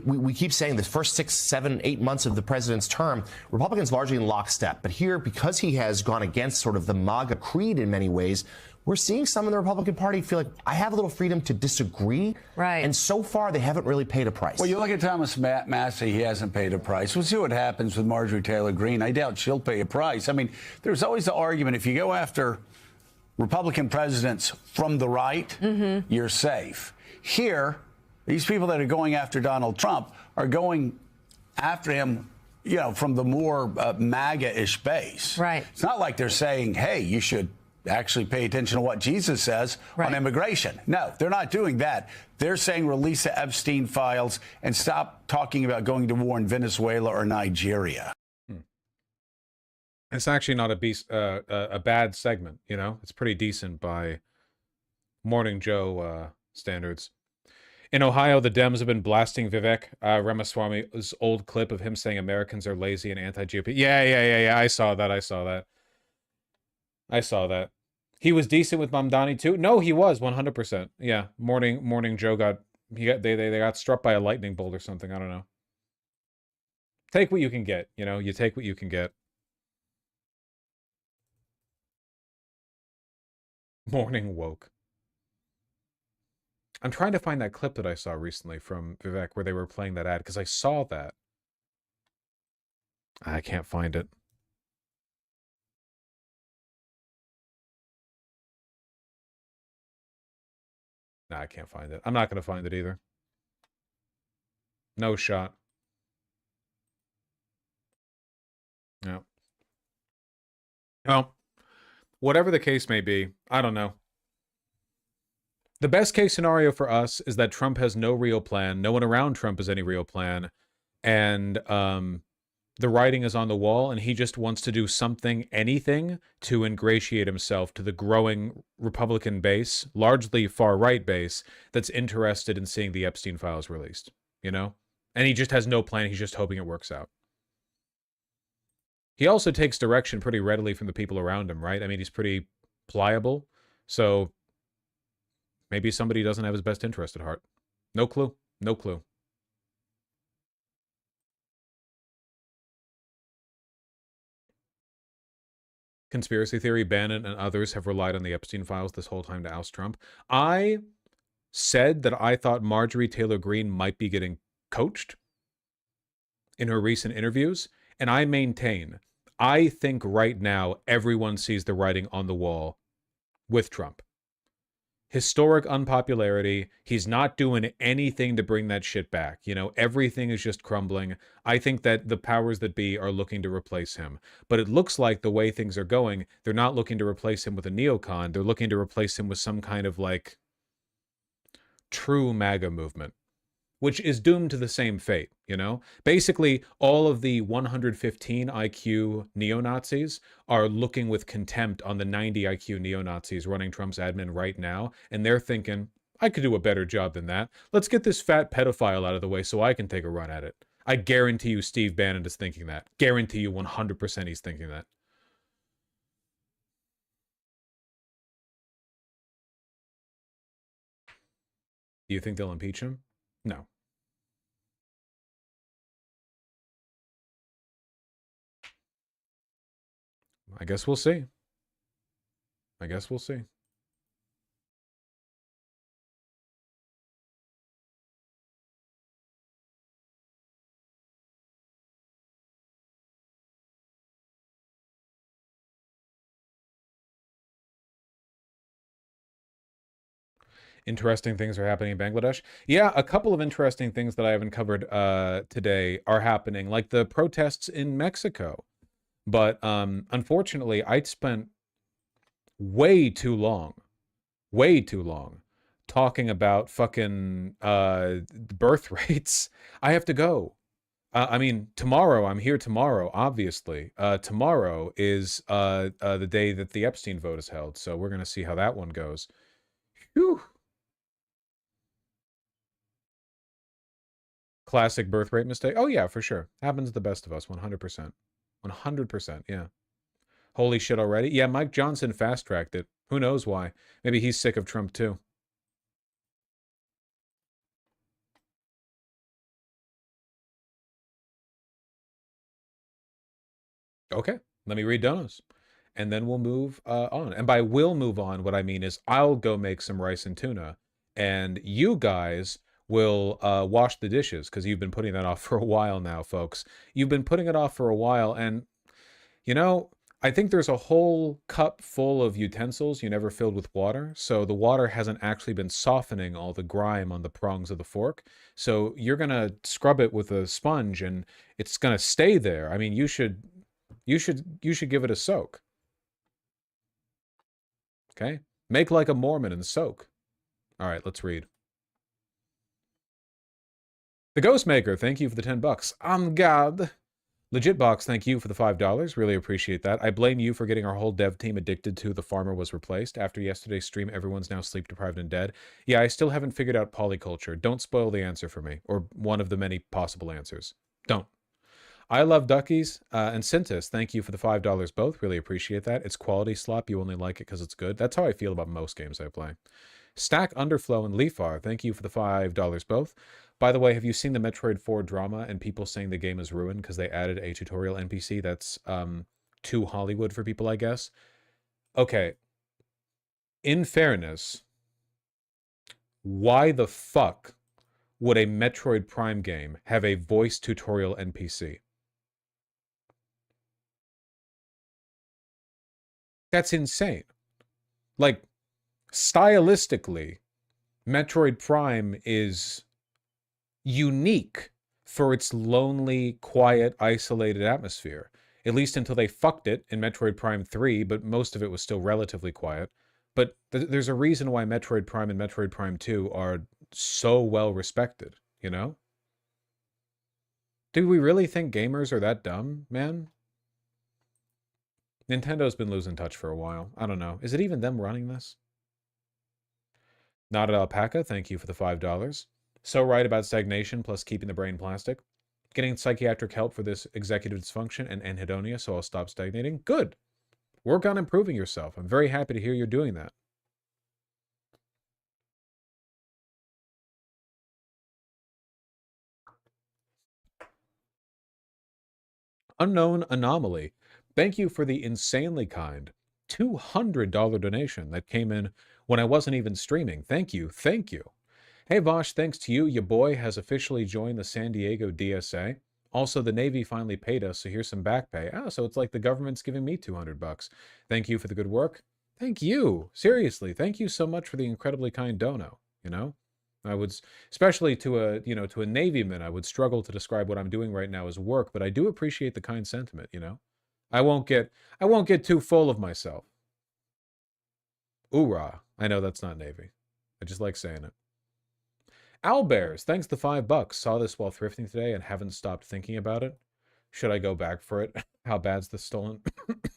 we keep saying the first 6, 7, 8 months of the president's term, Republicans largely in lockstep. But here, because he has gone against sort of the MAGA creed in many ways, we're seeing some in the Republican Party feel like, I have a little freedom to disagree. Right. And so far, they haven't really paid a price. Well, you look at Thomas Massey, he hasn't paid a price. We'll see what happens with Marjorie Taylor Greene. I doubt she'll pay a price. I mean, there's always the argument, if you go after Republican presidents from the right, you're safe. Here, these people that are going after Donald Trump are going after him, you know, from the more MAGA-ish base. Right. It's not like they're saying, hey, you should actually pay attention to what Jesus says on immigration. No, they're not doing that. They're saying release the Epstein files and stop talking about going to war in Venezuela or Nigeria. It's actually not a bad segment, you know? It's pretty decent by Morning Joe standards. In Ohio, the Dems have been blasting Vivek Ramaswamy's old clip of him saying Americans are lazy and anti-GOP. Yeah. I saw that. He was decent with Mamdani too. No, he was 100%. Yeah, Morning Joe they got struck by a lightning bolt or something. I don't know. Take what you can get. You know, you take what you can get. Morning woke. I'm trying to find that clip that I saw recently from Vivek where they were playing that ad, because I saw that. I can't find it. No, I can't find it. I'm not going to find it either. No shot. No. Well, whatever the case may be, I don't know. The best case scenario for us is that Trump has no real plan. No one around Trump has any real plan. And the writing is on the wall, and he just wants to do something, anything, to ingratiate himself to the growing Republican base, largely far-right base, that's interested in seeing the Epstein files released, you know? And he just has no plan. He's just hoping it works out. He also takes direction pretty readily from the people around him, right? I mean, he's pretty pliable. So maybe somebody doesn't have his best interest at heart. No clue. No clue. Conspiracy theory, Bannon and others have relied on the Epstein files this whole time to oust Trump. I said that I thought Marjorie Taylor Greene might be getting coached in her recent interviews, and I maintain, I think right now everyone sees the writing on the wall with Trump. Historic unpopularity. He's not doing anything to bring that shit back. You know, everything is just crumbling. I think that the powers that be are looking to replace him. But it looks like the way things are going, they're not looking to replace him with a neocon. They're looking to replace him with some kind of like true MAGA movement, which is doomed to the same fate, you know? Basically, all of the 115 IQ neo-Nazis are looking with contempt on the 90 IQ neo-Nazis running Trump's admin right now, and they're thinking, I could do a better job than that. Let's get this fat pedophile out of the way so I can take a run at it. I guarantee you Steve Bannon is thinking that. Guarantee you 100% he's thinking that. Do you think they'll impeach him? No. I guess we'll see. I guess we'll see. Interesting things are happening in Bangladesh. Yeah, a couple of interesting things that I haven't covered today are happening, like the protests in Mexico. But unfortunately, I'd spent way too long talking about fucking birth rates. I have to go. I mean, tomorrow, I'm here tomorrow, obviously. Tomorrow is the day that the Epstein vote is held, so we're going to see how that one goes. Whew. Classic birth rate mistake. Oh, yeah, for sure. Happens to the best of us, 100%. 100%, yeah. Holy shit already? Yeah, Mike Johnson fast-tracked it. Who knows why? Maybe he's sick of Trump, too. Okay, let me read donos. And then we'll move on. And by we'll move on, what I mean is I'll go make some rice and tuna. And you guys will wash the dishes, because you've been putting that off for a while now, folks. You've been putting it off for a while, and, you know, I think there's a whole cup full of utensils you never filled with water, so the water hasn't actually been softening all the grime on the prongs of the fork. So you're going to scrub it with a sponge, and it's going to stay there. I mean, you should give it a soak. Okay? Make like a Mormon and soak. All right, let's read. The Ghostmaker, thank you for the $10. I'm God. Legitbox, thank you for the $5. Really appreciate that. I blame you for getting our whole dev team addicted to The Farmer Was Replaced. After yesterday's stream, everyone's now sleep deprived and dead. Yeah, I still haven't figured out polyculture. Don't spoil the answer for me, or one of the many possible answers. Don't. I love Duckies and Sintis. Thank you for the $5 both. Really appreciate that. It's quality slop. You only like it because it's good. That's how I feel about most games I play. Stack Underflow and Leafar. Thank you for the $5 both. By the way, have you seen the Metroid 4 drama and people saying the game is ruined because they added a tutorial NPC that's too Hollywood for people, I guess? Okay. In fairness, why the fuck would a Metroid Prime game have a voice tutorial NPC? That's insane. Like, stylistically, Metroid Prime is unique for its lonely, quiet, isolated atmosphere. At least until they fucked it in Metroid Prime 3, but most of it was still relatively quiet. But there's a reason why Metroid Prime and Metroid Prime 2 are so well respected, you know? Do we really think gamers are that dumb, man? Nintendo's been losing touch for a while. I don't know. Is it even them running this? Not at Alpaca, thank you for the $5. So right about stagnation plus keeping the brain plastic. Getting psychiatric help for this executive dysfunction and anhedonia, so I'll stop stagnating. Good. Work on improving yourself. I'm very happy to hear you're doing that. Unknown anomaly. Thank you for the insanely kind $200 donation that came in when I wasn't even streaming. Thank you. Thank you. Hey, Vosh, thanks to you, your boy has officially joined the San Diego DSA. Also, the Navy finally paid us, so here's some back pay. Oh, so it's like the government's giving me $200. Thank you for the good work. Thank you. Seriously, thank you so much for the incredibly kind dono, you know? I would, especially to a, to a Navyman, I would struggle to describe what I'm doing right now as work, but I do appreciate the kind sentiment, you know? I won't get too full of myself. Oorah. I know that's not Navy. I just like saying it. Owlbears, thanks to $5. Saw this while thrifting today and haven't stopped thinking about it. Should I go back for it? How bad's the stolen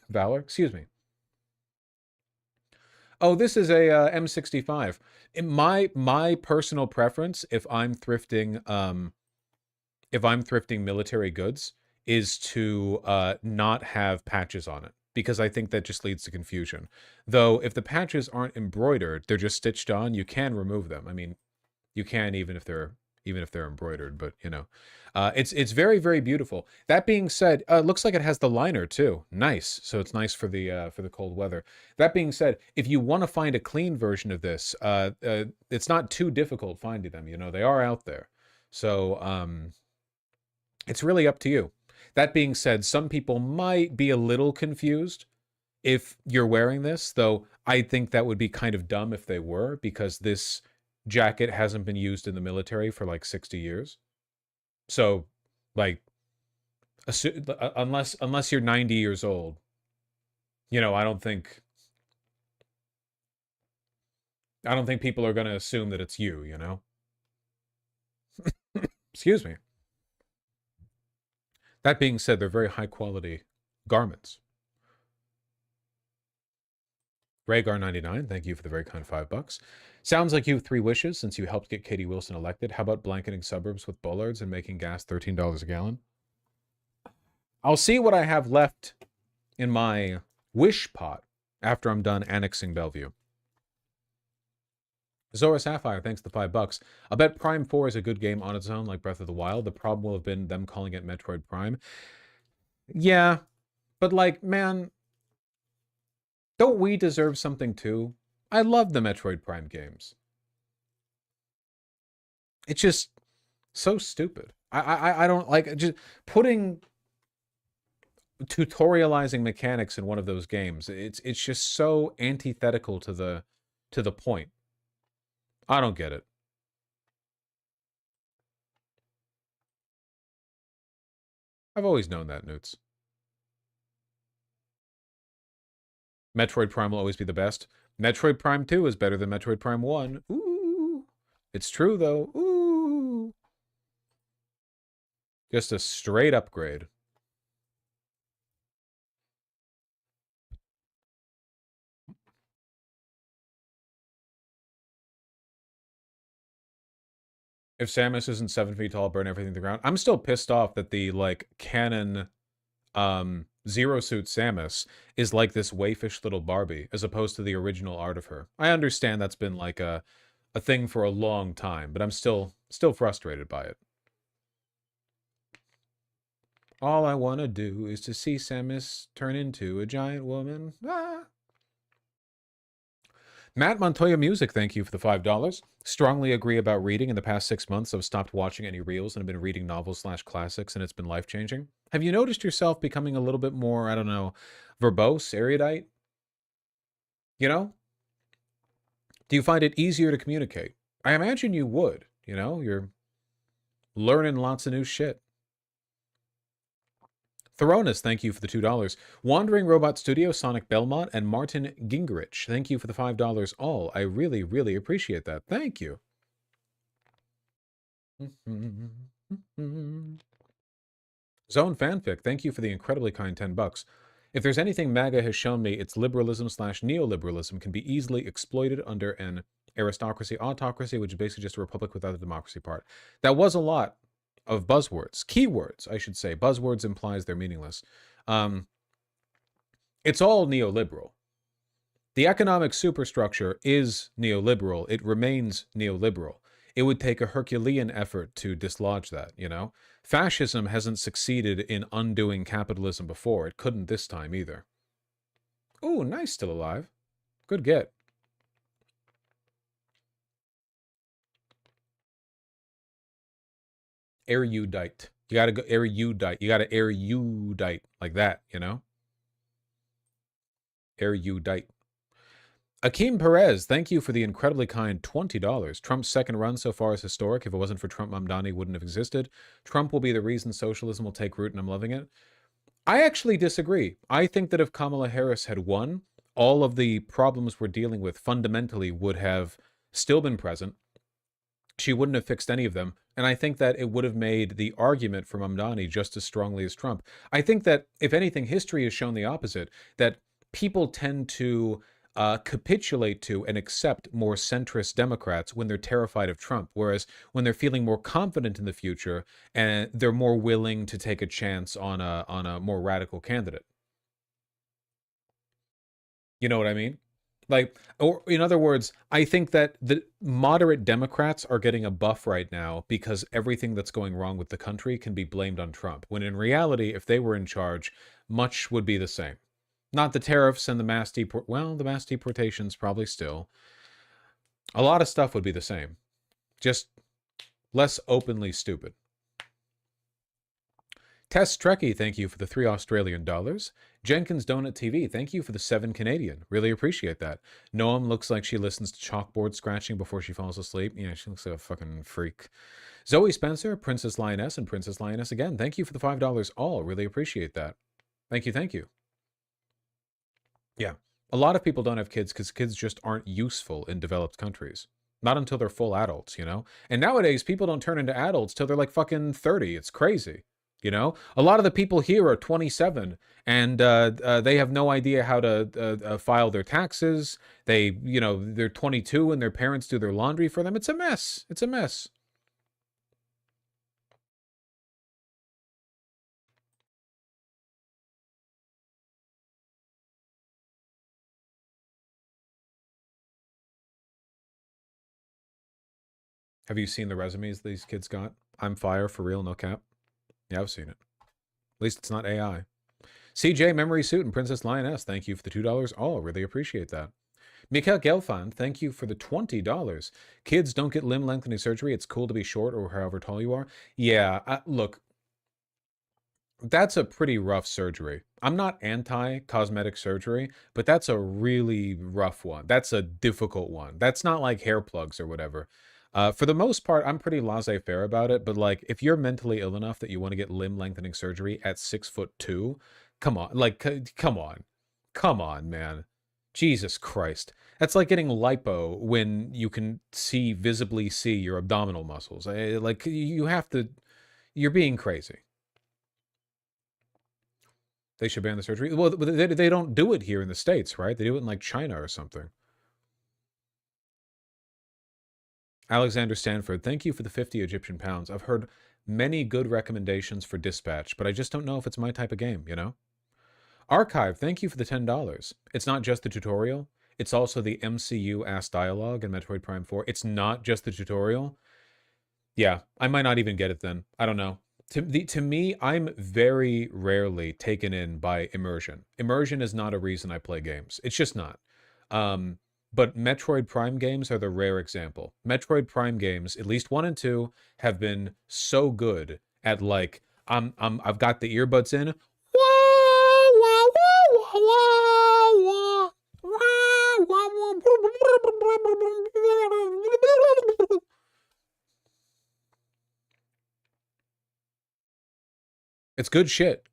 Valor? Excuse me. Oh, this is a M65. In my personal preference, if I'm thrifting military goods, is to not have patches on it, because I think that just leads to confusion. Though if the patches aren't embroidered, they're just stitched on, you can remove them. I mean, you can even if they're embroidered, but it's very, very beautiful. That being said, looks like it has the liner too. Nice. So it's nice for the cold weather. That being said, if you want to find a clean version of this, it's not too difficult finding them. They are out there. So it's really up to you. That being said, some people might be a little confused if you're wearing this, though I think that would be kind of dumb if they were, because this jacket hasn't been used in the military for like 60 years. So, like, unless you're 90 years old, I don't think people are going to assume that it's you, Excuse me. That being said, they're very high quality garments. Rhaegar99, thank you for the very kind $5. Sounds like you have 3 wishes since you helped get Katie Wilson elected. How about blanketing suburbs with bollards and making gas $13 a gallon? I'll see what I have left in my wish pot after I'm done annexing Bellevue. Zora Sapphire, thanks to $5. I bet Prime 4 is a good game on its own, like Breath of the Wild. The problem will have been them calling it Metroid Prime. Yeah, but like, man, don't we deserve something too? I love the Metroid Prime games. It's just so stupid. I don't like just putting tutorializing mechanics in one of those games. It's just so antithetical to the point. I don't get it. I've always known that, Newts. Metroid Prime will always be the best. Metroid Prime 2 is better than Metroid Prime 1. Ooh. It's true, though. Ooh. Just a straight upgrade. If Samus isn't 7 feet tall, burn everything to the ground. I'm still pissed off that the, like, canon Zero Suit Samus is like this waifish little Barbie, as opposed to the original art of her. I understand that's been, like, a thing for a long time, but I'm still frustrated by it. All I want to do is to see Samus turn into a giant woman. Ah. Matt Montoya Music, thank you for the $5. Strongly agree about reading. In the past 6 months, I've stopped watching any reels and have been reading novels/classics, and it's been life-changing. Have you noticed yourself becoming a little bit more, I don't know, verbose, erudite? Do you find it easier to communicate? I imagine you would, You're learning lots of new shit. Theronis, thank you for the $2. Wandering Robot Studio, Sonic Belmont, and Martin Gingrich, thank you for the $5 all. I really, really appreciate that. Thank you. Zone Fanfic, thank you for the incredibly kind $10. If there's anything MAGA has shown me, it's liberalism/neoliberalism can be easily exploited under an aristocracy, autocracy, which is basically just a republic without the democracy part. That was a lot of buzzwords. Keywords, I should say. Buzzwords implies they're meaningless. It's all neoliberal. The economic superstructure is neoliberal. It remains neoliberal. it would take a Herculean effort to dislodge that, you know? Fascism hasn't succeeded in undoing capitalism before. It couldn't this time either. Ooh, nice, still alive. Good get. Erudite. You gotta go erudite. You gotta erudite like that, you know? Erudite. Akeem Perez, thank you for the incredibly kind $20. Trump's second run so far is historic. If it wasn't for Trump, Mamdani wouldn't have existed. Trump will be the reason socialism will take root, and I'm loving it. I actually disagree. I think that if Kamala Harris had won, all of the problems we're dealing with fundamentally would have still been present. She wouldn't have fixed any of them. And I think that it would have made the argument for Mamdani just as strongly as Trump. I think that, if anything, history has shown the opposite, that people tend to capitulate to and accept more centrist Democrats when they're terrified of Trump, whereas when they're feeling more confident in the future, and they're more willing to take a chance on a more radical candidate. You know what I mean? Like, or in other words, I think that the moderate Democrats are getting a buff right now because everything that's going wrong with the country can be blamed on Trump, when in reality, if they were in charge, much would be the same. Not the tariffs and the mass the mass deportations probably still. A lot of stuff would be the same. Just less openly stupid. Tess Trekkie, thank you for the $3 Australian. Jenkins Donut TV, thank you for the 7 Canadian. Really appreciate that. Noam looks like she listens to chalkboard scratching before she falls asleep. Yeah, she looks like a fucking freak. Zoe Spencer, Princess Lioness, and Princess Lioness again. Thank you for the $5 all. Really appreciate that. Thank you, thank you. Yeah, a lot of people don't have kids because kids just aren't useful in developed countries. Not until they're full adults, you know? And nowadays, people don't turn into adults till they're like fucking 30. It's crazy, you know? A lot of the people here are 27, and they have no idea how to file their taxes. They, you know, they're 22, and their parents do their laundry for them. It's a mess. It's a mess. Have you seen the resumes these kids got? I'm fire, for real, no cap. Yeah, I've seen it. At least it's not AI. CJ Memory Suit and Princess Lioness, thank you for the $2 all. Really appreciate that. Mikael Gelfand, thank you for the $20. Kids don't get limb lengthening surgery. It's cool to be short or however tall you are. Yeah, look, that's a pretty rough surgery. I'm not anti-cosmetic surgery, but that's a really rough one. That's a difficult one. That's not like hair plugs or whatever. For the most part, I'm pretty laissez-faire about it, but like, if you're mentally ill enough that you want to get limb lengthening surgery at 6'2", come on, like, come on, man. Jesus Christ. That's like getting lipo when you can visibly see your abdominal muscles. Like, you have to, you're being crazy. They should ban the surgery. Well, they don't do it here in the States, right? They do it in like China or something. Alexander Stanford, thank you for the 50 Egyptian pounds. I've heard many good recommendations for Dispatch, but I just don't know if it's my type of game, you know? Archive, thank you for the $10. It's not just the tutorial. It's also the MCU Ask Dialogue in Metroid Prime 4. It's not just the tutorial. Yeah, I might not even get it then. I don't know. To me, I'm very rarely taken in by immersion. Immersion is not a reason I play games. It's just not. But Metroid Prime games are the rare example. Metroid Prime games, at least 1 and 2, have been so good at like, I've got the earbuds in. It's good shit.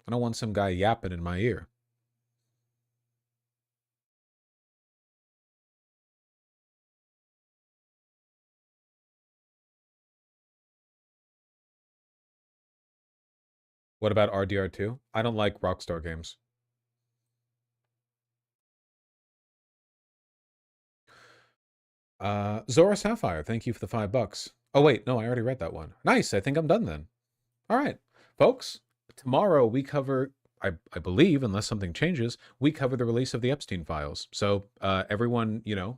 I don't want some guy yapping in my ear. What about RDR2? I don't like Rockstar games. Zora Sapphire, thank you for the $5. Oh wait, no, I already read that one. Nice, I think I'm done then. All right, folks, tomorrow we cover, I believe, unless something changes, we cover the release of the Epstein files. So everyone, you know,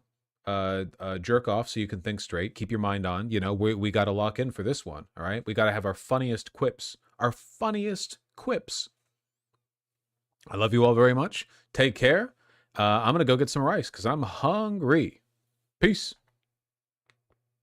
jerk off so you can think straight. Keep your mind on. You know, we got to lock in for this one. All right, we got to have our funniest quips. Our funniest quips. I love you all very much. Take care. I'm gonna go get some rice because I'm hungry. Peace.